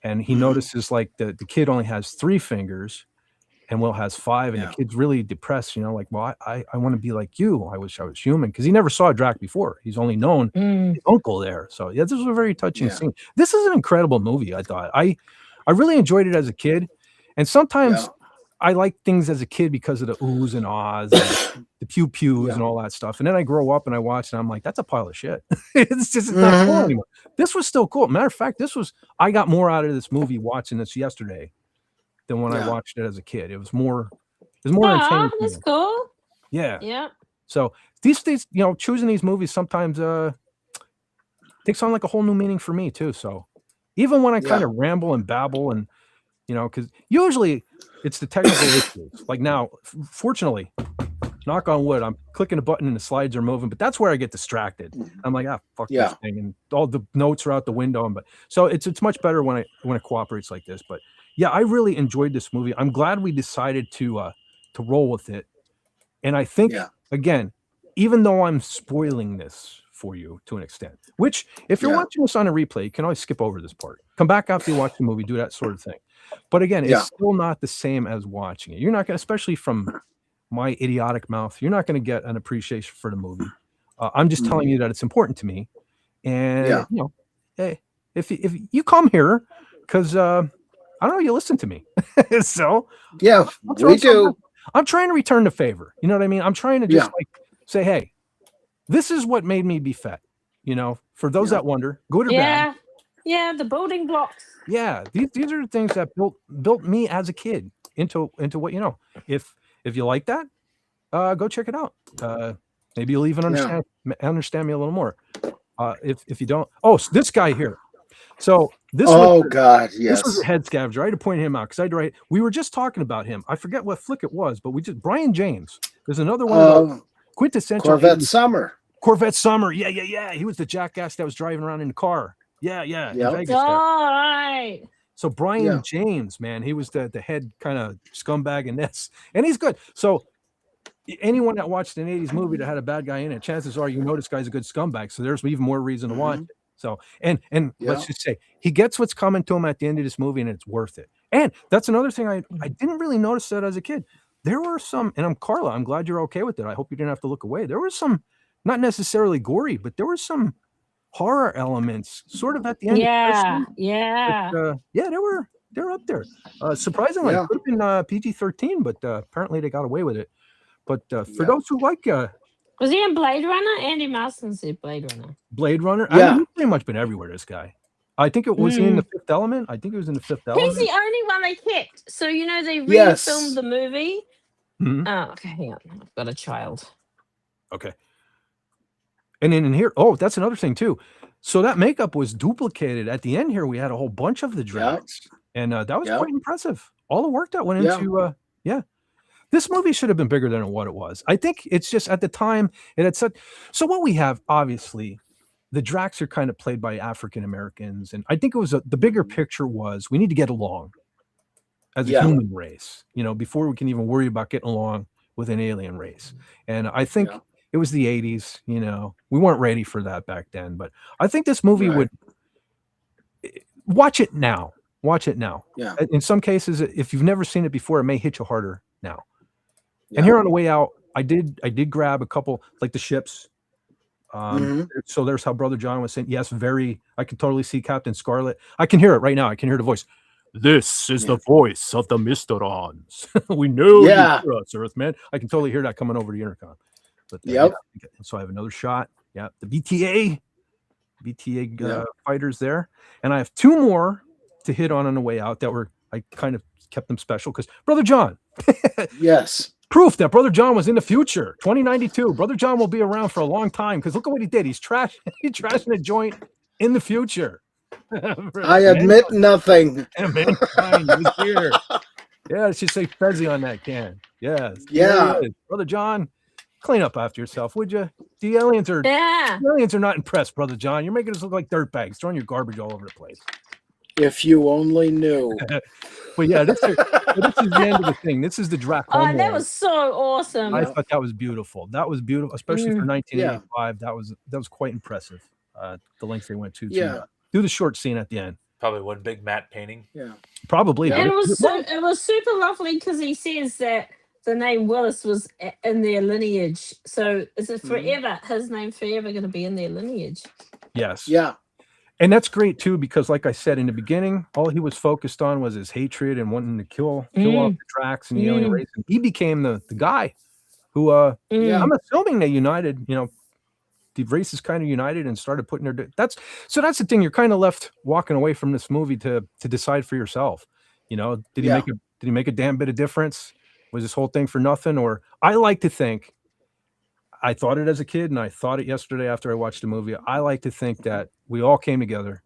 And he notices like the kid only has 3 fingers and Will has 5. And the kid's really depressed, like, well, I want to be like you. I wish I was human. Because he never saw a Drac before. He's only known his uncle there. So yeah, this was a very touching scene. This is an incredible movie, I thought. I really enjoyed it as a kid. And sometimes I like things as a kid because of the oohs and ahs and the pew-pews and all that stuff. And then I grow up and I watch and I'm like, that's a pile of shit. It's not cool anymore. This was still cool. Matter of fact, I got more out of this movie watching this yesterday than when I watched it as a kid. It was more entertaining. That's cool. Yeah. Yeah. So these choosing these movies sometimes takes on like a whole new meaning for me too. So even when I kind of ramble and babble and because usually it's the technical issues. Like now, fortunately, knock on wood, I'm clicking a button and the slides are moving, but that's where I get distracted. I'm like, fuck this thing, and all the notes are out the window. But so it's much better when it cooperates like this. But yeah, I really enjoyed this movie. I'm glad we decided to roll with it. And I think again, even though I'm spoiling this for you to an extent, which if you're watching this on a replay, you can always skip over this part. Come back after you watch the movie, do that sort of thing. But again, it's still not the same as watching it. You're not going to, especially from my idiotic mouth, you're not going to get an appreciation for the movie. I'm just telling you that it's important to me. And, you know, hey, if you come here, because I don't know, you listen to me. So, yeah, we do. I'm trying to return the favor. You know what I mean? I'm trying to just like say, hey, this is what made me be fat. You know, for those that wonder, good or bad. Yeah, the building blocks. Yeah, these are the things that built me as a kid into what you know. If you like that, go check it out. Maybe you'll even understand me a little more. If you don't, this guy here. So this. God, yes. This was a head scavenger. I had to point him out because I had to write. We were just talking about him. I forget what flick it was, but Brian James. There's another one of the quintessential Corvette Summer. Corvette Summer. Yeah. He was the jackass that was driving around in the car. Yeah. In Vegas there. Right. So Brian James, man, he was the head kind of scumbag in this, and he's good. So anyone that watched an 80s movie that had a bad guy in it, chances are you know this guy's a good scumbag. So there's even more reason to watch it. So and let's just say he gets what's coming to him at the end of this movie, and it's worth it. And that's another thing I didn't really notice that as a kid. There were some, and Carla, I'm glad you're okay with it. I hope you didn't have to look away. There were some, not necessarily gory, but there were some horror elements sort of at the end. Yeah. But, they're up there. Surprisingly, it could have been PG-13, but apparently they got away with it. But for those who like was he in Blade Runner? Andy Marston said Blade Runner. Blade Runner? Yeah. I mean, he's pretty much been everywhere, this guy. I think it was in The Fifth Element. I think it was in The Fifth Element. He's the only one they kept. So, you know, they refilmed the movie. Mm-hmm. Oh, okay, hang on. I've got a child. Okay. And then in here, that's another thing, too. So that makeup was duplicated. At the end here, we had a whole bunch of the drags. And that was quite impressive. All the work that went into, This movie should have been bigger than what it was. I think it's just at the time it had such. So what we have, obviously, the Dracs are kind of played by African Americans, and I think it was the bigger picture was we need to get along as a human race, you know, before we can even worry about getting along with an alien race. And I think it was the 80s. You know, we weren't ready for that back then. But I think this movie would watch it now. Watch it now. Yeah. In some cases, if you've never seen it before, it may hit you harder now. And here on the way out, I did grab a couple, like the ships. So there's how Brother John was saying, yes, I can totally see Captain Scarlet. I can hear it right now. I can hear the voice. This is the voice of the Mysterons. We know you hear us, Earthman. I can totally hear that coming over the intercom. But so I have another shot. Yeah, the BTA fighters there. And I have two more to hit on the way out that I kind of kept them special because Brother John. Yes. Proof that Brother John was in the future. 2092. Brother John will be around for a long time because look at what he did. He's trashing a joint in the future. I admit nothing. Mankind was here. Yeah, it should say Fezzi on that can. Yes. Yeah. Brother John, clean up after yourself, would you? The aliens are not impressed, Brother John. You're making us look like dirtbags, throwing your garbage all over the place. If you only knew. But yeah, this is the end of the thing. This is the Drac. Oh, that was so awesome. I thought that was beautiful. That was beautiful, especially for 1985. That was quite impressive. The length they went to do the short scene at the end. Probably one big matte painting. Yeah, probably. And it was super lovely because he says that the name Willis was in their lineage. So is it forever? His name forever going to be in their lineage? Yes. Yeah. And that's great too, because like I said in the beginning, all he was focused on was his hatred and wanting to kill off the Dracs and the alien race. And he became the guy who I'm assuming they united, you know, the races kind of united and started putting that's the thing. You're kind of left walking away from this movie to decide for yourself. You know, did he make a damn bit of difference? Was this whole thing for nothing? Or I like to think, I thought it as a kid, and I thought it yesterday after I watched the movie. I like to think that we all came together,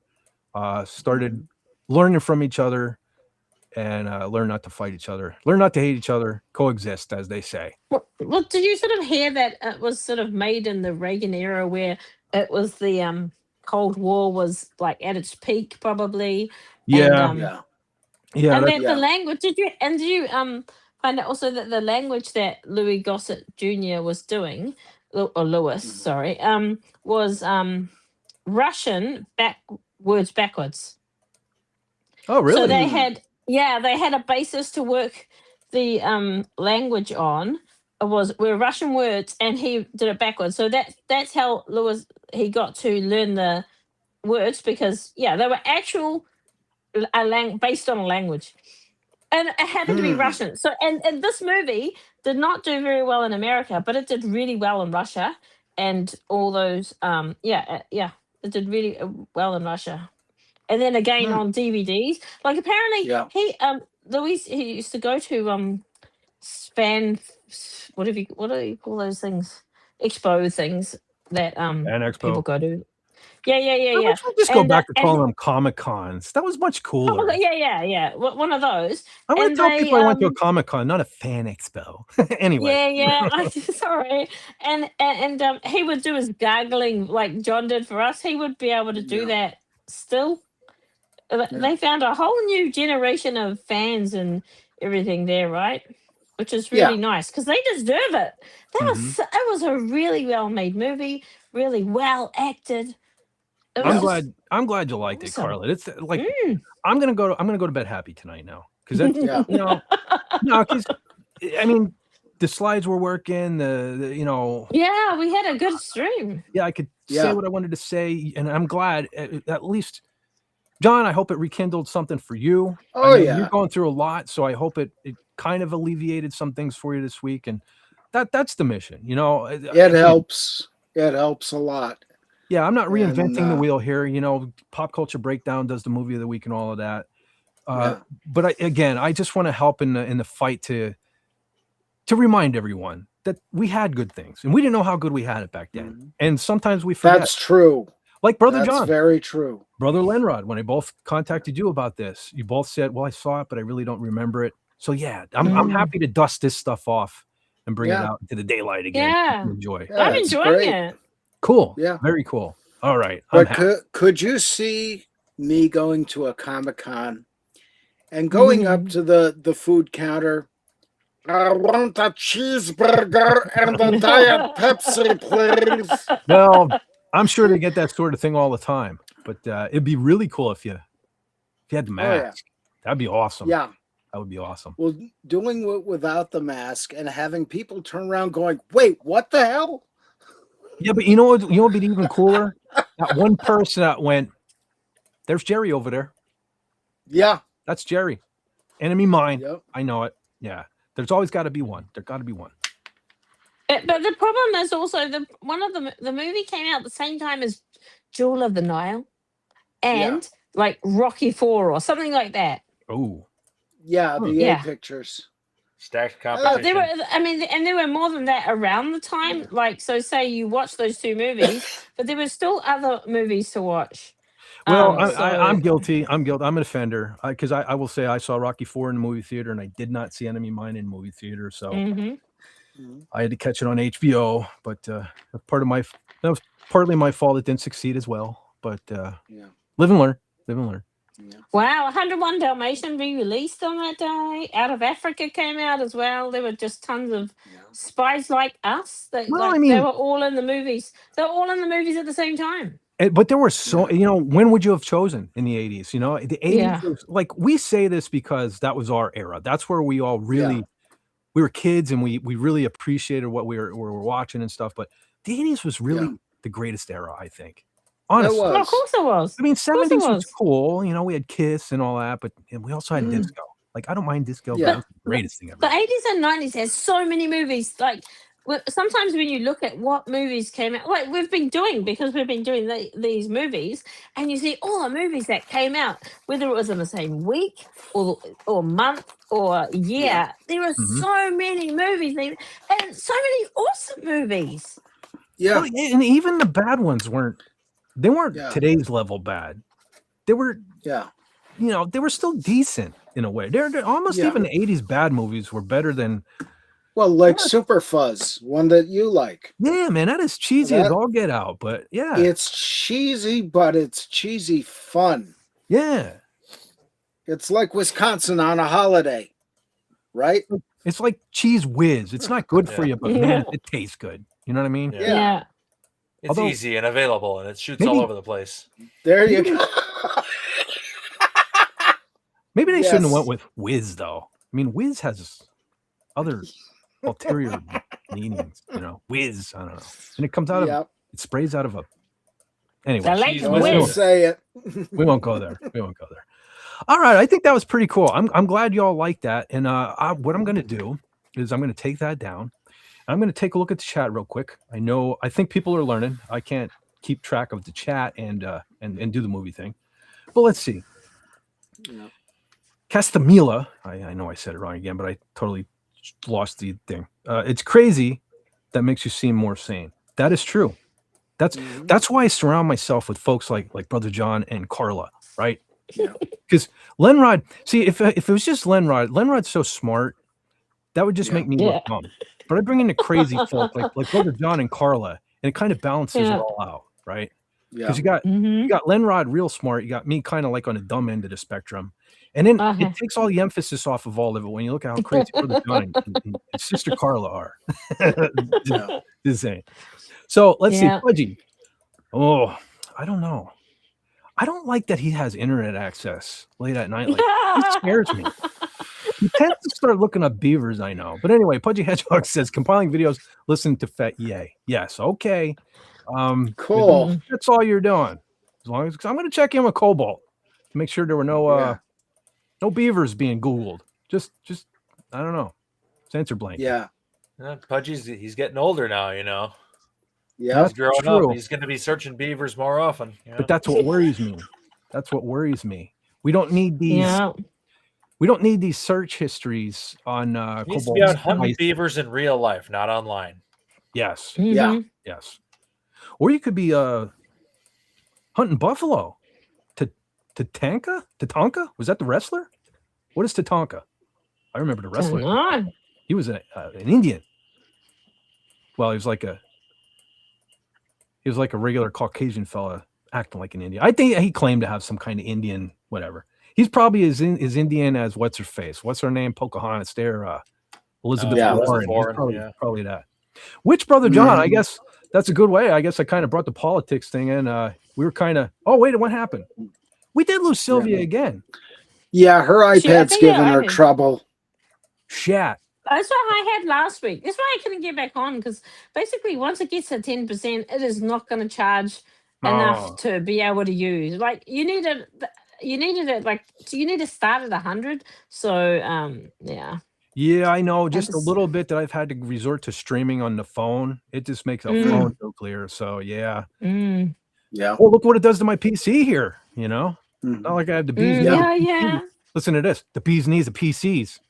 started learning from each other, and learn not to fight each other, learn not to hate each other, coexist, as they say. Well, did you sort of hear that it was sort of made in the Reagan era where it was the Cold War was like at its peak probably, and Yeah, Yeah. yeah, and that, that the language did you find out also that the language that Louis Gossett Jr. was doing, or Lewis, sorry, was Russian backwards. oh So really? they had they had a basis to work the language on. It were Russian words, and he did it backwards. So that's how Lewis he got to learn the words because they were actual based on a language, and it happened to be Russian. So and this movie did not do very well in America, but it did really well in Russia and all those it did really well in Russia. And then again on DVDs, like apparently Yeah. he Louis he used to go to fan what do you call those things, expo things that Fan people Expo. go to. Why Yeah. don't you just go And back to and calling them Comic Cons? That was much oh my cooler. God, yeah, one of those. I want And to tell they people I went to a Comic Con, not a Fan Expo. Anyway, I'm sorry. And he would do his gargling like John did for us. He would be able to do Yeah. that still. They found a whole new generation of fans and everything there, right? Which is really nice because they deserve it. It was a really well made movie, really well acted. It was I'm glad you liked it, awesome. Carla. It's like I'm gonna go to bed happy tonight now because that's no, because I mean the slides were working. Yeah, we had a good stream. I could say what I wanted to say, and I'm glad at least. John, I hope it rekindled something for you. Oh, you're going through a lot, so I hope it kind of alleviated some things for you this week, and that's the mission. It helps. It helps a lot. Yeah, I'm not reinventing the wheel here. Pop Culture Breakdown does the movie of the week and all of that. But I just want to help in the fight to remind everyone that we had good things, and we didn't know how good we had it back then. And sometimes we forget. That's true. Like Brother That's John. very true. Brother Lenrod, when I both contacted you about this, you both said, well, I saw it, but I really don't remember it. So yeah, I'm happy to dust this stuff off and bring it out into the daylight again. Yeah. Enjoy. Yeah, I'm it's enjoying great. it. Cool. Yeah. Very cool. All right. But could you see me going to a Comic-Con and going up to the food counter? I want a cheeseburger and a Diet Pepsi, please. Well, I'm sure they get that sort of thing all the time, but it'd be really cool if you had the mask. That'd be awesome. Yeah. That would be awesome. Well, doing it without the mask and having people turn around going, wait, what the hell? Yeah, but you know what would be even cooler? That one person that went, there's Jerry over there. Yeah. That's Jerry. Enemy mine. Yep. I know it. Yeah. There's always got to be one. There got to be one. But the problem is also the movie came out at the same time as Jewel of the Nile and like Rocky IV or something like that. Oh. Yeah, the A pictures. Stacked competition. There were, and there were more than that around the time. Like, so say you watch those two movies, but there were still other movies to watch. Well, I'm guilty. I'm an offender because I will say I saw Rocky IV in the movie theater and I did not see Enemy Mine in movie theater. So I had to catch it on HBO, but that was partly my fault. It didn't succeed as well, but live and learn. Yeah. Wow, 101 Dalmatian re-released on that day. Out of Africa came out as well. There were just tons of Spies Like Us. They were all in the movies. They were all in the movies at the same time. But there were so, when would you have chosen in the 80s? The 80s was, like, we say this because that was our era. That's where we all really, we were kids and we really appreciated what we were watching and stuff. But the 80s was really the greatest era, I think. Honestly. Well, of course it was. I mean, 70s was cool. We had Kiss and all that, but we also had disco. Like, I don't mind disco, but that was the greatest thing ever. The 80s and 90s has so many movies. Like, sometimes when you look at what movies came out, like we've been doing these movies, and you see all the movies that came out, whether it was in the same week or month or year. There are so many movies and so many awesome movies. Yeah, well, and even the bad ones weren't today's level bad. They were, they were still decent. in a way. They're almost Yeah. even the 80s bad movies were better than. Well, like Super Fuzz, one that you like. Yeah, man, that is cheesy as That- all get out. But yeah, It's cheesy, but it's cheesy fun. yeah. It's like Wisconsin on a holiday, right? It's like Cheese Whiz. It's not good for Yeah. you, but man, it tastes good. You know what I mean? Yeah. Yeah. It's Although- easy and available, and it shoots Maybe- all over the place. There you go. Maybe they shouldn't have Yes. went with Whiz though. I mean, Whiz has other ulterior meanings. You know, Whiz. I don't know. And it comes out of Yep. it sprays out of a. Anyway, I like Cheese Don't Whiz. Whiz. say it. we won't go there. We won't go there. All right, I think that was pretty cool. I'm glad y'all like that. And what I'm going to do is I'm going to take that down. I'm going to take a look at the chat real quick. I think people are learning. I can't keep track of the chat and do the movie thing. But let's see. Yeah. Castamila. I know I said it wrong again, but I totally lost the thing. It's crazy. That makes you seem more sane. That is true. That's why I surround myself with folks like Brother John and Carla, right? Yeah. Because Lenrod, see, if it was just Lenrod's so smart, that would just make me look dumb. But I bring in the crazy folk like Brother John and Carla, and it kind of balances it all out, right? Yeah. Because you got Lenrod real smart, you got me kind of like on the dumb end of the spectrum, and then it takes all the emphasis off of all of it when you look at how crazy Brother John and Sister Carla are. Just saying. So let's see, Pudgy. Oh, I don't know. I don't like that he has internet access late at night. Like, he scares me. He tends to start looking up beavers, I know. But anyway, Pudgy Hedgehog says compiling videos, listen to Fet Yay. Yes, okay. Cool. That's all you're doing. As long as I'm going to check in with Cobalt to make sure there were no beavers being Googled. Just I don't know. Censor blank. Yeah. Pudgy's he's getting older now, you know. Yeah. He's growing true. up. He's going to be searching beavers more often. You know? But that's what worries me. That's what worries me. We don't need these. Yeah. We don't need these search histories on He needs to be Cobalt's out hunting device. beavers in real life, not online. Yes. Yeah. Yes. Or you could be hunting buffalo. Tatanka? Was that the wrestler? What is Tatanka? I remember the wrestler. Dunno. He was an Indian. Well, he was like a regular Caucasian fella acting like an Indian. I think he claimed to have some kind of Indian whatever. He's probably as Indian as what's her face? What's her name? Pocahontas there. Elizabeth Elizabeth Warren. Warren, He's probably that. Which Brother John? I guess that's a good way. I guess I kind of brought the politics thing in. We were kind of. Oh wait, what happened? We did lose Sylvia again. Yeah, her I iPad's think giving you're her right. trouble. Shat. That's what I had last week. That's why I couldn't get back on because basically once it gets to 10%, it is not going to charge enough to be able to use. Like you needed it like so you need to start at 100. So yeah. Yeah, I know. Just a just- little bit that I've had to resort to streaming on the phone. It just makes a phone so clear. So yeah. Mm. Yeah. Well, look what it does to my PC here. You know, not like I have the bees. knees. Yeah. Listen to this: the bees knees of PCs.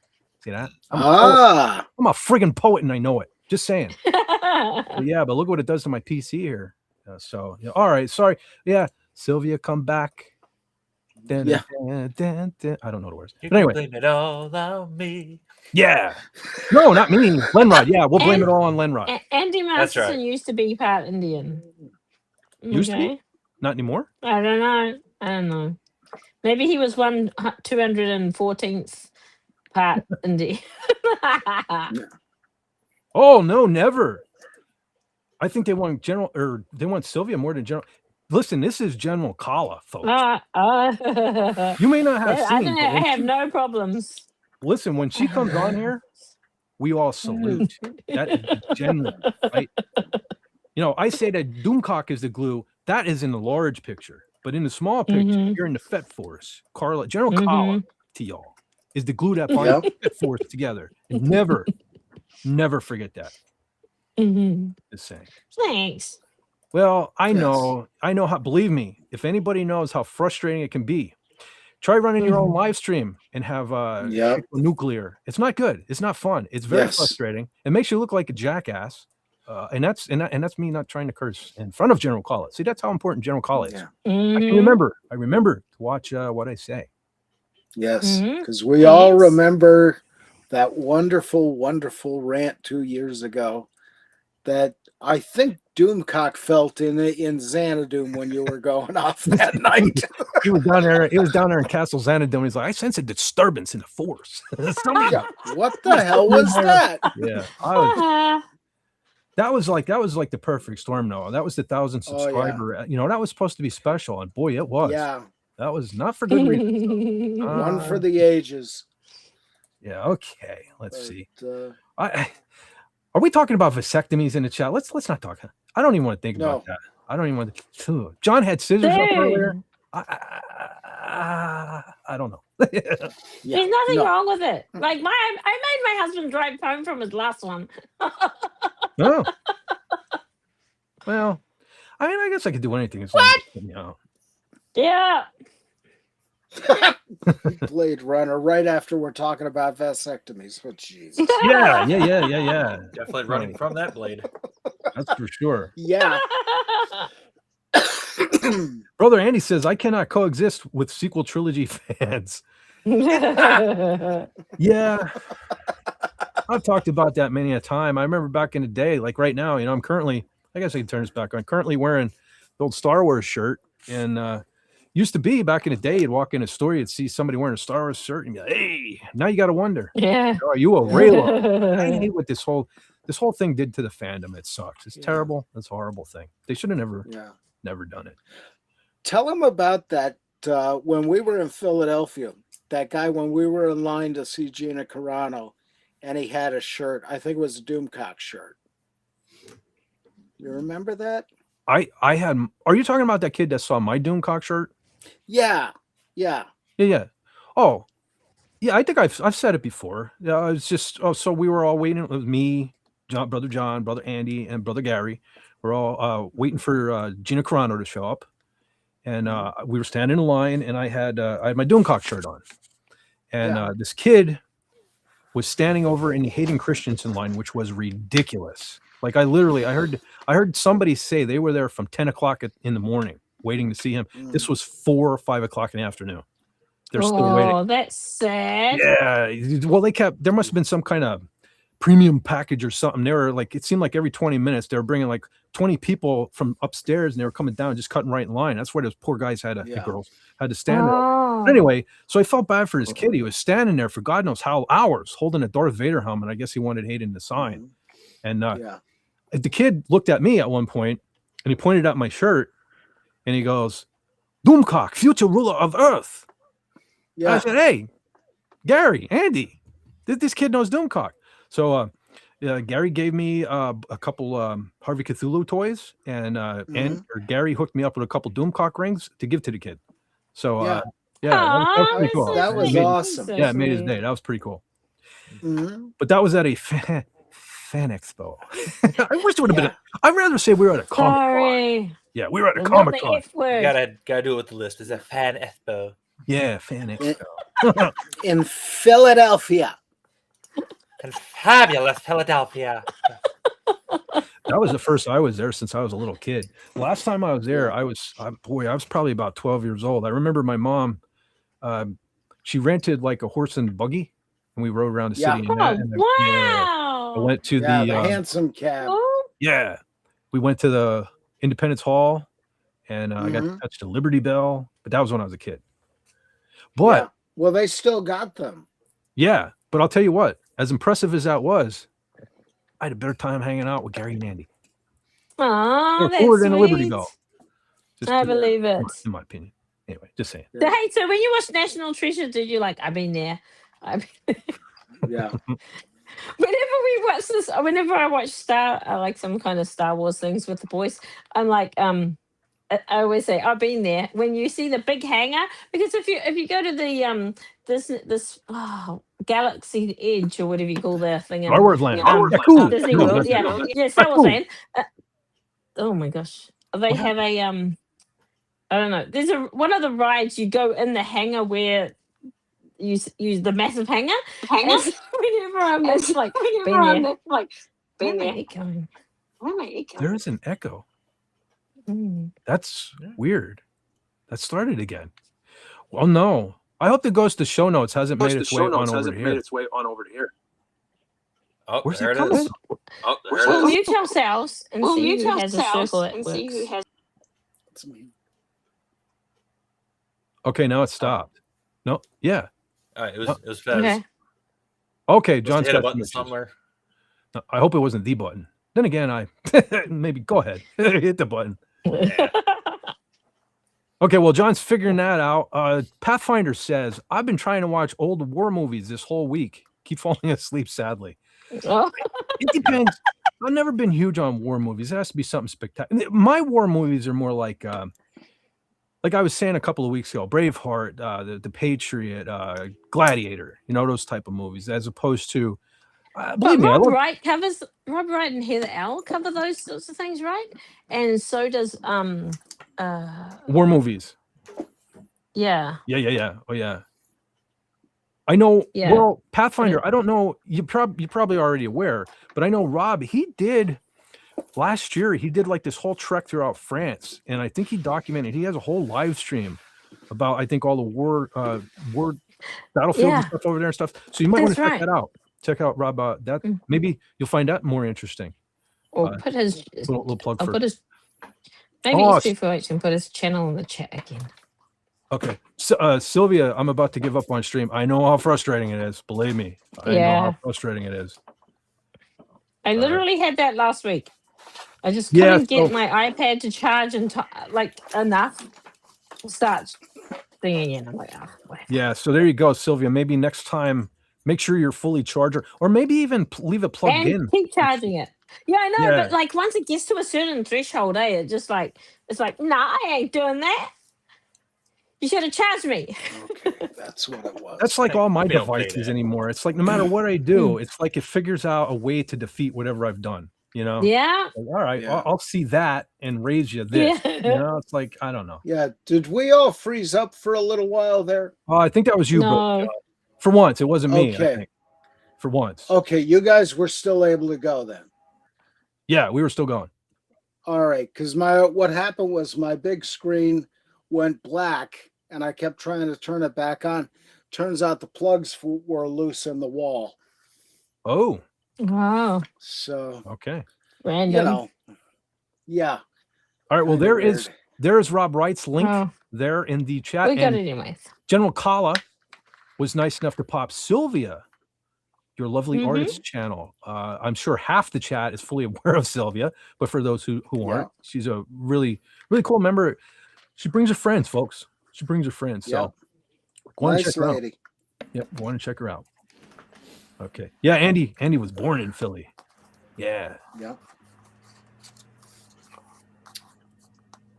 See that? I'm a friggin' poet, and I know it. Just saying. But yeah, but look what it does to my PC here. So yeah, all right, sorry. Yeah, Sylvia, come back. Dun, Yeah. dun, dun. I don't know the words. You But anyway, can blame it all on me. yeah. No, not me. Lenrod. Yeah, we'll blame it all on Lenrod. Andy That's Masterson right. used to be part Indian. Used to be? Not anymore. I don't know. Maybe he was 214th part Indian. Oh no, never. I think they want Sylvia more than General. Listen, this is General Kala, folks. You may not have I seen. don't but know, I when have she- no problems. Listen, when she comes on here, we all salute. That is genuine, right? You know, I say that Doomcock is the glue. That is in the large picture. But in the small picture, you're in the Fet Force. General Kala to y'all is the glue that binds the Fet Force together. And never forget that. Just saying. Thanks. Well, I know how, believe me, if anybody knows how frustrating it can be, try running your own live stream and have nuclear. It's not good. It's not fun. It's very frustrating. It makes you look like a jackass. And that's me not trying to curse in front of General Kala. See, that's how important General Kala is. I remember to watch what I say. Yes, Mhm. because we all Yes. remember that wonderful, wonderful rant 2 years ago that I think Doomcock felt in Xanadu when you were going off that night. He was down there. He was down there in Castle Xanadu. He's like, I sense a disturbance in the force. Somebody, Yeah, what the hell was that? yeah, that was like the perfect storm, Noah. That was the 1,000 Oh, yeah. subscriber. You know, that was supposed to be special, and boy, it was. Yeah, That was not for good reason. one for the ages. Yeah. Okay. Let's But, see. Are we talking about vasectomies in the chat? Let's not talk. I don't even want to think No. about that. I don't even want to. John had scissors up earlier. Dude, I don't know. yeah, there's nothing no. wrong with it. Like I made my husband drive home from his last one. No. Well, I mean, I guess I could do anything as long as, you know. Yeah. Blade Runner right after we're talking about vasectomies. Oh, Jesus. Yeah. Definitely running from that blade. That's for sure. Yeah. Brother Andy says, I cannot coexist with sequel trilogy fans. Yeah. I've talked about that many a time. I remember back in the day, like right now, you know, I'm currently, I guess I can turn this back on, currently wearing the old Star Wars shirt. And used to be back in the day, you'd walk in a store, you'd see somebody wearing a Star Wars shirt and be like, hey, now you got to wonder, Yeah. are you a Raylo? I hate what this whole thing did to the fandom. It sucks. It's terrible. It's a horrible thing. They should have never done it. Tell him about that when we were in Philadelphia, that guy when we were in line to see Gina Carano, and he had a shirt. I think it was a Doomcock shirt. You remember that? I had. Are you talking about that kid that saw my Doomcock shirt? Yeah. Oh, yeah. I think I've said it before. Yeah, it's just. Oh, so we were all waiting. It was me, brother John, brother Andy, and brother Gary. We're all waiting for Gina Carano to show up, and we were standing in line, and I had my Doomcock shirt on, and this kid was standing over in the Hayden Christensen line, which was ridiculous. Like I heard somebody say they were there from 10 o'clock in the morning waiting to see him. This was 4 or 5 o'clock in the afternoon. They're still waiting. Oh, that's sad. Yeah. Well, there must have been some kind of premium package or something. They were like, it seemed like every 20 minutes they were bringing like 20 people from upstairs and they were coming down, just cutting right in line. That's where those poor guys the girls had to stand there. But anyway, so I felt bad for this kid. He was standing there for God knows how hours holding a Darth Vader helmet. I guess he wanted Hayden to sign. And the kid looked at me at one point and he pointed at my shirt and he goes, Doomcock, future ruler of Earth. I said, hey, Gary, Andy, this kid knows Doomcock. So Gary gave me a couple Harvey Cthulhu toys and Gary hooked me up with a couple Doomcock rings to give to the kid. So that was pretty cool. That was awesome. Yeah, it made his day. That was pretty cool. But that was at a fan expo. I wish it would have been. I'd rather say we were at a Comic-Con. Yeah, we were at a Comic-Con. You gotta do it with the list. It's a fan expo. Yeah, fan expo. In Philadelphia. In fabulous Philadelphia. That was the first I was there since I was a little kid. Last time I was there, I was probably about 12 years old. I remember my mom, she rented like a horse and buggy, and we rode around the city. Wow! I went to the handsome cab. Yeah, we went to the Independence Hall, and I got to touch the Liberty Bell. But that was when I was a kid. But well, they still got them. Yeah, but I'll tell you what. As impressive as that was, I had a better time hanging out with Gary and Andy. Oh, that's forward in a Liberty sweet. Bell. I believe it. In my opinion. Anyway, just saying. Hey, so when you watched National Treasure, did you like? I've been there. Yeah. Whenever I watch like some kind of Star Wars things with the boys, I'm like, I always say I've been there. When you see the big hangar, because if you go to the this Galaxy Edge or whatever you call that thing, Star Wars Land, Disney World, Star Wars Land. Oh my gosh, they have a I don't know. There's one of the rides you go in the hangar where you use the massive hangar. Whenever I'm like, been there. There is an echo. That's weird. That started again. Well, no, I hope the Ghost of Show Notes hasn't made its way on over here. Oh, Where's there that it coming is. from? We'll mute ourselves and see who has a circle that works. It's me. Okay, now it stopped. No, yeah. All right, it was Fez. Okay. Okay, Must John's have hit a got button some issues. somewhere. No, I hope it wasn't the button. Then again, I maybe go ahead. Hit the button. Okay, well, John's figuring that out. Pathfinder says, I've been trying to watch old war movies this whole week. Keep falling asleep, sadly. Oh. It depends. I've never been huge on war movies. It has to be something spectacular. My war movies are more like I was saying a couple of weeks ago, Braveheart, the Patriot, Gladiator, those type of movies, as opposed to, believe me, Rob Wright and Heather L cover those sorts of things, right? And so does war movies. Yeah. Yeah. Oh yeah. I know. Yeah. Well, Pathfinder, I don't know. You're probably already aware, but I know Rob. He did last year. He did like this whole trek throughout France, and I think he documented. He has a whole live stream about all the war battlefields and stuff over there and stuff. So you might want to check that out. Check out Rob. That maybe you'll find that more interesting. Or put his little plug I'll for put his maybe it's too for and put his channel in the chat again. Okay. So, Sylvia, I'm about to give up on stream. I know how frustrating it is. Believe me. I know how frustrating it is. I literally had that last week. I just couldn't get my iPad to charge and enough to start singing again. I'm like, whatever. Yeah. So there you go, Sylvia. Maybe next time, make sure you're fully charged, or maybe even leave it plugged in. Keep charging it. Yeah, I know, but like once it gets to a certain threshold, it's just like, nah, I ain't doing that. You should have charged me. Okay, that's what it was. That's like all my devices anymore. It's like no matter what I do, it's like it figures out a way to defeat whatever I've done. Yeah. Like, all right, I'll see that and raise you this. Yeah. It's like I don't know. Yeah. Did we all freeze up for a little while there? I think that was you, but for once, it wasn't me. Okay. I think. For once. Okay, you guys were still able to go then. Yeah, we were still going. All right, because what happened was my big screen went black, and I kept trying to turn it back on. Turns out the plugs were loose in the wall. Oh. Wow. So okay. Random. Yeah. All right. Well, there's Rob Wright's link there in the chat. We got it anyways. General Kala was nice enough to pop Sylvia, your lovely artist channel. I'm sure half the chat is fully aware of Sylvia, but for those who aren't, she's a really, really cool member. She brings her friends, folks. She brings her friends. So go on and check her out. Yep, go on and check her out. Okay. Yeah, Andy was born in Philly. Yeah. Yeah.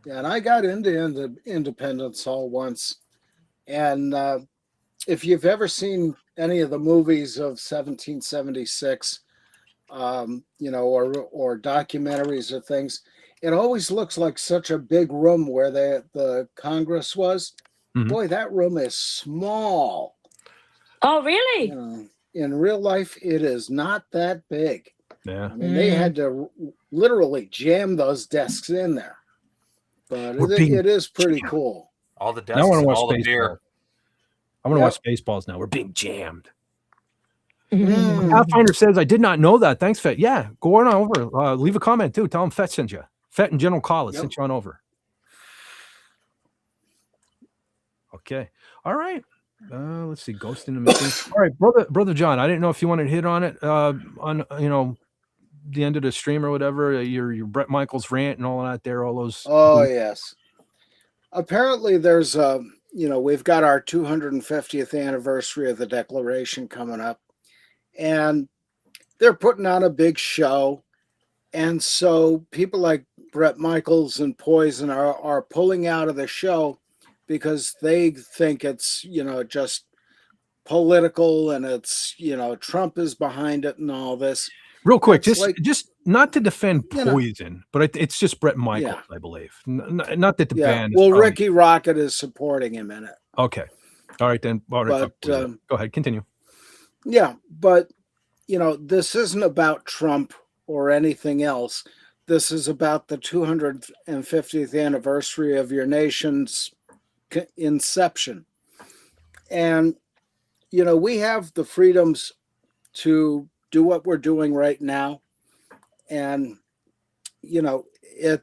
Yeah, and I got into Independence Hall once. And if you've ever seen any of the movies of 1776, or documentaries or things, it always looks like such a big room where the Congress was. Mm-hmm. Boy, that room is small. Oh, really? In real life, it is not that big. Yeah. I mean, they had to literally jam those desks in there. But it is pretty cool. All the desks, all the beer. I want to watch Spaceballs now. We're being jammed. Pathfinder says, I did not know that. Thanks, Fett. Yeah, go on over. Leave a comment, too. Tell them Fett sent you. Fett and General Collins sent you on over. Okay. All right. Let's see. Ghost in the Machine. All right, brother John. I didn't know if you wanted to hit on it on the end of the stream or whatever. Your Brett Michaels rant and all of that there. All those. Oh yes. Apparently, there's we've got our 250th anniversary of the Declaration coming up, and they're putting on a big show, and so people like Brett Michaels and Poison are pulling out of the show because they think it's just political and it's Trump is behind it and all this. Real quick, just not to defend Poison, but it's just Brett Michaels, I believe. Not that the band. Well, Ricky Rocket is supporting him in it. Okay, all right then. All right, go ahead, continue. Yeah, but this isn't about Trump or anything else. This is about the 250th anniversary of your nation's inception. And, we have the freedoms to do what we're doing right now. And, it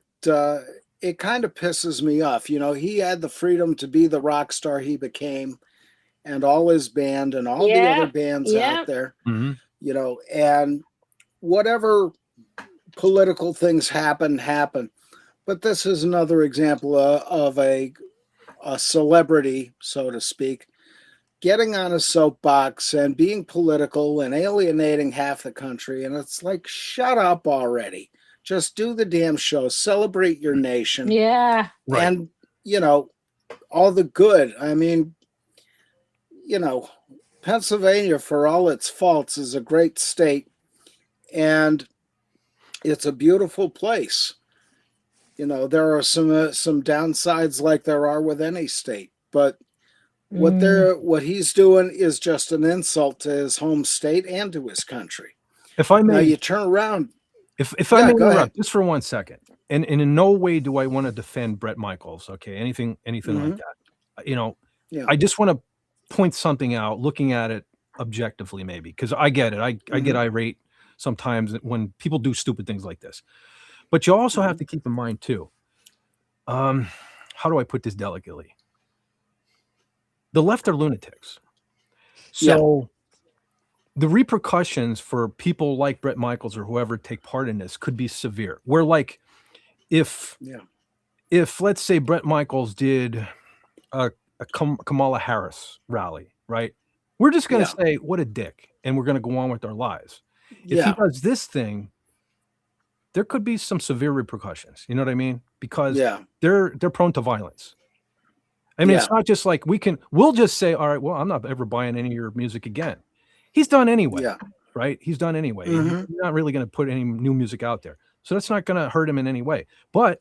kind of pisses me off. He had the freedom to be the rock star he became, and all his band and all the other Yeah. bands Yeah. out there, Mhm. And whatever political things happen. But this is another example of a celebrity, so to speak, getting on a soapbox and being political and alienating half the country. And it's like, shut up already. Just do the damn show, celebrate your nation, Yeah. Right. and, all the good. I mean, Pennsylvania, for all its faults, is a great state, and it's a beautiful place. There are some downsides like there are with any state, but what he's doing is just an insult to his home state and to his country. If I Now may, you turn around. if I Yeah, may go ahead. interrupt just for 1 second, and in no way do I want to defend Brett Michaels, okay? Anything like Mhm. that. Yeah. I just want to point something out, looking at it objectively, maybe, because I get it. I get Mhm. irate sometimes when people do stupid things like this. But you also have Mhm. to keep in mind too. How do I put this delicately? The left are lunatics. Yeah. So the repercussions for people like Brett Michaels or whoever take part in this could be severe. Where, like, if Yeah. let's say Brett Michaels did a Kamala Harris rally, right? We're just going to Yeah. say what a dick, and we're going to go on with our lives. If he Yeah. does this thing, there could be some severe repercussions. You know what I mean? Because Yeah. they're prone to violence. I mean, Yeah. it's not just like we'll just say, all right, well, I'm not ever buying any of your music again. He's done anyway, Yeah. right? He's done anyway. Mhm. He's not really going to put any new music out there. So that's not going to hurt him in any way. But,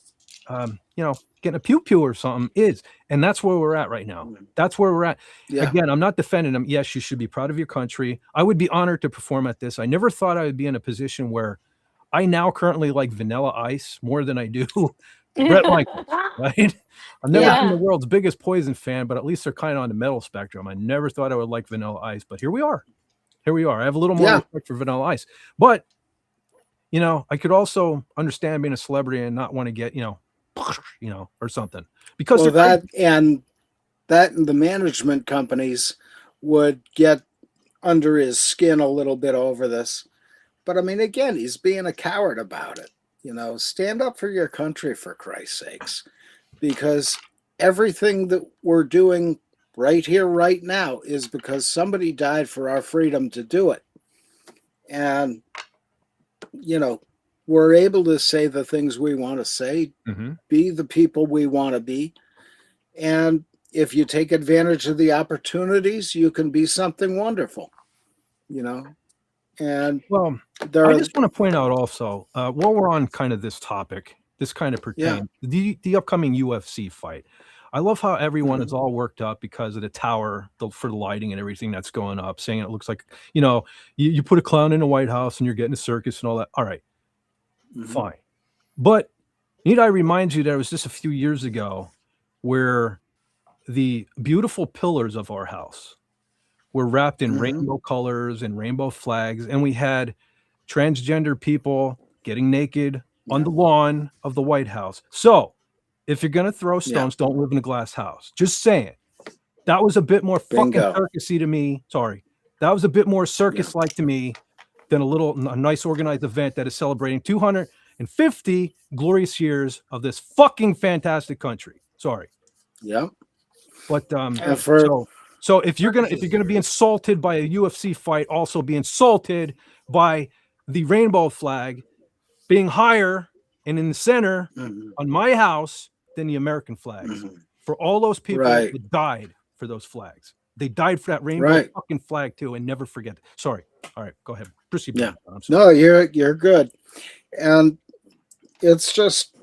getting a pew or something is, and that's where we're at right now. That's where we're at. Yeah. Again, I'm not defending him. Yes, you should be proud of your country. I would be honored to perform at this. I never thought I would be in a position where I now currently like Vanilla Ice more than I do Brett Michaels, right? I've never Yeah. been the world's biggest Poison fan, but at least they're kind of on the metal spectrum. I never thought I would like Vanilla Ice, but here we are. Here we are. I have a little more Yeah. respect for Vanilla Ice. But, I could also understand being a celebrity and not want to get, or something. Because Well, they're that and the management companies would get under his skin a little bit over this. But I mean, again, he's being a coward about it. Stand up for your country, for Christ's sakes, because everything that we're doing right here, right now, is because somebody died for our freedom to do it. And, we're able to say the things we want to say, Mhm. be the people we want to be. And if you take advantage of the opportunities, you can be something wonderful, And Well, there I are, just want to point out also, while we're on kind of this topic, this kind of pertains the upcoming UFC fight. I love how everyone is all worked up because of the tower for the lighting and everything that's going up, saying it looks like, you put a clown in the White House and you're getting a circus and all that. All right, fine. But need I remind you, there was just a few years ago where the beautiful pillars of our house were wrapped in rainbow colors and rainbow flags, and we had transgender people getting naked on the lawn of the White House. So, if you're gonna throw stones, don't live in a glass house. Just saying. That was a bit more fucking Bingo. circusy to me. Sorry. That was a bit more circus-like to me than a nice organized event that is celebrating 250 glorious years of this fucking fantastic country. Sorry. Yeah. But And for so if you're gonna be insulted by a UFC fight, also be insulted by the rainbow flag being higher and in the center on my house than the American flags. For all those people that died for those flags. They died for that rainbow fucking flag too, and never forget. Sorry. All right, go ahead. Proceed. Yeah. I'm sorry. No, you're good. And it's just,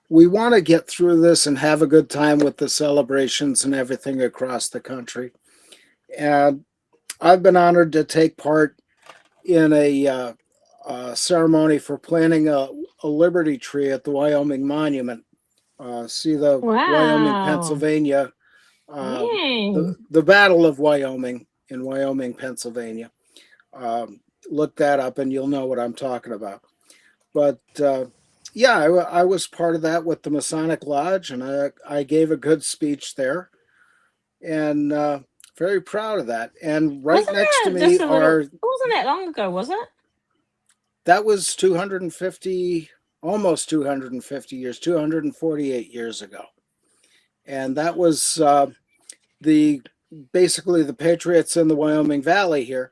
we want to get through this and have a good time with the celebrations and everything across the country. And I've been honored to take part in a ceremony for planting a Liberty tree at the Wyoming Monument. See the Wyoming, Wow. Pennsylvania Yay. the Battle of Wyoming in Wyoming, Pennsylvania. Look that up and you'll know what I'm talking about. But yeah, I was part of that with the Masonic Lodge, and I gave a good speech there, and very proud of that. And right Wasn't next to that just me a little? are It wasn't that long ago, was it? that was 250, almost 250 years, 248 years ago, and that was the basically the Patriots in the Wyoming Valley here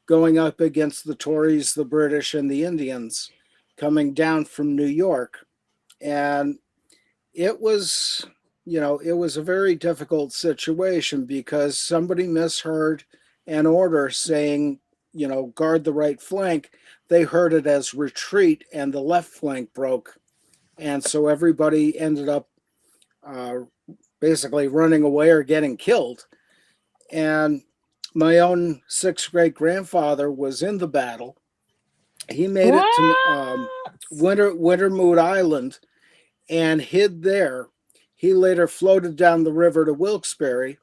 going up against the Tories, the British, and the Indians coming down from New York. And it was, it was a very difficult situation because somebody misheard an order saying, guard the right flank. They heard it as retreat and the left flank broke. And so everybody ended up basically running away or getting killed. And my own sixth great grandfather was in the battle. He made it to Wintermoot Island and hid there. He later floated down the river to Wilkes-Barre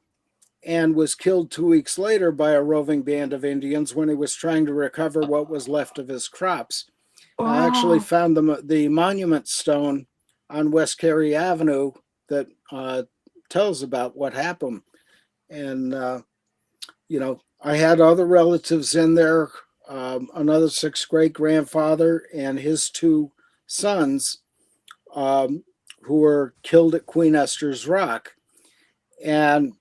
and was killed 2 weeks later by a roving band of Indians when he was trying to recover what was left of his crops. I actually found the monument stone on West Cary Avenue that tells about what happened. And, I had other relatives in there, another sixth great grandfather and his two sons who were killed at Queen Esther's Rock. And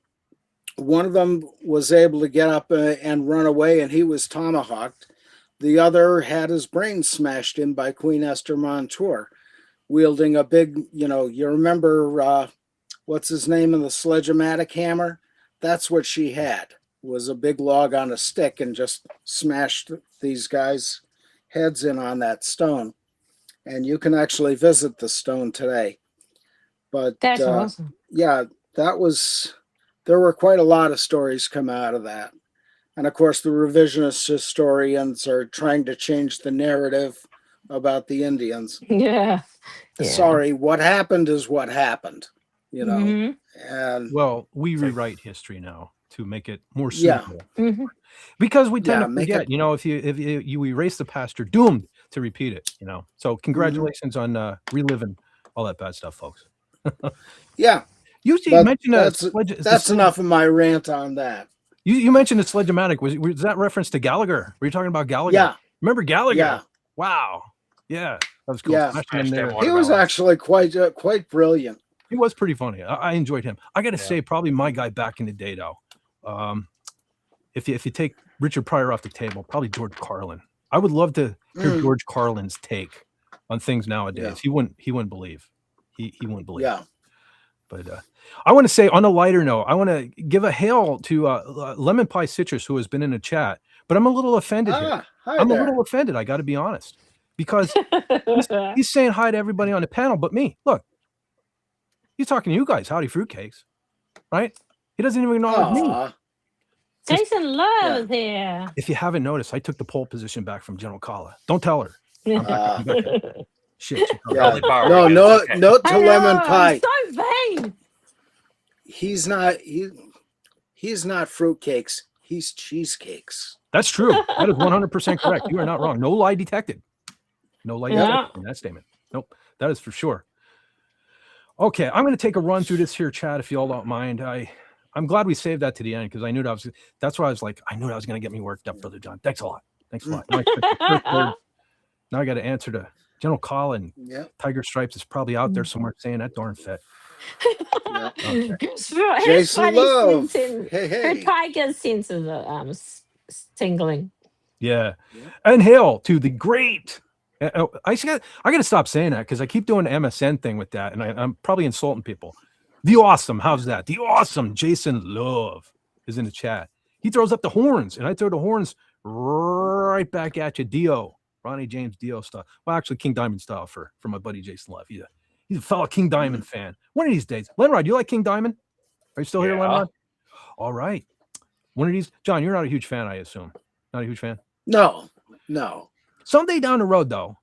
one of them was able to get up and run away, and he was tomahawked. The other had his brain smashed in by Queen Esther Montour, wielding a big, you remember what's his name in the Sledge-O-Matic hammer? That's what she had, was a big log on a stick, and just smashed these guys' heads in on that stone. And you can actually visit the stone today. But That's awesome. Yeah, there were quite a lot of stories come out of that. And of course, the revisionist historians are trying to change the narrative about the Indians. Yeah. Sorry, what happened is what happened, Mhm. And Well, we rewrite history now to make it more Yeah. suitable. Mhm. Because we tend Yeah, to make forget, it- if you erase the past, you're doomed to repeat it, So congratulations on reliving all that bad stuff, folks. yeah. You But mentioned that's enough of my rant on that. You mentioned the Sledge-O-Matic. Was that reference to Gallagher? Were you talking about Gallagher? Yeah. Remember Gallagher? Yeah. Wow. Yeah, that was cool. Yeah. Smashing them there. He was actually quite brilliant. He was pretty funny. I enjoyed him. I got to say, probably my guy back in the day, though. If you take Richard Pryor off the table, probably George Carlin. I would love to hear George Carlin's take on things nowadays. Yeah. He wouldn't believe. He wouldn't believe. Yeah. But I want to say, on a lighter note, I want to give a hail to Lemon Pie Citrus, who has been in the chat. But I'm a little offended here. I'm a little offended. I got to be honest, because he's saying hi to everybody on the panel, but me. Look, he's talking to you guys. Howdy, fruitcakes, right? He doesn't even acknowledge me. Jason Love is here. If you haven't noticed, I took the pole position back from General Kala. Don't tell her. Shit. Yeah. No, note to Lemon Pie. So vain. He's not fruitcakes. He's cheesecakes. That's true. That is 100% correct. You are not wrong. No lie detected. No lie detected in that statement. Nope. That is for sure. Okay, I'm going to take a run through this here chat if you all don't mind. I'm glad we saved that to the end because I knew that's why I was like, I knew that was going to get me worked up, Brother John. Thanks a lot. Now I got to answer to General Colin. Tiger Stripes is probably out there somewhere saying that darn fit. Jason Love. Hey. Her tiger senses are tingling. Yeah. And hail to the great. I got to stop saying that because I keep doing the MSN thing with that, and I'm probably insulting people. The awesome, how's that? The awesome Jason Love is in the chat. He throws up the horns, and I throw the horns right back at you. Dio, Ronnie James Dio style. Well, actually, King Diamond style for my buddy Jason Love. He's a fellow King Diamond fan. One of these days, Lenrod, you like King Diamond? Are you still here, Lenrod? All right. One of these, John. You're not a huge fan, I assume. Not a huge fan. No. Someday Someday down the road, though,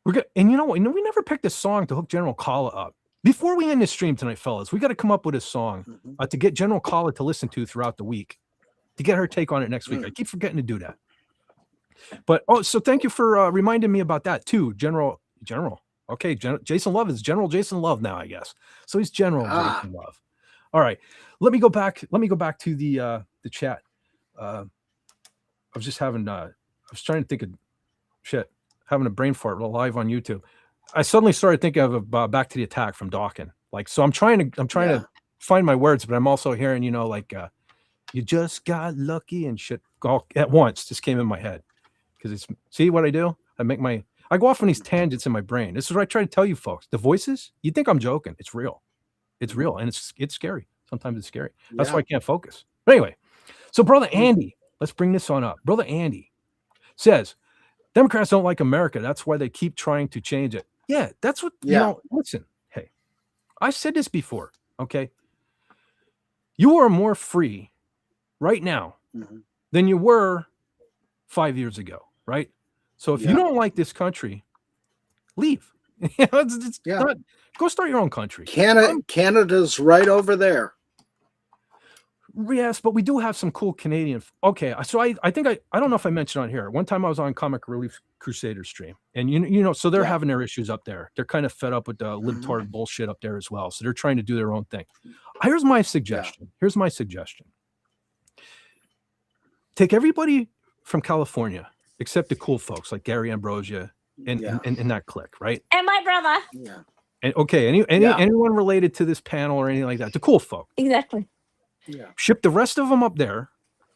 we're good. And we never picked a song to hook General Kala up Before we end this stream tonight, fellas, we got to come up with a song to get General Kala to listen to throughout the week, to get her take on it next week. I keep forgetting to do that. But so thank you for reminding me about that too, General. Okay, Jason Love is General Jason Love now, I guess. So he's General Jason Love. All right, let me go back to the chat. I was just having I was trying to think of having a brain fart live on YouTube. I suddenly started thinking of Back to the Attack from Dawkins. Like, so I'm trying to find my words, but I'm also hearing, you just got lucky and shit all at once just came in my head. Because it's, see what I do? I go off on these tangents in my brain. This is what I try to tell you folks. The voices, you think I'm joking. It's real. It's real. And it's scary. Sometimes it's scary. That's why I can't focus. But anyway, so Brother Andy, let's bring this on up. Brother Andy says, Democrats don't like America. That's why they keep trying to change it. Yeah, that's what, listen, hey, I said this before, okay? You are more free right now than you were 5 years ago, right? So if you don't like this country, leave. Go start your own country. Canada's right over there. Yes, but we do have some cool Canadian. Okay, so I think I don't know if I mentioned on here. One time I was on Comic Relief Crusader stream, and so they're having their issues up there. They're kind of fed up with the libtard bullshit up there as well. So they're trying to do their own thing. Here's my suggestion. Take everybody from California except the cool folks like Gary Ambrosia and that clique, right? And my brother. Yeah. And okay, anyone related to this panel or anything like that, the cool folk. Exactly. Yeah. Ship the rest of them up there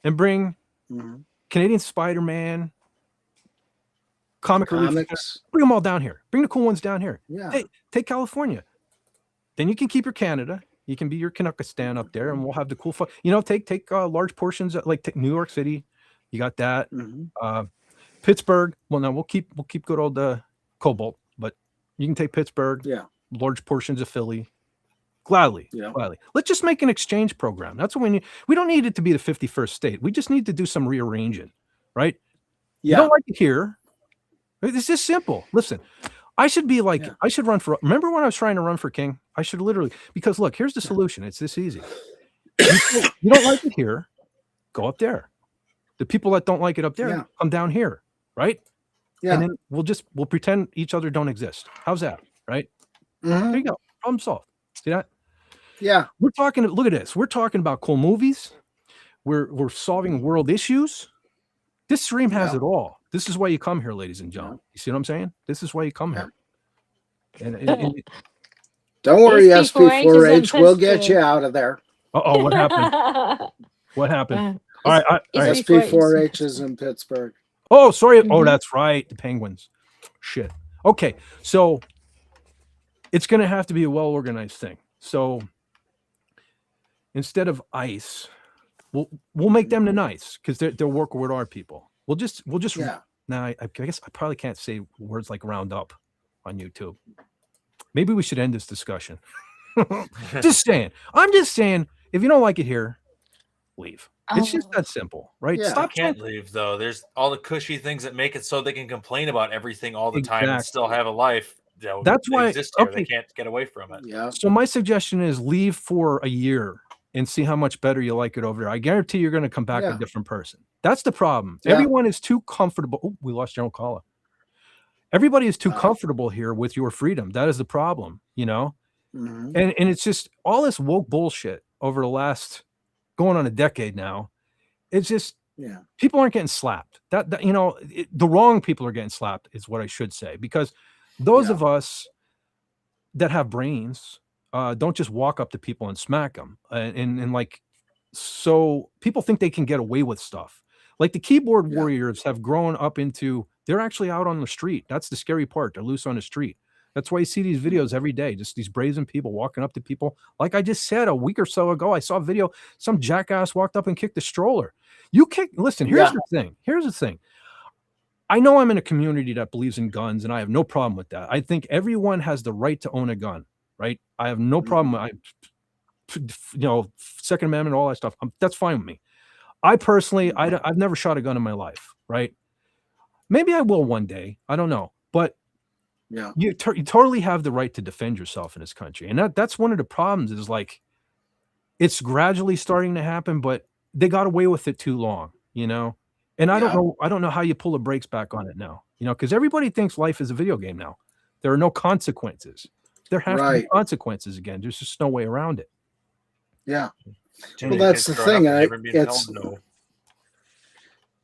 and bring Canadian Spider-Man, Comics. Bring them all down here. Bring the cool ones down here. Yeah. Hey, take California. Then you can keep your Canada. You can be your Canuckistan up there, and we'll have the cool folk. Take large portions like take New York City. You got that. Pittsburgh. Well, no, we'll keep good old Cobalt, but you can take Pittsburgh. Yeah. Large portions of Philly. Gladly. Let's just make an exchange program. That's what we need. We don't need it to be the 51st state. We just need to do some rearranging, right? You don't like it here. It's just simple. Listen, I should be like, I should run for, remember when I was trying to run for king? I should literally, because look, here's the solution. It's this easy. You don't like it here, go up there. The people that don't like it up there, come down here, right? Yeah. And then we'll pretend each other don't exist. How's that, right? There you go. Problem solved. See that? Yeah. We're talking, look at this. We're talking about cool movies. We're solving world issues. This stream has it all. This is why you come here, ladies and gentlemen. You see what I'm saying? This is why you come here. And don't worry, SP4H, we'll get you out of there. Uh-oh, what happened? What happened? All right. SP4H is in Pittsburgh. Oh, sorry. Oh, that's right. The Penguins. Shit. Okay, so it's going to have to be a well-organized thing. So instead of ICE, we'll make them the nice because they'll work with our people. We'll just. Now, I guess I probably can't say words like round up on YouTube. Maybe we should end this discussion. Just saying. I'm just saying, if you don't like it here, leave. It's just that simple, right? Yeah. Stop. Can't leave though. There's all the cushy things that make it so they can complain about everything all the time and still have a life. That's why exist here. They can't get away from it. Yeah. So my suggestion is leave for a year and see how much better you like it over there. I guarantee you're going to come back a different person. That's the problem. Yeah. Everyone is too comfortable. Oh, we lost General Kala. Everybody is too comfortable here with your freedom. That is the problem, And it's just all this woke bullshit over the last going on a decade now. It's just people aren't getting slapped. The wrong people are getting slapped is what I should say, because those of us that have brains don't just walk up to people and smack them. And like, so people think they can get away with stuff. Like the keyboard warriors have grown up into, they're actually out on the street. That's the scary part. They're loose on the street. That's why you see these videos every day, just these brazen people walking up to people. Like I just said a week or so ago, I saw a video, some jackass walked up and kicked the stroller. Listen, here's the thing. Here's the thing. I know I'm in a community that believes in guns, and I have no problem with that. I think everyone has the right to own a gun, right? I have no problem. Second Amendment, all that stuff. That's fine with me. I personally, I've never shot a gun in my life, right? Maybe I will one day. I don't know. But Yeah. You totally have the right to defend yourself in this country, and that's one of the problems. Is like it's gradually starting to happen, but they got away with it too long, you know. And I don't know how you pull the brakes back on it now, you know, because everybody thinks life is a video game now. There are no consequences. There have to be consequences again. There's just no way around it. Yeah. Too Well, many that's kids the growing thing. up and never being told no.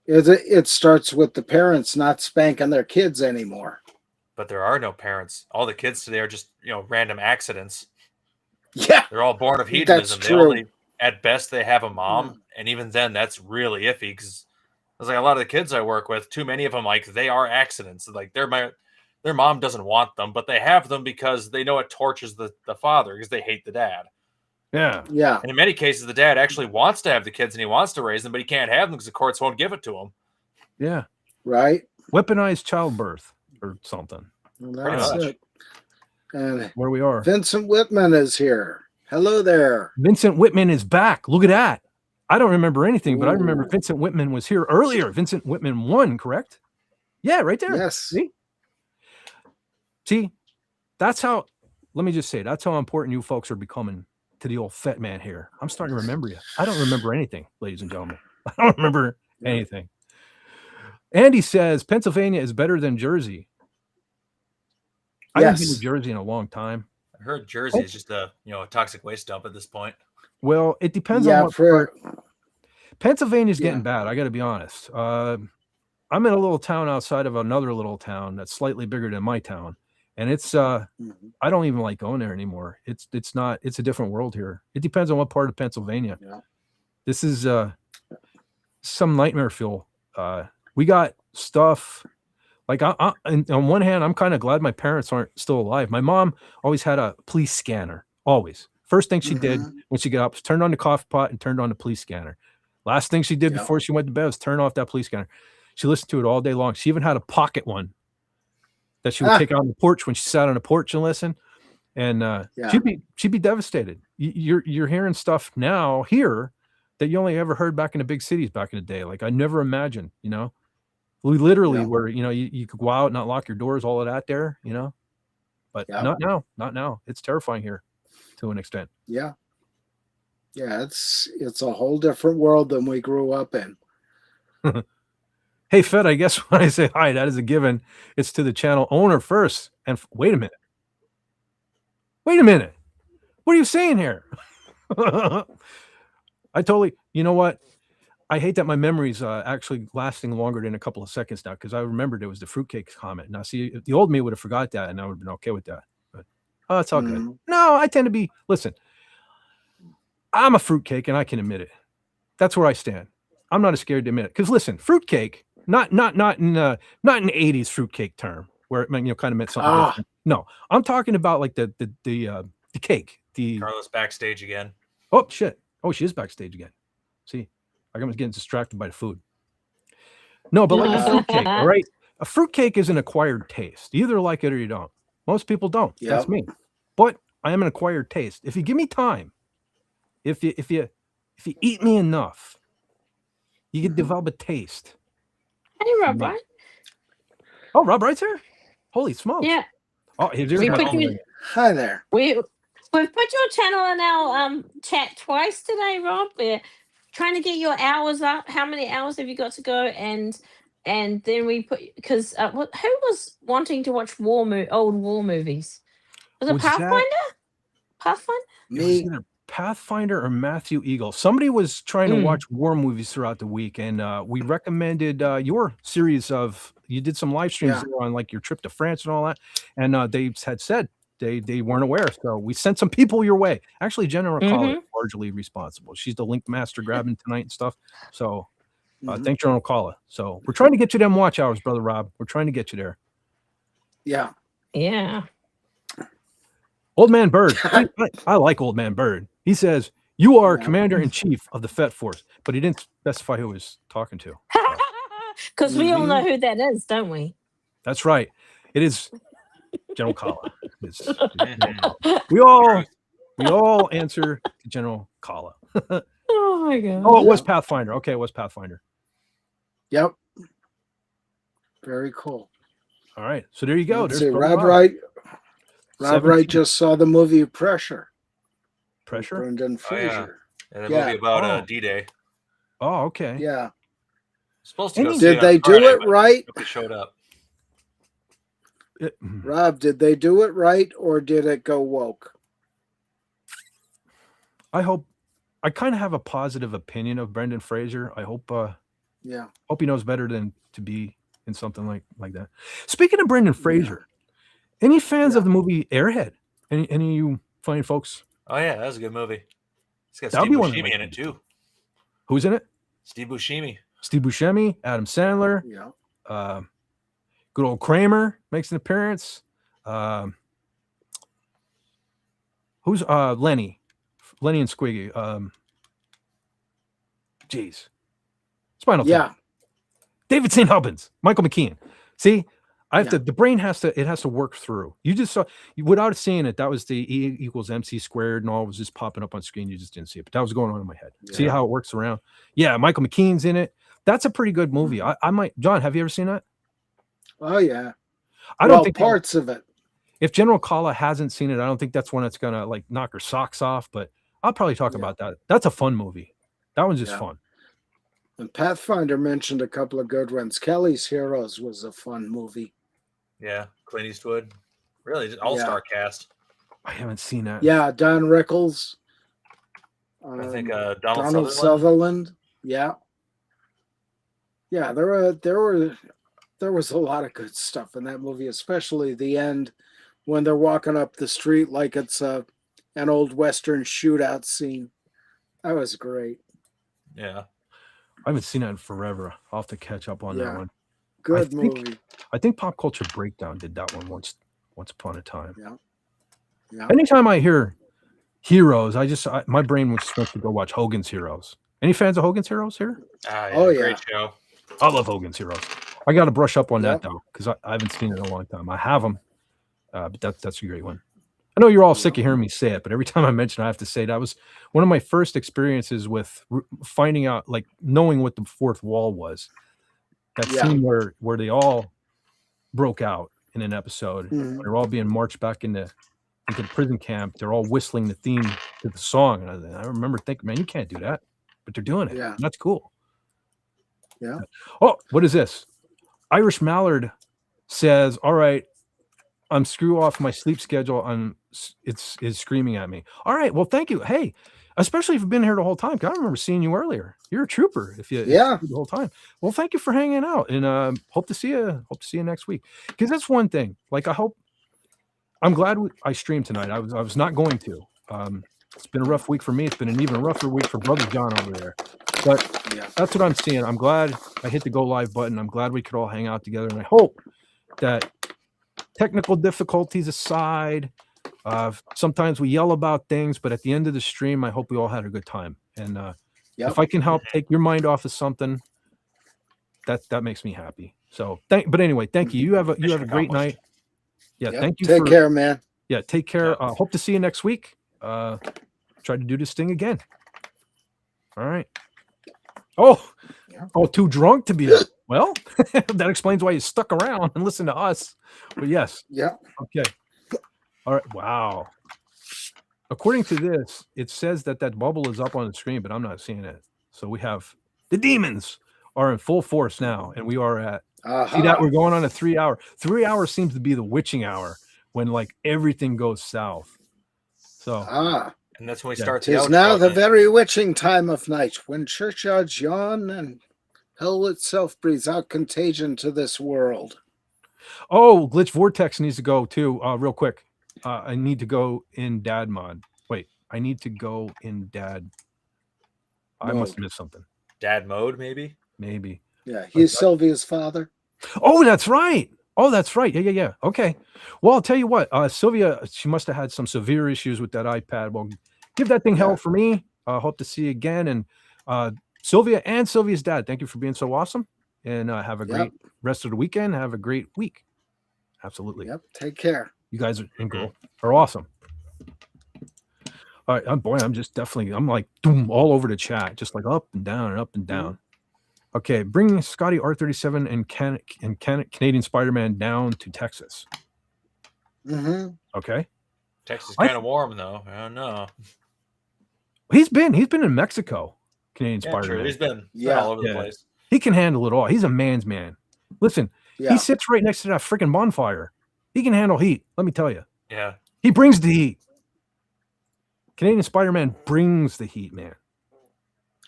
It starts with the parents not spanking their kids anymore. But there are no parents. All the kids today are just, you know, random accidents. Yeah. They're all born of That's hedonism. They true. only, at best, they have a mom, and even then, that's really iffy. Because there's like a lot of the kids I work with, too many of them, like they are accidents. Like their mom doesn't want them, but they have them because they know it tortures the father because they hate the dad. Yeah. Yeah. And in many cases, the dad actually wants to have the kids and he wants to raise them, but he can't have them because the courts won't give it to him. Yeah. Right. Weaponized childbirth or something. Well, that's it. And where we are. Vincent Whitman is here. Hello there. Vincent Whitman is back. Look at that. I don't remember anything, but I remember Vincent Whitman was here earlier. Vincent Whitman won, correct? Yeah, right there. Yes. See, that's how, let me just say, that's how important you folks are becoming to the old fat man here. I'm starting to remember you. I don't remember anything, ladies and gentlemen. I don't remember anything. Andy says Pennsylvania is better than Jersey. I haven't been to Jersey in a long time. I heard Jersey is just a toxic waste dump at this point. Well, it depends on what part. Pennsylvania's getting bad. I got to be honest. I'm in a little town outside of another little town that's slightly bigger than my town, and it's I don't even like going there anymore. It's a different world here. It depends on what part of Pennsylvania. Yeah. This is some nightmare fuel. We got stuff like and on one hand, I'm kind of glad my parents aren't still alive. My mom always had a police scanner. Always. First thing she did when she got up was turned on the coffee pot and turned on the police scanner. Last thing she did before she went to bed was turn off that police scanner. She listened to it all day long. She even had a pocket one that she would take out on the porch when she sat on the porch and listen. And she'd be devastated. You're hearing stuff now here that you only ever heard back in the big cities back in the day. Like I never imagined, you know. We literally were, you know, you could go out, not lock your doors, all of that there, you know. But not now. It's terrifying here to an extent. Yeah. Yeah, it's a whole different world than we grew up in. Hey, Fed, I guess when I say hi, that is a given. It's to the channel owner first. And wait a minute. What are you saying here? You know what? I hate that my memory's actually lasting longer than a couple of seconds now because I remembered it was the fruitcake comment. Now, see, if the old me would have forgot that and I would have been okay with that. But it's all good. No, I tend to be, listen, I'm a fruitcake and I can admit it. That's where I stand. I'm not scared to admit it. Because listen, fruitcake, not in an 80s fruitcake term where it kind of meant something different. No, I'm talking about like the cake. Carla's backstage again. Oh shit. Oh, she is backstage again. See, I was getting distracted by the food. No, but like a fruitcake, all right? A fruitcake is an acquired taste. You either like it or you don't. Most people don't. Yep. That's me. But I am an acquired taste. If you give me time, if you eat me enough, you can develop a taste. Hey, Rob Wright. Oh, Rob Wright's here? Holy smokes. Yeah. Oh, hi there. We've put your channel in our chat twice today, Rob. We're trying to get your hours up. How many hours have you got to go? And then we put, because who was wanting to watch old war movies? Was it Pathfinder? Pathfinder? Me. It was either Pathfinder or Matthew Eagle. Somebody was trying to watch war movies throughout the week, and we recommended your series of. You did some live streams on like your trip to France and all that, and they had said they weren't aware, so we sent some people your way. Actually, General Colley is largely responsible. She's the link master grabbing tonight and stuff. So thank General Colley. So we're trying to get you them watch hours, brother Rob. We're trying to get you there. Yeah. Yeah. Old Man Bird. I like Old Man Bird. He says, you are commander-in-chief of the FET Force, but he didn't specify who he was talking to. Because we all know who that is, don't we? That's right. It is General Colley. We all answer to General Colley. Oh my god. Oh, it was Pathfinder. Okay, it was Pathfinder. Yep. Very cool. All right. So there you go. Let's There's see, Brother Rob Rob. Wright. Rob 17 Wright just saw the movie Pressure. with Pressure. Brendan Oh, yeah. Fraser. Yeah, the Yeah. movie about Oh. D-Day. Oh, okay. Yeah. Supposed to go Any- see it Did on they do Friday, it but right? nobody showed up. Rob, did they do it right or did it go woke? I hope. I kind of have a positive opinion of Brendan Fraser. I hope. Yeah. Hope he knows better than to be in something like that. Speaking of Brendan Fraser, any fans Yeah. of the movie Airhead? Any of you fine folks? Oh, yeah, that was a good movie. It's got That'll Steve be one I'd Buscemi like in to it, see. too. Who's in it? Steve Buscemi. Steve Buscemi, Adam Sandler, Yeah. good old Kramer makes an appearance. Who's Lenny? Lenny and Squiggy. Jeez. Spinal Tap. Yeah. David St. Hubbins, Michael McKean. See, I have Yeah. to. The brain has to work through. You just saw without seeing it. That was the E equals MC squared, and all was just popping up on screen. You just didn't see it, but that was going on in my head. See Yeah. how it works around. Yeah, Michael McKean's in it. That's a pretty good movie. I might. John, have you ever seen that? Oh, yeah. I Well, don't think parts of it. if General Kala hasn't seen it, I don't think that's one that's gonna like knock her socks off. But I'll probably talk Yeah. about that. That's a fun movie. That one's just Yeah. fun. And Pathfinder mentioned a couple of good ones. Kelly's Heroes was a fun movie. Yeah, Clint Eastwood. Really, just all-star cast. I haven't seen that. Yeah, Don Rickles. I think Donald Donald Sutherland. Sutherland. Yeah. Yeah, there was a lot of good stuff in that movie, especially the end when they're walking up the street like it's an old Western shootout scene. That was great. Yeah. I haven't seen that in forever. I'll have to catch up on that Yeah. one. Good think- movie. I think Pop Culture Breakdown did that one once upon a time. Yeah. Yeah. Anytime I hear Heroes, my brain was supposed to go watch Hogan's Heroes. Any fans of Hogan's Heroes here? Ah, yeah, Oh, yeah. great show. I love Hogan's Heroes. I got to brush up on Yep. that though, because I haven't seen it in a long time. I have them, but that's a great one. I know you're all sick of hearing me say it, but every time I mention it, I have to say that was one of my first experiences with finding out, like knowing what the fourth wall was. That Yeah. scene where they all broke out in an episode. Mhm. They're all being marched back into the prison camp. They're all whistling the theme to the song. And I remember thinking, man, you can't do that, but they're doing it. Yeah. And that's cool. Yeah. Oh, what is this? Irish Mallard says, all right, I'm screw off my sleep schedule. It's screaming at me. All right. Well, thank you. Hey, especially if you've been here the whole time. 'Cause I remember seeing you earlier. You're a trooper. If you Yeah. the whole time. Well, thank you for hanging out, and hope to see you. Hope to see you next week. Because that's one thing. Like I'm glad I streamed tonight. I was not going to. It's been a rough week for me. It's been an even rougher week for Brother John over there. But Yeah. that's what I'm seeing. I'm glad I hit the go live button. I'm glad we could all hang out together, and I hope that technical difficulties aside, sometimes we yell about things, but at the end of the stream, I hope we all had a good time. And Yep. if I can help take your mind off of something, that makes me happy. So but anyway, thank you. You have a great night. accomplished. Yeah, Yep. thank you. Take care, man. Yeah, take care. Hope to see you next week. Try to do this thing again. All right. Oh, too drunk to be there. Well, that explains why you stuck around and listened to us. But yes. Yeah. Okay. All right. Wow. According to this, it says that bubble is up on the screen, but I'm not seeing it. So we have the demons are in full force now, and we are at see that we're going on a 3 hour. 3 hours seems to be the witching hour when like everything goes south. So And that's when we Yeah. start the Tis outro. now the then. very witching time of night, when churchyards yawn and hell itself breathes out contagion to this world. oh, Glitch Vortex needs to go too. Real quick. I need to go in dad mod. Wait, I need to go in dad. I must have missed something. Dad mode, maybe? Maybe. Yeah, he's Sylvia's father. Oh, that's right. Oh, that's right. Yeah. Okay. Well, I'll tell you what. Sylvia, she must have had some severe issues with that iPad. Well, give that thing hell for me. Hope to see you again. And Sylvia and Sylvia's dad, thank you for being so awesome. And have a great rest of the weekend. Have a great week. Absolutely. Yep. Take care. You guys are awesome. All right, I'm like doom, all over the chat, just like up and down and up and down. Okay, bring Scotty R37 and Canadian Spider-Man down to Texas. Mm-hmm. Okay, Texas I kind of warm though. I don't know. he's been in Mexico. Canadian Yeah, Spider-Man. true. He's been Yeah. all over the place. He can handle it all. He's a man's man. Listen, Yeah. he sits right next to that freaking bonfire. He can handle heat. Let me tell you. Yeah. He brings the heat. Canadian Spider-Man brings the heat, man.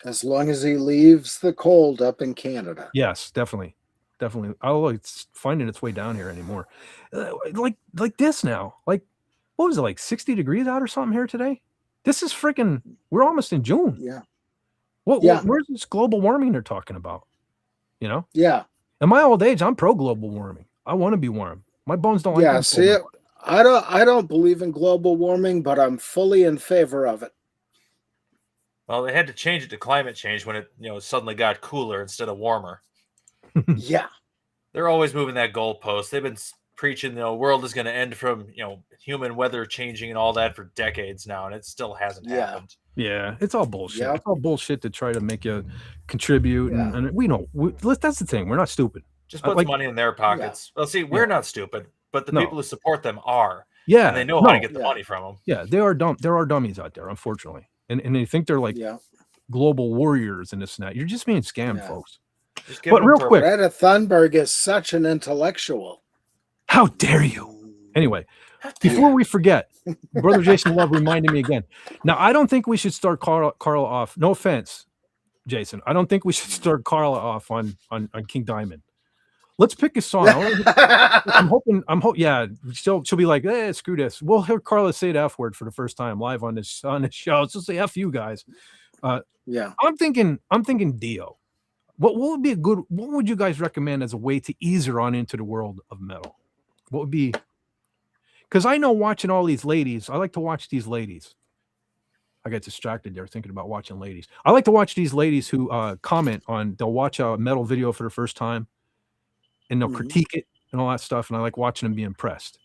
As long as he leaves the cold up in Canada. Yes, definitely. Oh, it's finding its way down here anymore. Like this now. Like, what was it, like 60 degrees out or something here today? This is freaking, we're almost in June. Yeah. Where's this global warming they're talking about? You know? Yeah. In my old age, I'm pro global warming. I want to be warm. My bones don't like Yeah. being See, cold. I don't believe in global warming, but I'm fully in favor of it. Well, they had to change it to climate change when it suddenly got cooler instead of warmer. Yeah. They're always moving that goalpost. They've been preaching the world is going to end from human weather changing and all that for decades now, and it still hasn't happened. Yeah, it's all bullshit. Yep. It's all bullshit to try to make you contribute, Yeah. and we know that's the thing. We're not stupid. Just put money in their pockets. Well, see, we're not stupid, but the No. people who support them are. Yeah, and they know how to get the money from them. Yeah, they are dumb. There are dummies out there, unfortunately, and they think they're like global warriors and this and that. You're just being scammed, folks. But real quick, Greta Thunberg is such an intellectual. How dare you? Anyway, before we forget, Brother Jason Love reminded me again. Now, I don't think we should start Carla off. No offense, Jason. I don't think we should start Carla off on King Diamond. Let's pick a song. I'm hoping. Yeah, she'll be like, screw this. We'll hear Carla say the F word for the first time live on this show. She'll say F you guys. Yeah. I'm thinking Dio. What would be what would you guys recommend as a way to ease her on into the world of metal? What would be, because I know watching all these ladies, I like to watch these ladies. I got distracted there thinking about watching ladies. I like to watch these ladies who comment on, they'll watch a metal video for the first time and they'll critique it and all that stuff. And I like watching them be impressed.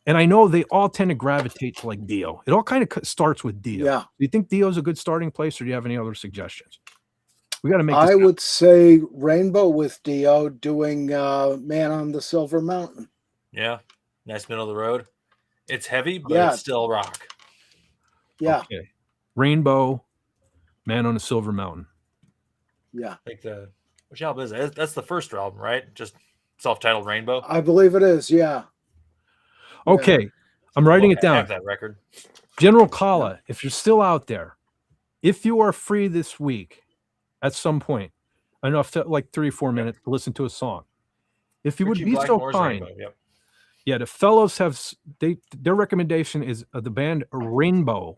And I know they all tend to gravitate to like Dio. It all kind of starts with Dio. Yeah. Do you think Dio's a good starting place, or do you have any other suggestions? We got to make. I would say Rainbow with Dio doing Man on the Silver Mountain. Yeah, nice middle of the road. It's heavy, but Yeah. it's still rock. Yeah. Okay. Rainbow, Man on a Silver Mountain. Yeah. Like which album is it? That's the first album, right? Just self-titled Rainbow. I believe it is. Yeah. Okay. I'm writing it I down. have that record. General Kala, if you're still out there, if you are free this week at some point, enough to like 3 or 4 minutes to listen to a song, if you Richie would be so Blackmore's kind. Rainbow, yep. Yeah, the fellows have their recommendation is the band Rainbow,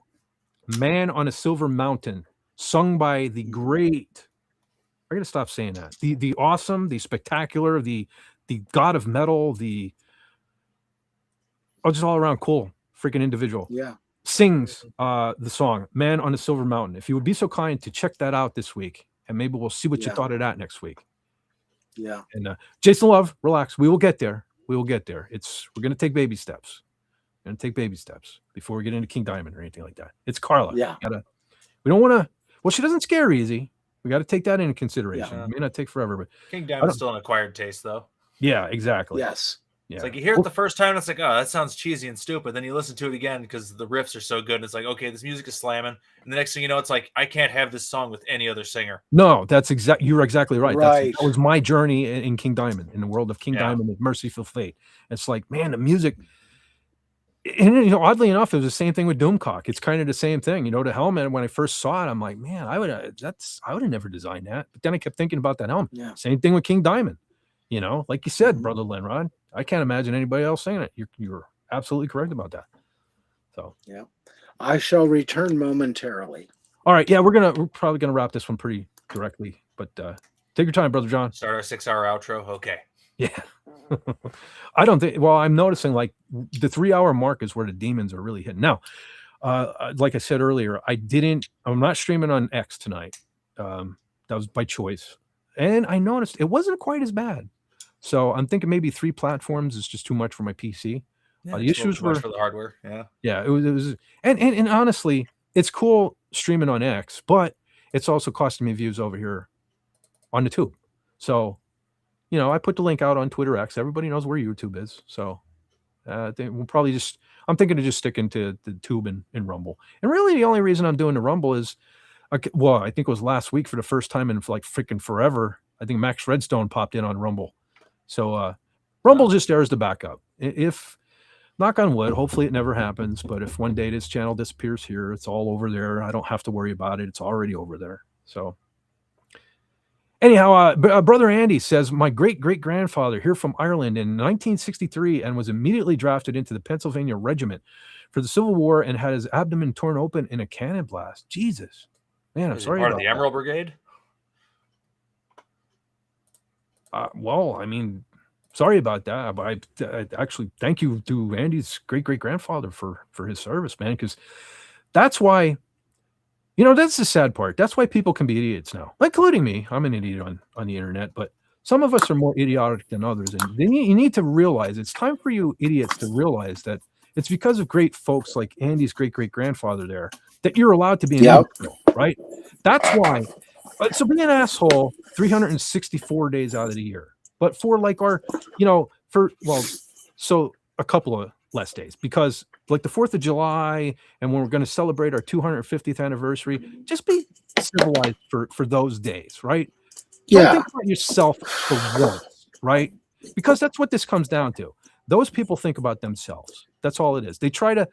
Man on a Silver Mountain, sung by the great, I gotta stop saying that, the awesome, the spectacular, the god of metal, just all around cool freaking individual. Yeah. Sings the song Man on a Silver Mountain. If you would be so kind to check that out this week, and maybe we'll see what you thought of that next week. Yeah. And Jason Love, relax. We will get there. We will get there. We're gonna take baby steps. We're gonna take baby steps before we get into King Diamond or anything like that. It's Carla. Yeah. We don't want to. Well, she doesn't scare easy. We got to take that into consideration. Yeah. It may not take forever, but King Diamond's still an acquired taste, though. yeah, exactly. Yes. Yeah. It's like you hear it the first time, and it's like, oh, that sounds cheesy and stupid. Then you listen to it again because the riffs are so good. And it's like, okay, this music is slamming. And the next thing you know, it's like, I can't have this song with any other singer. No, you're exactly right. Right. That was my journey in King Diamond, in the world of King Diamond and Merciful Fate. It's like, man, the music. And oddly enough, it was the same thing with Doomcock. It's kind of the same thing. The helmet. When I first saw it, I'm like, man, I would have never designed that. But then I kept thinking about that helmet. Yeah. Same thing with King Diamond. Like you said, Brother Lenrod, I can't imagine anybody else saying it. You're absolutely correct about that. So yeah, I shall return momentarily. All right, yeah, we're probably gonna wrap this one pretty directly, but take your time, Brother John. Start our 6-hour outro. Okay. Yeah. I don't think. Well, I'm noticing like the 3-hour mark is where the demons are really hitting. Now, like I said earlier, I'm not streaming on X tonight. That was by choice, and I noticed it wasn't quite as bad. So I'm thinking maybe 3 platforms is just too much for my PC. Yeah, The issues were for the hardware. Yeah. Yeah, it was, and honestly, it's cool streaming on X, but it's also costing me views over here on the tube. So, I put the link out on Twitter X. Everybody knows where YouTube is. So we'll probably I'm thinking of just sticking to the tube and Rumble. And really the only reason I'm doing the Rumble is, I think it was last week for the first time in like freaking forever. I think Max Redstone popped in on Rumble. So Rumble just there as the backup. If, knock on wood, hopefully it never happens, but if one day this channel disappears here, it's all over there. I don't have to worry about it. It's already over there. So anyhow, Brother Andy says, my great-great-grandfather here from Ireland in 1963 and was immediately drafted into the Pennsylvania Regiment for the Civil War and had his abdomen torn open in a cannon blast. Jesus. Man, I'm sorry part about of the Emerald Brigade? Well, I mean, sorry about that. But I actually thank you to Andy's great-great-grandfather for his service, man, because that's why, that's the sad part. That's why people can be idiots now, including me. I'm an idiot on the internet, but some of us are more idiotic than others. And then you need to realize, it's time for you idiots to realize that it's because of great folks like Andy's great-great-grandfather there that you're allowed to be an imbecile, right? That's why. So be an asshole 364 days out of the year. But for like our, so a couple of less days, because like the 4th of July and when we're going to celebrate our 250th anniversary, just be civilized for those days, right? Don't think about yourself for once, right? Because that's what this comes down to. Those people think about themselves. That's all it is. They try to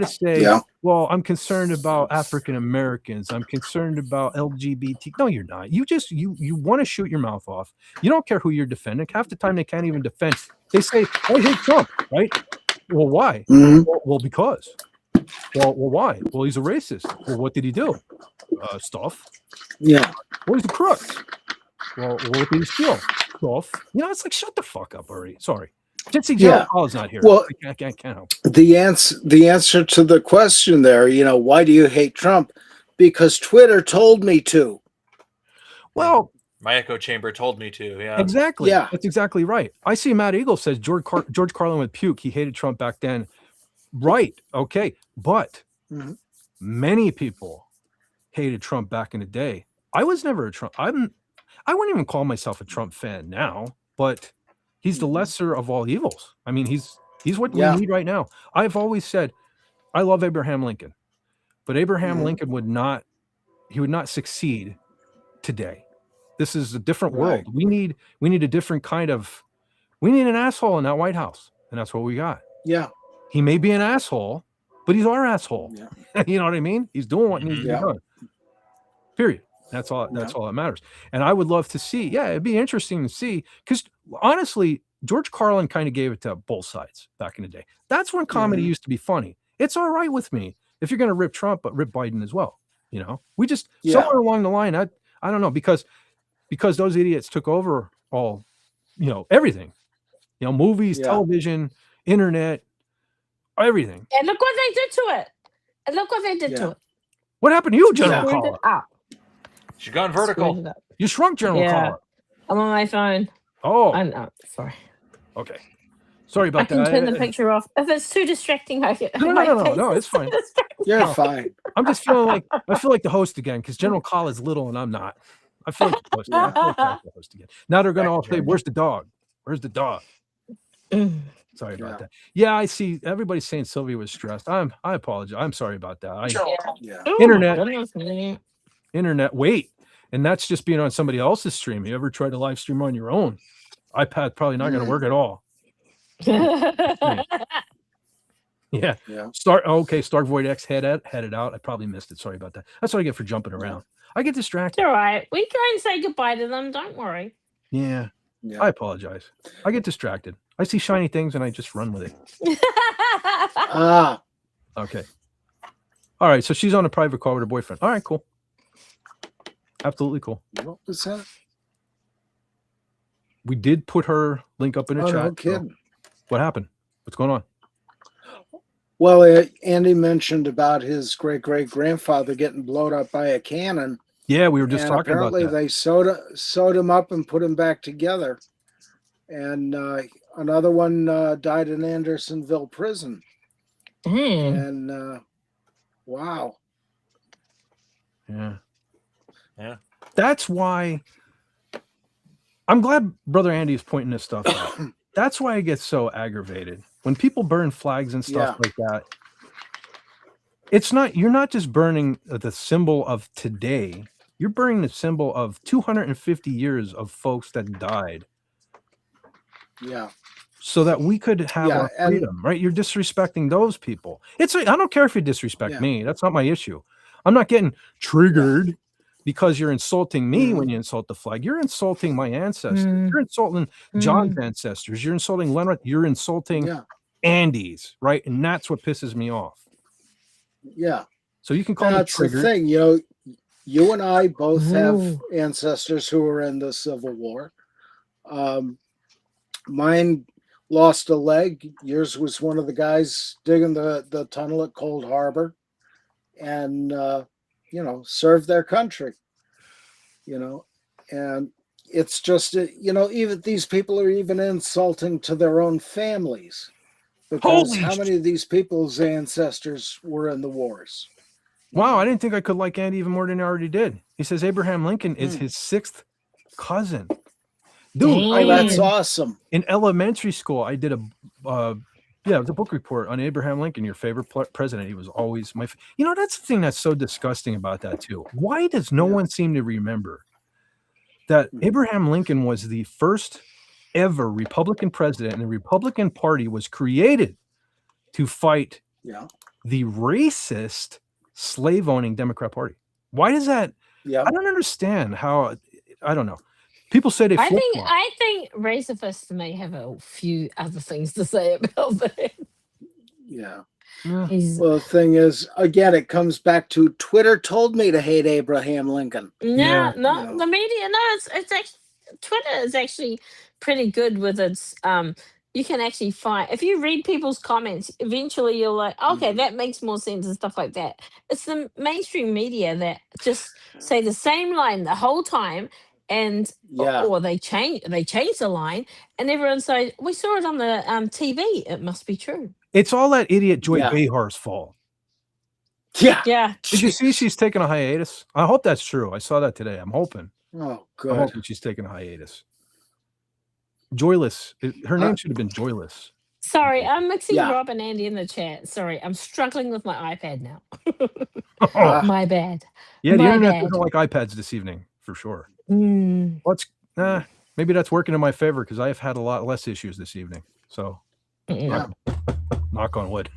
say, well, I'm concerned about African Americans. I'm concerned about LGBT. No, you're not. You want to shoot your mouth off. You don't care who you're defending. Half the time they can't even defend. They say, I hate Trump, right? Well, why? Well, because. Well, why? Well, he's a racist. Well, what did he do? Stuff. Yeah. Well, he's a crook. Well, what did he steal? Stuff. It's like, shut the fuck up already. Sorry. Gypsy Joe Paul's not here. Well, I can't help. The answer to the question there, why do you hate Trump? Because Twitter told me to. Well, my echo chamber told me to. Yeah, exactly. Yeah, that's exactly right. I see Matt Eagle says George Carlin would puke. He hated Trump back then. Right. Okay. But many people hated Trump back in the day. I was never a Trump. I wouldn't even call myself a Trump fan now, but he's the lesser of all evils. I mean, he's what we need right now. I've always said I love Abraham Lincoln, but Abraham Lincoln would not succeed today. This is a different world. We need a different kind of, we need an asshole in that White House, and that's what we got. Yeah. He may be an asshole, but he's our asshole. Yeah. You know what I mean? He's doing what needs to be done. Period. That's all that matters. And I would love to see, it'd be interesting to see, because honestly, George Carlin kind of gave it to both sides back in the day. That's when comedy used to be funny. It's all right with me if you're going to rip Trump, but rip Biden as well. We just somewhere along the line, I don't know, because those idiots took over all, everything, movies, television, internet, everything. And look what they did to it. What happened to you, General Carlin? She's gone vertical. You shrunk, General Carlin. I'm on my phone. Oh, I'm not. Sorry. Okay. Sorry about that. I can turn the picture off. If it's too distracting, I can. No, it's fine. You're fine. I'm just feeling like I feel like the host again because General Carlin is little and I'm not. I feel like the host. I feel like I'm the host again. Now they're going to all say, "Where's the dog? Where's the dog?" Sorry about that. Yeah, I see. Everybody's saying Sylvia was stressed. I apologize. I'm sorry about that. Internet. Wait, and that's just being on somebody else's stream. You ever tried to live stream on your own? iPad probably not going to work at all. Yeah. Stark Void X headed out. I probably missed it. Sorry about that. That's what I get for jumping around. I get distracted. All right. We go and say goodbye to them. Don't worry. Yeah. I apologize. I get distracted. I see shiny things and I just run with it. Okay. All right. So she's on a private call with her boyfriend. All right, cool. Absolutely cool. What was that? We did put her link up in the chat. No kidding. So what happened? What's going on? Well, Andy mentioned about his great-great-grandfather getting blown up by a cannon. Yeah, we were just talking about that. Apparently, they sewed him up and put him back together. And another one died in Andersonville prison. And wow. Yeah. That's why I'm glad Brother Andy is pointing this stuff out. That's why I get so aggravated when people burn flags and stuff like that. It's not, you're not just burning the symbol of today. You're burning the symbol of 250 years of folks that died. Yeah. So that we could have Yeah, our freedom, right? You're disrespecting those people. I don't care if you disrespect me. That's not my issue. I'm not getting triggered because you're insulting me when you insult the flag. You're insulting my ancestors. You're insulting John's ancestors. You're insulting Leonard. You're insulting Andy's, right? And that's what pisses me off. Yeah. So you can call me That's the triggered. thing, you and I both have ancestors who were in the Civil War. Mine lost a leg. Yours was one of the guys digging the tunnel at Cold Harbor and, served their country, and it's just, even these people are even insulting to their own families because how many of these people's ancestors were in the wars? Wow, I didn't think I could like Andy even more than I already did. He says Abraham Lincoln is his 6th cousin. Dude, that's awesome. In elementary school, I did it was a book report on Abraham Lincoln, your favorite president. He was always my, that's the thing that's so disgusting about that too. Why does no one seem to remember that Abraham Lincoln was the first ever Republican president, and the Republican Party was created to fight the racist slave-owning Democrat Party? Why does that? I don't understand how. I don't know. People say they. I think racists may have a few other things to say about that. Yeah. Well, the thing is, again, it comes back to Twitter told me to hate Abraham Lincoln. The media. No, it's actually, Twitter is actually pretty good with its. You can actually find, if you read people's comments, eventually you're like, okay, that makes more sense and stuff like that. It's the mainstream media that just say the same line the whole time, and or they change the line, and everyone says, we saw it on the TV, it must be true. It's all that idiot Joy Behar's fault. Yeah. Did you see she's taking a hiatus? I hope that's true. I saw that today. I'm hoping. Oh, good. I'm hoping she's taking a hiatus. Joyless. Her name should have been Joyless. Sorry, I'm mixing Rob and Andy in the chat. Sorry, I'm struggling with my iPad now. My bad. Yeah, the internet doesn't like iPads this evening, for sure. Maybe that's working in my favor because I have had a lot less issues this evening. So, knock on wood.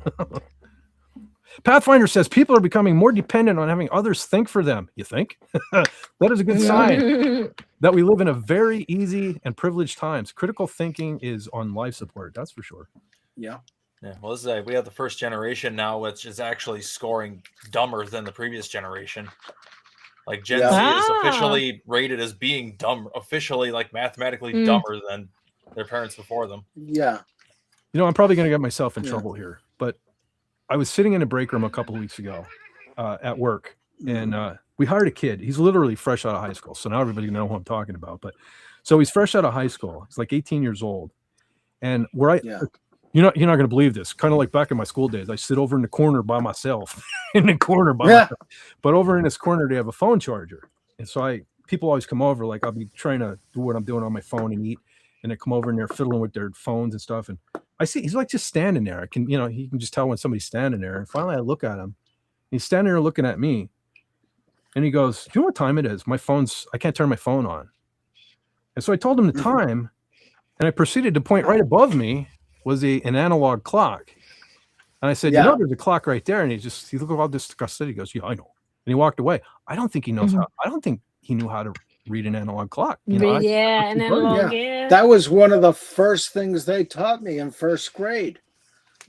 Pathfinder says people are becoming more dependent on having others think for them. You think? That is a good sign that we live in a very easy and privileged times. Critical thinking is on life support. That's for sure. Yeah. Well, this is we have the first generation now, which is actually scoring dumber than the previous generation. Like Gen Z is officially rated as being dumb, officially like mathematically dumber than their parents before them. Yeah. I'm probably going to get myself in trouble here, but I was sitting in a break room a couple of weeks ago at work, and we hired a kid. He's literally fresh out of high school. So now everybody knows who I'm talking about. But so he's fresh out of high school. He's like 18 years old. And you're not going to believe this. Kind of like back in my school days, I sit over in the corner by myself, myself. But over in this corner, they have a phone charger. And so people always come over, like I'll be trying to do what I'm doing on my phone and eat. And they come over and they're fiddling with their phones and stuff. And I see he's like just standing there. I can, he can just tell when somebody's standing there. And finally I look at him. He's standing there looking at me. And he goes, do you know what time it is? I can't turn my phone on. And so I told him the time. And I proceeded to point right above me was an analog clock. And I said, there's a clock right there. And he looked all disgusted. He goes, yeah, I know. And he walked away. I don't think he knows how. I don't think he knew how to read an analog clock. An analog. That was one of the first things they taught me in first grade.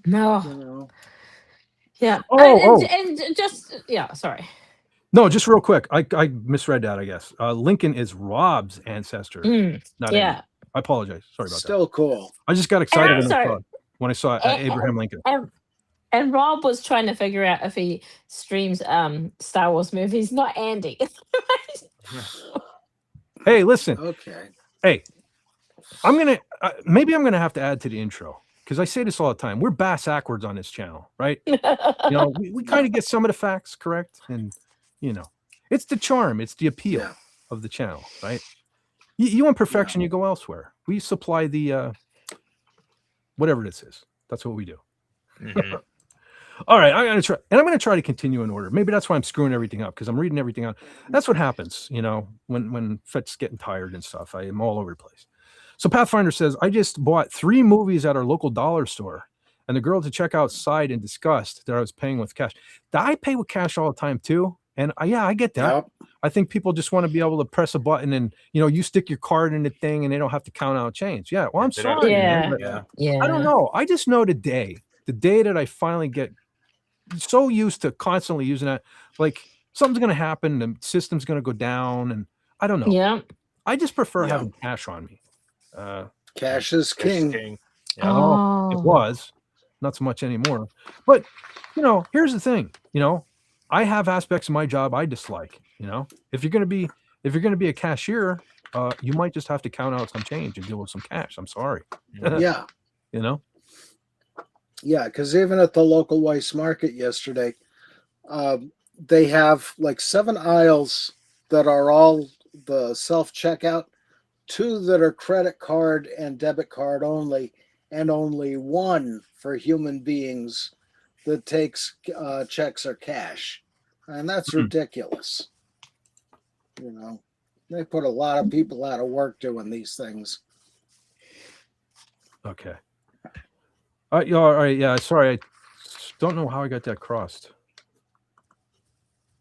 No. Yeah. Sorry. No, just real quick. I misread that, I guess. Lincoln is Rob's ancestor. Not Andy. I apologize. Sorry about that. Still cool. I just got excited when I saw Abraham Lincoln. And Rob was trying to figure out if he streams Star Wars movies, not Andy. Hey, listen. Okay. Hey, maybe I'm gonna have to add to the intro because I say this all the time. We're bass-ackwards on this channel, right? We kind of get some of the facts correct, and it's the charm, it's the appeal of the channel, right? You want perfection, you go elsewhere. We supply the whatever this is. That's what we do. Mhm. All right, I'm gonna try, and I'm gonna try to continue in order. Maybe that's why I'm screwing everything up because I'm reading everything out. That's what happens, when Fet's getting tired and stuff. I am all over the place. So Pathfinder says, I just bought 3 movies at our local dollar store, and the girl at the checkout sighed in disgust that I was paying with cash. I pay with cash all the time too, and I get that. Yep. I think people just want to be able to press a button and you stick your card in the thing and they don't have to count out change. Yeah, well, I'm They don't- sorry, man, Yeah. but Yeah. I don't know. I just know the day that I finally get so used to constantly using that, like something's going to happen, the system's going to go down, and I don't know. Yeah. I just prefer Yeah. having cash on me. Cash is Cash is king. king. Yeah. Well, it Oh. was not so much anymore. But here's the thing. I have aspects of my job I dislike. If you're gonna be a cashier, you might just have to count out some change and deal with some cash. I'm sorry. Yeah. Yeah, because even at the local Weiss Market yesterday, they have like 7 aisles that are all the self-checkout, 2 that are credit card and debit card only, and only 1 for human beings that takes checks or cash. And that's ridiculous. They put a lot of people out of work doing these things. Okay. All right. Yeah. Sorry. I don't know how I got that crossed.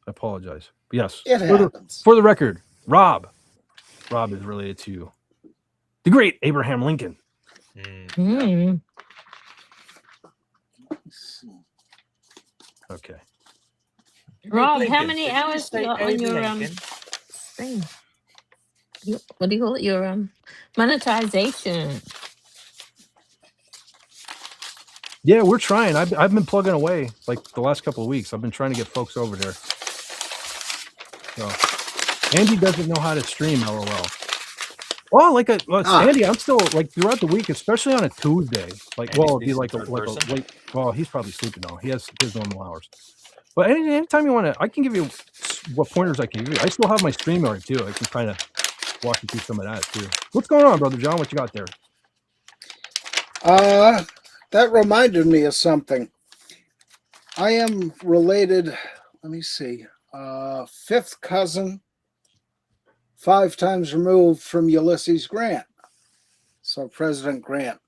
I apologize. But yes. It happens. For the record, Rob is related to the great Abraham Lincoln. Mm. Okay. Rob, how Lincoln, many did you hours say you got on Abe your Lincoln? thing? What do you call it? Your monetization. Yeah, we're trying. I've been plugging away like the last couple of weeks. I've been trying to get folks over there. So Andy doesn't know how to stream, LOL. Well, Andy, I'm still like throughout the week, especially on a Tuesday. Like, Andy's well, it'd be decent like third a person. late. Well, he's probably sleeping now. He has his normal hours. But anytime you want to, I can give you what pointers I can give you. I still have my StreamYard too. I can kind of walk you through some of that too. What's going on, Brother John? What you got there? That reminded me of something. I am related, let me see, 5th cousin, 5 times removed from Ulysses Grant. So President Grant,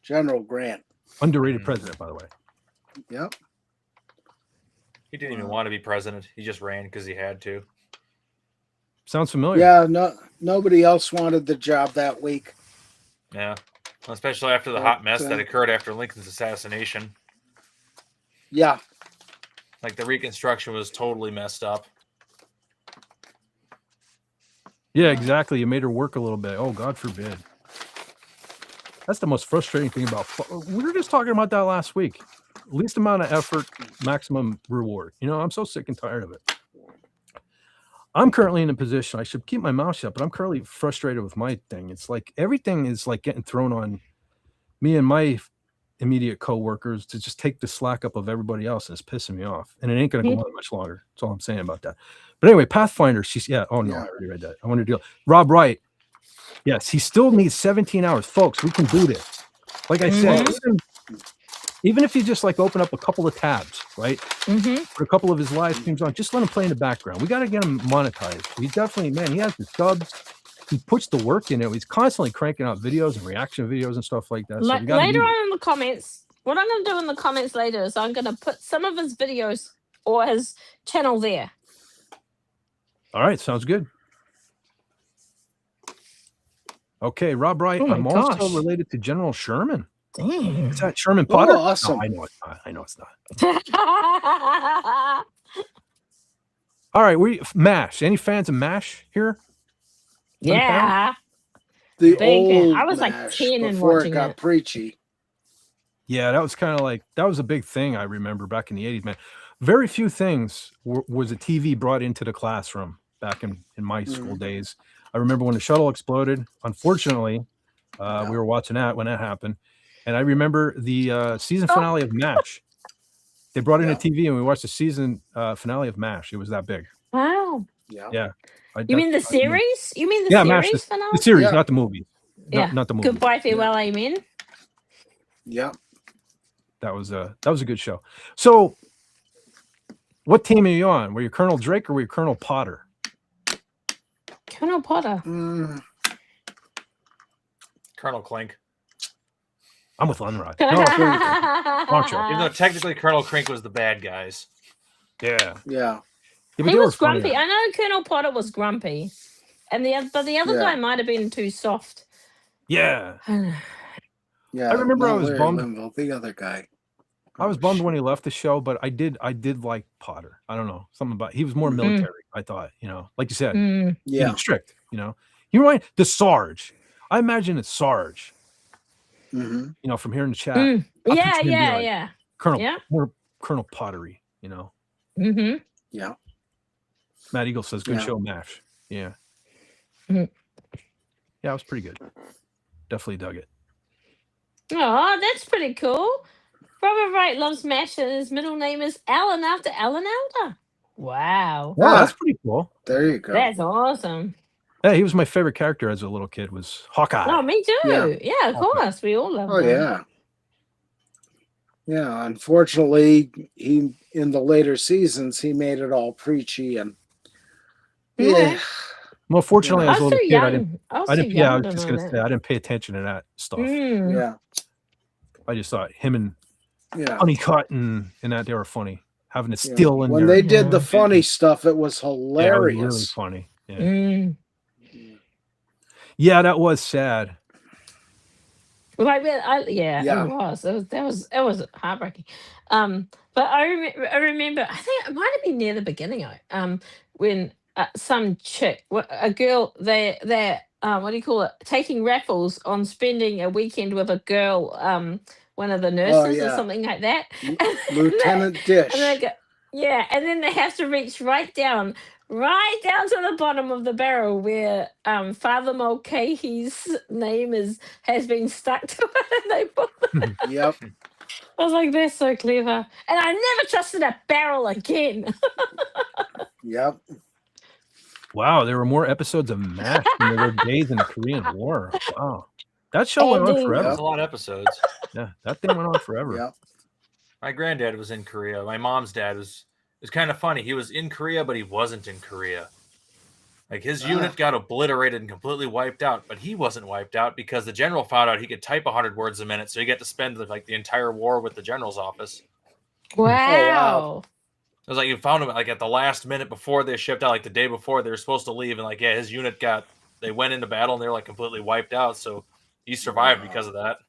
General Grant. Underrated president, by the way. Yep. He didn't even want to be president. He just ran because he had to. Sounds familiar. Yeah, nobody else wanted the job that week. Yeah. Especially after the hot mess that occurred after Lincoln's assassination. Yeah. Like the Reconstruction was totally messed up. Yeah, exactly. You made her work a little bit. Oh, God forbid. That's the most frustrating thing about. We were just talking about that last week. Least amount of effort, maximum reward. I'm so sick and tired of it. I'm currently in a position, I should keep my mouth shut, but I'm currently frustrated with my thing. It's like everything is like getting thrown on me and my immediate coworkers to just take the slack up of everybody else, and it's pissing me off. And it ain't going to go on much longer. That's all I'm saying about that. But anyway, Pathfinder, I already read that. I want to deal. Rob Wright. Yes, he still needs 17 hours. Folks, we can do this. Like I said, even if you just like open up a couple of tabs, right? For a couple of his live streams on, just let him play in the background. We got to get him monetized. He definitely, man, he has the subs. He puts the work in it. He's constantly cranking out videos and reaction videos and stuff like that. So we Later on in the comments, what I'm going to do in the comments later is I'm going to put some of his videos or his channel there. All right, sounds good. Okay, Rob Wright. Oh my I'm also gosh. related to General Sherman. Damn. Is that Sherman Potter? Oh, awesome. No, I know it's not. I know it's not. All right, MASH. Any fans of MASH here? Yeah. The Big. old I was like MASH 10 and before watching it got it. preachy. Yeah, that was kind of like, that was a big thing I remember back in the 80s, man. Very few things was a TV brought into the classroom back in my school days. I remember when the shuttle exploded. Unfortunately, we were watching that when that happened. And I remember the season finale of MASH. They brought in a TV and we watched the season finale of MASH. It was that big. Wow. Yeah. Yeah. You mean the series? You mean the Yeah, MASH, series finale? the series, Yeah. not the movie. Yeah. Not the movie. Goodbye, farewell, amen. Yep. That was a good show. So, what team are you on? Were you Colonel Drake or were you Colonel Potter? Colonel Potter. Colonel Clink. I'm with Unrod. No, wrong show. Even though technically Colonel Clink was the bad guys. Yeah. Yeah. but He they were was grumpy. funny. I know Colonel Potter was grumpy, and the other guy might have been too soft. Yeah. Yeah. I remember I not was Larry bummed. Linville, the other guy. I was bummed when he left the show, but I did like Potter. I don't know, something about he was more military. I thought, like you said, Yeah. being strict. You remind the Sarge. I imagine it's Sarge. Mm-hmm. From here in the chat. Yeah. Colonel, Yeah. more Colonel Pottery. Mm-hmm. Yeah. Matt Eagle says good Yeah. show, MASH. Yeah. Mhm. Yeah, it was pretty good. Definitely dug it. Oh, that's pretty cool. Robert Wright loves MASH, and his middle name is Alan after Alan Alda. Wow. Wow, that's pretty cool. There you go. That's awesome. Yeah, he was my favorite character as a little kid. Was Hawkeye. Oh, me too. Yeah. Yeah, of course. We all love Oh him. yeah. Yeah. Unfortunately, he in the later seasons he made it all preachy and yeah. Well, fortunately, I as a was little too kid, I young. didn't. I was I too didn't. Yeah, I young was to just know gonna say that. I didn't pay attention to that stuff. Yeah. I just thought him and Yeah. Honeycutt and that they were funny. Having a Yeah. still in When there. they did the funny stuff, it was Yeah, it was hilarious. really funny. Yeah. Mm. Yeah, that was sad. Like, Yeah. it was. It was heartbreaking. But I remember. I think it might have been near the beginning. When some chick, a girl, they what do you call it? Taking raffles on spending a weekend with a girl. One of the nurses or yeah. something like that. Lieutenant Dish. And they go, yeah, and then they have to reach right down to the bottom of the barrel where Father Mulcahy's name has been stuck to it, and they put that. Yep. I was like, they're so clever, and I never trusted a barrel again. Yep. Wow, there were more episodes of MASH than there were days in the Korean War. Wow, that show went on Ending. forever. That's a lot of episodes. Yeah, that thing went on forever. Yep. My granddad was in Korea. My mom's dad was. It was kind of funny. He was in Korea, but he wasn't in Korea. Like his unit got obliterated and completely wiped out, but he wasn't wiped out because the general found out he could type 100 words a minute, so he got to spend the entire war with the general's office. Wow. It was like you found him at the last minute before they shipped out, like the day before they were supposed to leave, and his unit they went into battle and they were completely wiped out, so he survived because of that.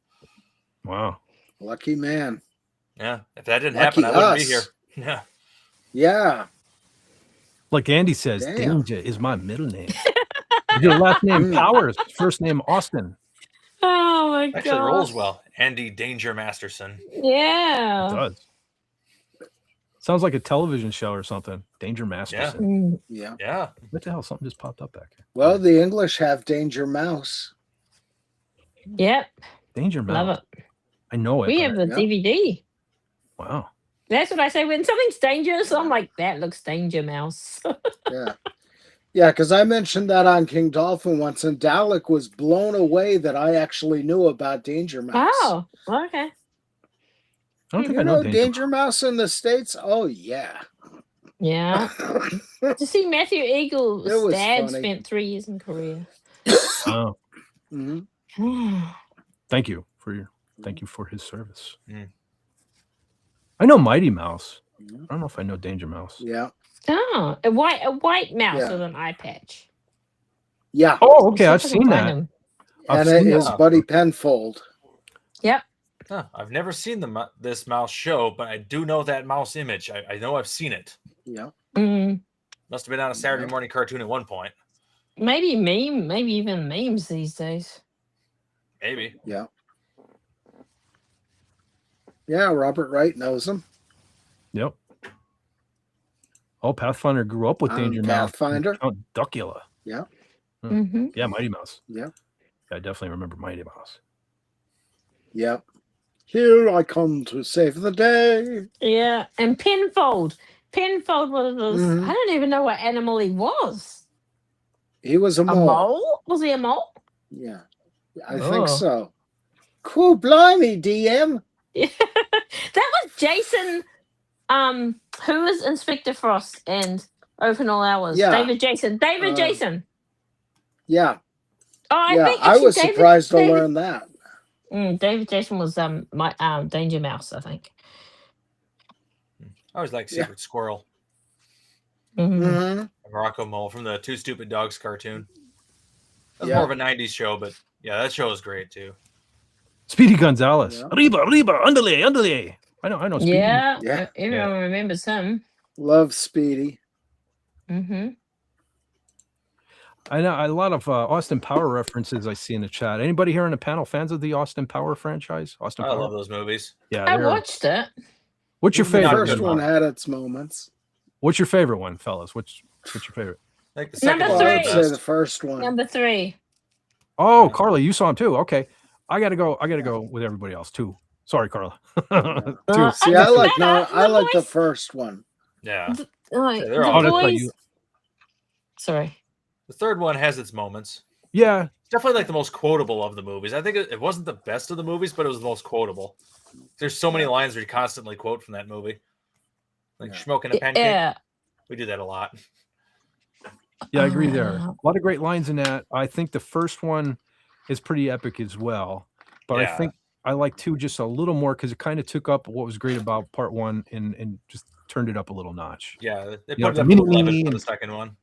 Wow. Lucky man. Yeah, if that didn't Lucky happen, I wouldn't be us. here. Yeah. Yeah. Like Andy says, Damn. Danger is my middle name. Your last name Powers, first name Austin. Oh my god. Actually rolls well. Andy Danger Masterson. Yeah. It does. Sounds like a television show or something. Danger Masterson. Yeah. Yeah. What the hell? Something just popped up back here. Well, the English have Danger Mouse. Yep. Danger Mouse. Love it. I know it. We but have the Yep. DVD. Wow. That's what I say when something's dangerous. I'm like, that looks Danger Mouse. Yeah. Yeah, because I mentioned that on King Dolphin once, and Dalek was blown away that I actually knew about Danger Mouse. Oh, okay. I don't think You I know know Danger Mouse in the States? Oh, yeah. Yeah. To see Matthew It Eagle's was dad funny. spent 3 years in Korea. Oh, Mhm. thank you for his service. Mm. I know Mighty Mouse. I don't know if I know Danger Mouse. Yeah. Oh, a white mouse Yeah. with an eye patch. Yeah. Oh, okay. Let's I've see if I can seen find that. him. I've And it seen is that. Buddy Penfold. Yep. Huh, I've never seen this mouse show, but I do know that mouse image. I know I've seen it. Yeah. Mm, Must have been on a Saturday morning cartoon at one point. maybe even memes these days. Maybe. Yeah. Yeah, Robert Wright knows him. Yep. Oh, Pathfinder grew up with Danger Mouse. Pathfinder. Oh, Duckula. Yeah. Mm-hmm. Yeah, Mighty Mouse. Yeah. I definitely remember Mighty Mouse. Yeah. Here I come to save the day. Yeah, and Penfold. Penfold was Mhm. I don't even know what animal he was. He was a A mole. mole? Was he a mole? Yeah, I think Oh. so. Cool, blimey, DM. Yeah. That was Jason. Who was Inspector Frost and Open All Hours? Yeah. David Jason. David Jason. Yeah, Oh, I yeah. think I actually was David, surprised to David, learn that. David Jason was my Danger Mouse, I think. I always like Yeah. Secret Squirrel. Mhm. Mhm. Morocco Mole from the Two Stupid Dogs cartoon. That's Yeah. more of a 90s show, but yeah, that show is great too. Speedy Gonzalez. Yeah. Arriba, arriba, andale, andale. I know Speedy. Yeah, Yeah. everyone remembers him. Love Speedy. Mm-hmm. I know a lot of Austin Power references I see in the chat. Anybody here in the panel fans of the Austin Power franchise? Austin I Power. love those movies. Yeah, I they're- watched it. What's your Even the The favorite? first good one one. had its moments. What's your favorite one, fellas? What's your favorite? I think the second Number one's Well, the I'd three. say best. the first one. Number 3. Oh, Yeah. Carla, you saw him too. Okay, I gotta go with everybody else too. Sorry, Carla. Two. See, I I just like better. I like the voice- first one. Yeah. Like, Yeah, they're the all Oh, that's right. voice. You, Sorry. The third one has its moments. yeah, It's definitely like the most quotable of the movies. I think it wasn't the best of the movies, but it was the most quotable. There's so many lines we constantly quote from that movie. Like Yeah. smoking a pancake. Yeah. We do that a lot. yeah, I agree there. A lot of great lines in that. I think the first one is pretty epic as well, but I Yeah. think I like 2 just a little more because it kind of took up what was great about part 1 and just turned it up a little notch. Yeah. They You know, put it the up to mini 11 for and- the second one.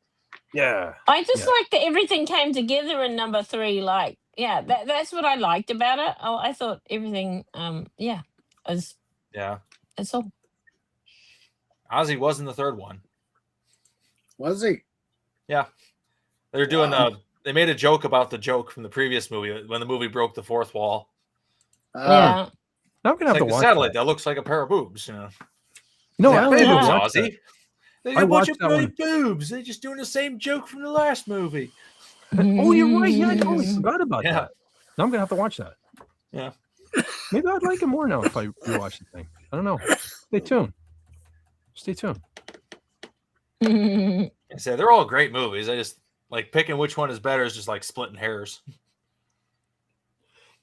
Yeah, I just Yeah. like that everything came together in number 3. Like, yeah, that's what I liked about it. I thought everything, was Yeah. that's all. Ozzy was in the third one. Was he? Yeah. They're doing Wow. they made a joke about the joke from the previous movie when the movie broke the fourth wall. Yeah. now I'm gonna It's have like to the watch satellite that. that looks like a pair of boobs, you know. No, Yeah. I Hey, have boobs, to watch that. Ozzy. They I got a bunch watched of that pretty one. boobs. They're just doing the same joke from the last movie. Oh, you're right. Yeah, I totally forgot about Yeah. that. Now I'm gonna have to watch that. Yeah. Maybe I'd like it more now if I rewatch the thing. I don't know. Stay tuned. Stay tuned. Mhm. I say they're all great movies. I just like picking which one is better is just like splitting hairs.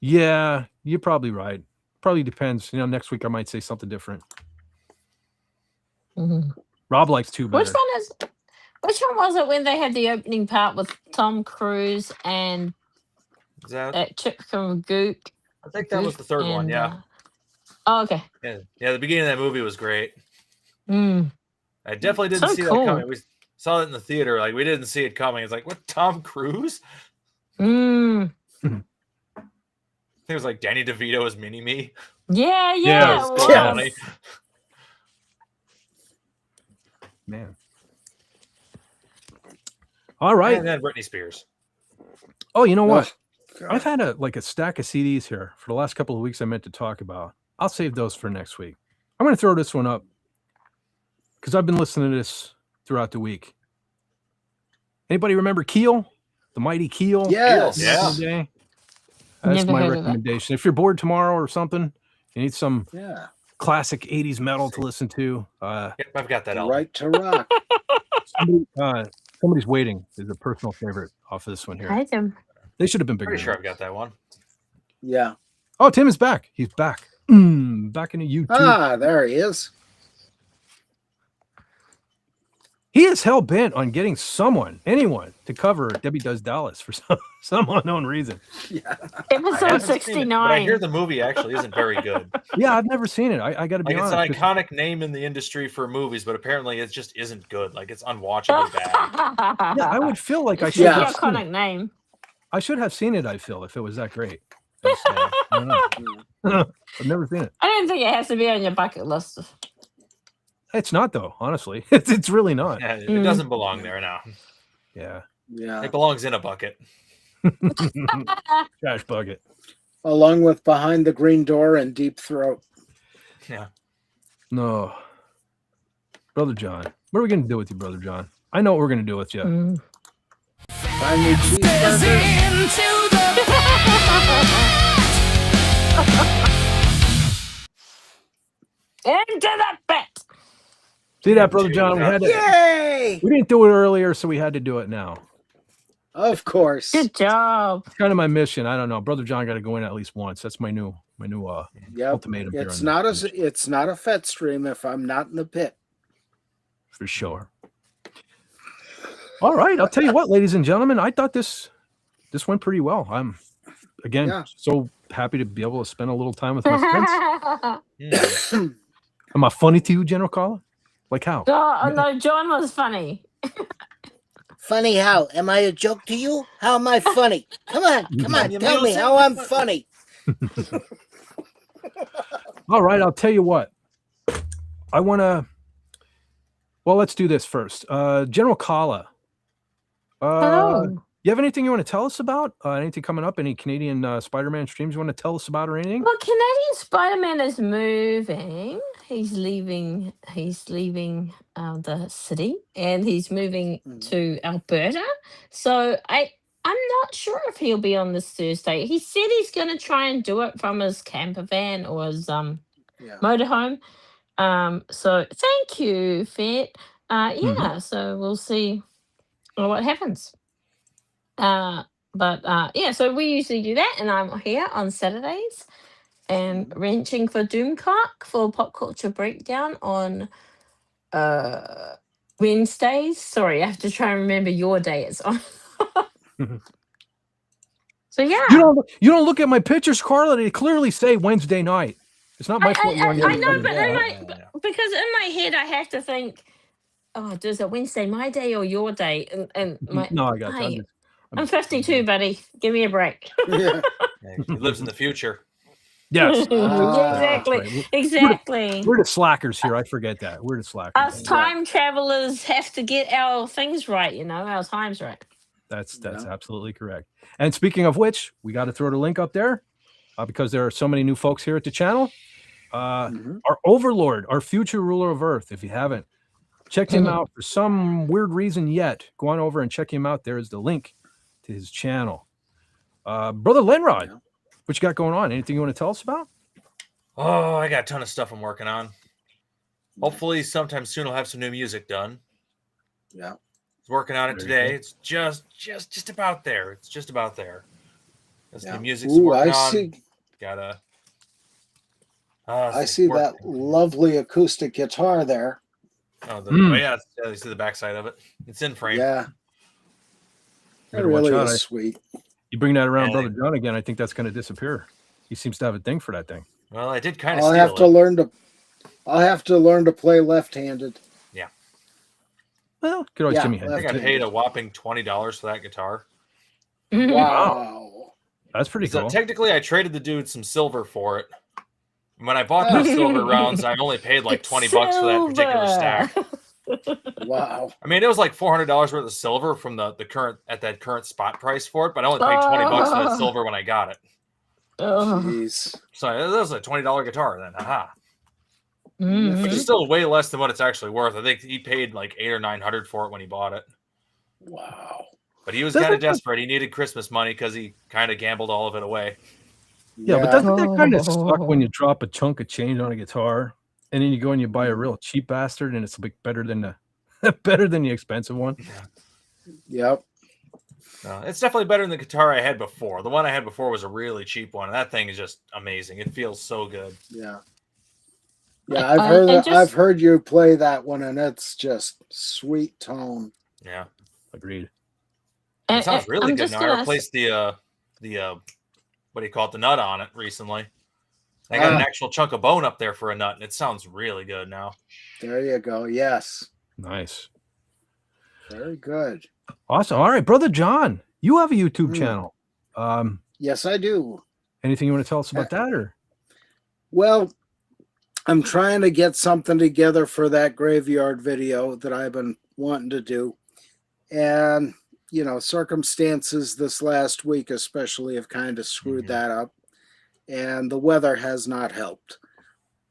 Yeah, you're probably right. Probably depends. You know, next week I might say something different. Mhm. Rob likes 2 better. Which one was it when they had the opening part with Tom Cruise and Is that? that chick from Gook? I think that was the third one. and, Yeah. Oh, okay. Yeah. Yeah. The beginning of that movie was great. Mm. I definitely didn't So see cool. that coming. We saw it in the theater. Like we didn't see it coming. It's like, what? Tom Cruise? Mm. I think it was like Danny DeVito as Mini Me. Yeah, Yeah, it it's was. so funny. Man. All right. And then Britney Spears. Oh, you know what? God. I've had a stack of CDs here for the last couple of weeks I meant to talk about. I'll save those for next week. I'm going to throw this one up because I've been listening to this throughout the week. Anybody remember Keel? The Mighty Keel? Yes. Yeah. Back in the day? That's Never my heard of it. recommendation. If you're bored tomorrow or something, you need some Yeah. classic 80s metal to listen to. Yep, I've got that The album. Right to Rock. Somebody's Waiting is a personal favorite off of this one here. I hate them. They should have been bigger. Pretty sure I've got that one. Yeah. Oh, Tim is back. He's back. Back into YouTube. Ah, there he is. He is hell bent on getting anyone, to cover Debbie Does Dallas for some unknown reason. Yeah. I Episode haven't seen it, 69. but I hear the movie actually isn't very good. Yeah, I've never seen it. I got to be Like it's honest. an 'cause iconic name in the industry for movies, but apparently it just isn't good. Like it's unwatchably bad. Yeah, I would feel like I should Yeah. have seen Iconic it. name. I should have seen it. I feel if it was that great. Just, I don't know. I've never seen it. I don't think it has to be on your bucket list. It's not though. Honestly, it's really not. Yeah, it doesn't belong there now. Yeah, Yeah. It belongs in a bucket. trash bucket. Along with Behind the Green Door and Deep Throat. Yeah. No, Brother John. What are we gonna do with you, Brother John? I know what we're gonna do with you. Mm. Find me cheeseburger. Into the pit. See that, Brother John? We Yay! didn't do it earlier, so we had to do it now. Of course. Good job. It's kind of my mission. I don't know. Brother John got to go in at least once. That's my new Yep. ultimatum here. It's on not this, it's not a FET stream if I'm not in the pit. for sure. All right, I'll tell you what, ladies and gentlemen, I thought this went pretty well. I'm again so happy to be able to spend a little time with my friends. Am I funny to you, General Carla? Like how? Oh, no, John was funny. Funny how? Am I a joke to you? How am I funny? Come on, tell me how I'm funny. All right, I'll tell you what. I want to. Well, let's do this first. General Carla. Hello. You have anything you want to tell us about? Anything coming up? Any Canadian Spider-Man streams you want to tell us about or anything? Well, Canadian Spider-Man is moving. He's leaving the city and he's moving to Alberta. So I'm not sure if he'll be on this Thursday. He said he's going to try and do it from his camper van or his motorhome. So thank you, Fet. So we'll see what happens. So we usually do that, and I'm here on Saturdays and wrenching for Doomcock for Pop Culture Breakdown on Wednesdays. Sorry, I have to try and remember your day it's on. So yeah, you don't look at my pictures, Carla. They clearly say Wednesday night. It's not my fault. I know, but because in my head I have to think, oh, does it Wednesday my day or your day? And no, I got you. I'm 52, buddy. Give me a break. Yeah, he lives in the future. Yes. Exactly. Right. Exactly. We're the slackers here. I forget that. We're the slackers. Us time travelers have to get our things right, our times right. That's absolutely correct. And speaking of which, we got to throw the link up there because there are so many new folks here at the channel. Our overlord, our future ruler of Earth, if you haven't checked him out for some weird reason yet, go on over and check him out. There is the link to his channel. Brother Lenrod, what you got going on? Anything you want to tell us about? Oh, I got a ton of stuff I'm working on. Hopefully sometime soon I'll have some new music done. Yeah. Working on it today. It's just about there. It's just about there. The music's Ooh, working I on. see. Gotta. I see that lovely acoustic guitar there. Oh, you see the backside of it. It's in frame. Yeah. It really is sweet. You bring that around, Brother John, again, I think that's going to disappear. He seems to have a thing for that thing. Well, I did kind of. I'll have to learn to play left-handed. Yeah. Well, good old Jimmy. I think I paid a whopping $20 for that guitar. Wow. That's pretty cool. Technically, I traded the dude some silver for it. When I bought those silver rounds, I only paid like $20 for that particular stack. Wow. I mean, it was like $400 worth of silver from the current spot price for it, but I only paid $20 for that silver when I got it. Jeez. So that was a $20 guitar then. Aha. Mm-hmm. Which is still way less than what it's actually worth. I think he paid like $800 or $900 for it when he bought it. Wow. But he was kind of desperate. He needed Christmas money because he kind of gambled all of it away. Yeah, but doesn't that kind of suck when you drop a chunk of change on a guitar and then you go and you buy a real cheap bastard and it's like better than the expensive one? Yep. It's definitely better than the guitar I had before. The one I had before was a really cheap one, and that thing is just amazing. It feels so good. Yeah. Yeah, I've heard you play that one, and it's just sweet tone. Yeah, agreed. It sounds really good now. I replaced the what do you call it, the nut on it recently. I got an actual chunk of bone up there for a nut, and it sounds really good now. There you go. Yes. Nice. Very good. Awesome. All right, Brother John, you have a YouTube channel. Yes, I do. Anything you want to tell us about that, or? Well, I'm trying to get something together for that graveyard video that I've been wanting to do. And, circumstances this last week especially have kind of screwed that up. And the weather has not helped.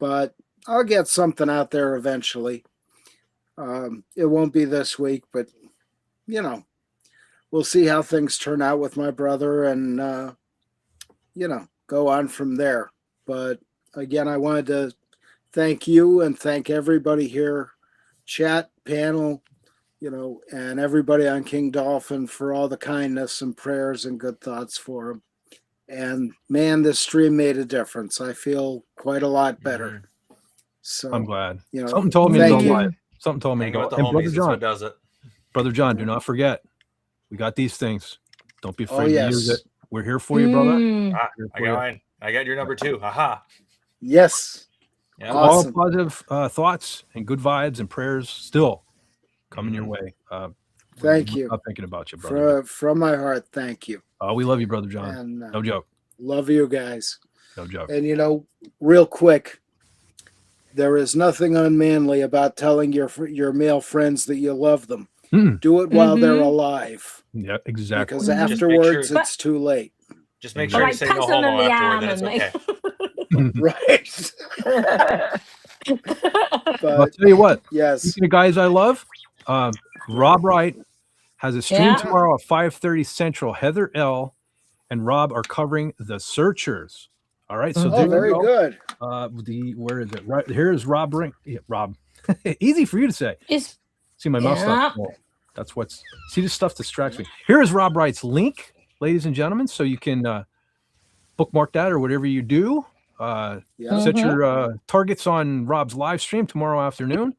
But I'll get something out there eventually. It won't be this week, but, we'll see how things turn out with my brother and, go on from there. But, again, I wanted to thank you and thank everybody here, chat, panel, and everybody on King Dolphin for all the kindness and prayers and good thoughts for him. And man, this stream made a difference. I feel quite a lot better. So I'm glad. You know, Something told me to go thank you. live. Something told me to Hanging go. with the And Brother homies, that's what John, does it. Brother John, do not forget, we got these things. Don't be afraid to use yes. it. We're here for you, brother. Ah, I got mine. I got your number 2. Haha. Yes. Yeah. Awesome. All positive thoughts and good vibes and prayers still coming your way. Thank you. I'm thinking about you, brother. From my heart, thank you. We love you, Brother John. And, no joke. Love you guys. No joke. And real quick, there is nothing unmanly about telling your male friends that you love them. Do it while they're alive. Yeah, exactly. Because afterwards, it's too late. Just make sure you say no homo afterward, then it's okay. Right. But I'll tell you what. Yes. Speaking of guys I love, Rob Wright has a stream tomorrow at 5:30 Central. Heather L. and Rob are covering The Searchers. All right, so very good. Where is it? Right here is Rob Ring. Yeah, Rob. Easy for you to say. See my mouth stuff. Oh, that's what's. See, this stuff distracts me. Here is Rob Wright's link, ladies and gentlemen, so you can bookmark that or whatever you do. Set your targets on Rob's live stream tomorrow afternoon.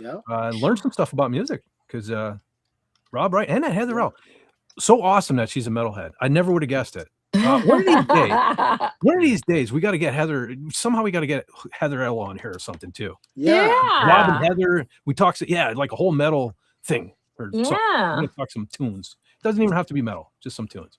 Learn some stuff about music because Rob Wright and Heather L. So awesome that she's a metalhead. I never would have guessed it. One of these days, we got to get Heather. Somehow we got to get Heather L on here or something too. Rob and Heather. We talk. Like a whole metal thing. Or something. We're gonna talk some tunes. Doesn't even have to be metal. Just some tunes.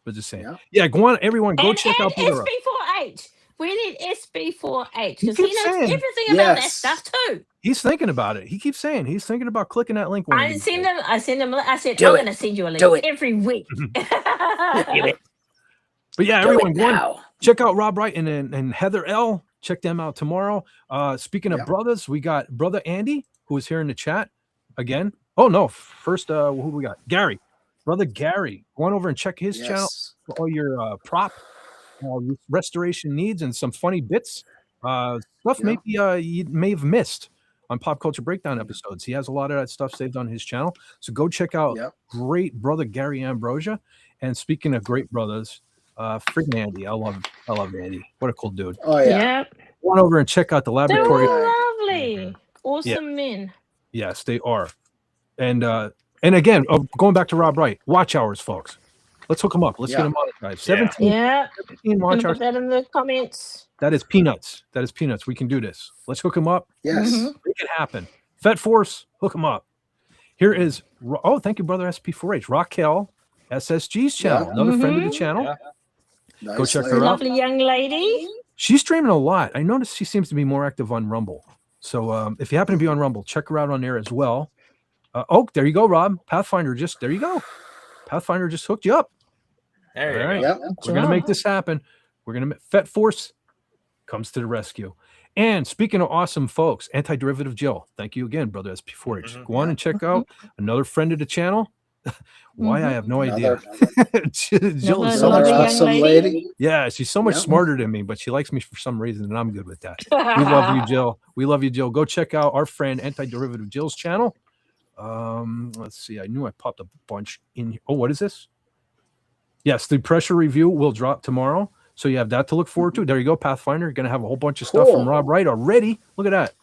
But just saying. Yeah. Go on, everyone. Go check out SB4H. We need SB4H because he knows everything about that stuff too. He's thinking about it. He keeps saying he's thinking about clicking that link. I said, I'm going to send you a link every week. But yeah, everyone, go on, check out Rob Wright and Heather L. Check them out tomorrow. Speaking of brothers, we got brother Andy, who is here in the chat again. Oh no, first who we got? Gary, brother Gary. Go on over and check his channel for all your prop restoration needs and some funny bits. Stuff maybe you may have missed on Pop Culture Breakdown episodes. He has a lot of that stuff saved on his channel. So go check out great brother Gary Ambrosia. And speaking of great brothers, freaking Andy. I love Andy. What a cool dude. Oh yeah. Go on over and check out the laboratory. They're lovely. Awesome men. Yes, they are. And again, going back to Rob Wright, watch hours, folks. Let's hook them up. Let's get them on it, guys. 17 watch hours. Put that in the comments. That is peanuts. That is peanuts. We can do this. Let's hook them up. Yes. Make it happen. Fet Force, hook them up. Here is, thank you, brother SP4H. Raquel, SSG's channel. Another friend of the channel. Nice Go check lady. her out. Lovely young lady. She's streaming a lot. I noticed she seems to be more active on Rumble. So if you happen to be on Rumble, check her out on there as well. There you go, Rob. Pathfinder there you go. Pathfinder just hooked you up. There you go. We're going to make this happen. We're going to Fet Force comes to the rescue. And speaking of awesome folks, Anti-Derivative Jill. Thank you again, brother SP4H. Go on and check out another friend of the channel. Why? I have no idea. Jill is so much awesome lady. Yeah, she's so much smarter than me, but she likes me for some reason, and I'm good with that. We love you, Jill. We love you, Jill. Go check out our friend Anti-Derivative Jill's channel. Let's see. I knew I popped a bunch in here. Oh, what is this? Yes, the pressure review will drop tomorrow. So you have that to look forward to. There you go, Pathfinder. You're going to have a whole bunch of stuff from Rob Wright already. Look at that.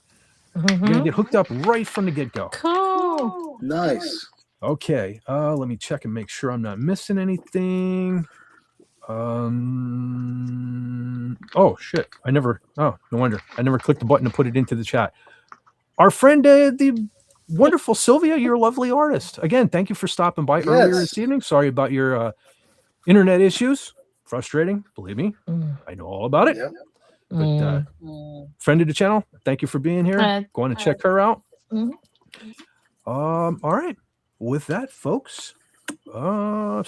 You're going to get hooked up right from the get-go. Cool. Nice. Okay. Let me check and make sure I'm not missing anything. Oh, shit. No wonder. I never clicked the button to put it into the chat. Our friend, the wonderful Sylvia, you're a lovely artist. Again, thank you for stopping by earlier this evening. Sorry about your internet issues. Frustrating, believe me. I know all about it. But friend of the channel, thank you for being here. Go on and check her out. All right. With that, folks,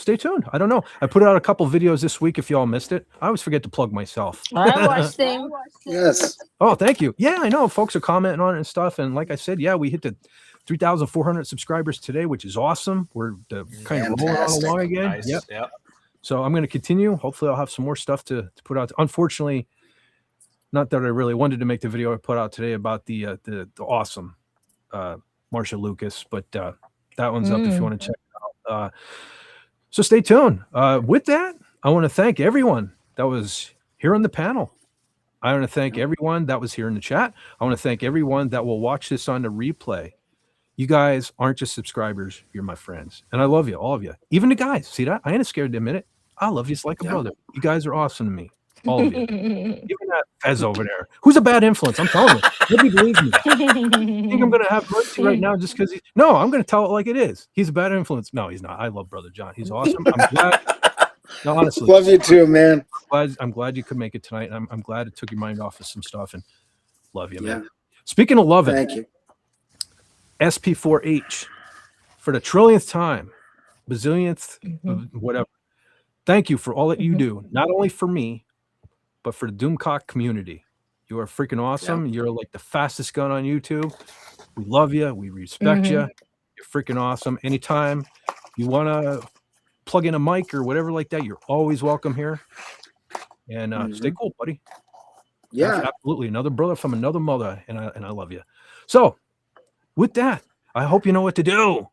stay tuned. I don't know. I put out a couple videos this week. If y'all missed it, I always forget to plug myself. I watched them. Yes. Oh, thank you. Yeah, I know. Folks are commenting on it and stuff. And like I said, we hit the 3,400 subscribers today, which is awesome. We're kind of rolling on along again. Nice. Yep. So I'm going to continue. Hopefully I'll have some more stuff to put out. Unfortunately, not that I really wanted to make the video I put out today about the awesome, Marsha Lucas, but that one's up if you want to check it out. So stay tuned. With that, I want to thank everyone that was here on the panel. I want to thank everyone that was here in the chat. I want to thank everyone that will watch this on the replay. You guys aren't just subscribers, you're my friends. And I love you, all of you. Even the guys. See that? I ain't scared to admit it. I love you. It's like a brother. You guys are awesome to me. All of you. Even that Fez over there. Who's a bad influence? I'm telling you. Nobody believes me. I think I'm going to have mercy right now just because no, I'm going to tell it like it is. He's a bad influence. No, he's not. I love Brother John. He's awesome. I'm glad. No, honestly. Love you too, man. I'm glad you could make it tonight. I'm glad it took your mind off of some stuff, and love you, man. Speaking of loving, thank you. SP4H for the trillionth time, bazillionth, whatever. Thank you for all that you do, not only for me, but for the Doomcock community. You are freaking awesome. You're like the fastest gun on YouTube. We love you. We respect you. You're freaking awesome. Anytime you want to plug in a mic or whatever like that, you're always welcome here. And stay cool, buddy. Yeah, absolutely. Another brother from another mother, and I love you. So with that, I hope you know what to do.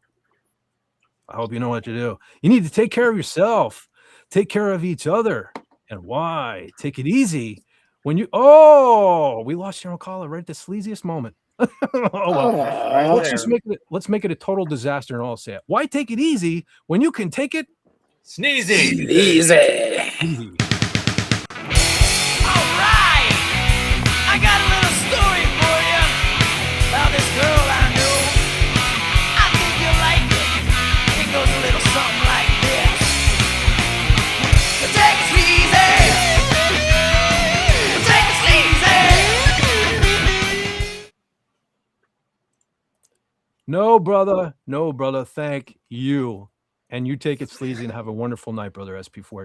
I hope you know what to do. You need to take care of yourself, take care of each other. And why? Take it easy when you we lost General Caller right at the sleaziest moment. Let's make it a total disaster and all say it. Why take it easy when you can take it sneezy? Easy. All right, I got a little story for you about this girl I know. I think you'll like it. It goes a little something like this. Take it easy. Take it easy. No, brother. Thank you. And you take it sleazy and have a wonderful night, brother SP4.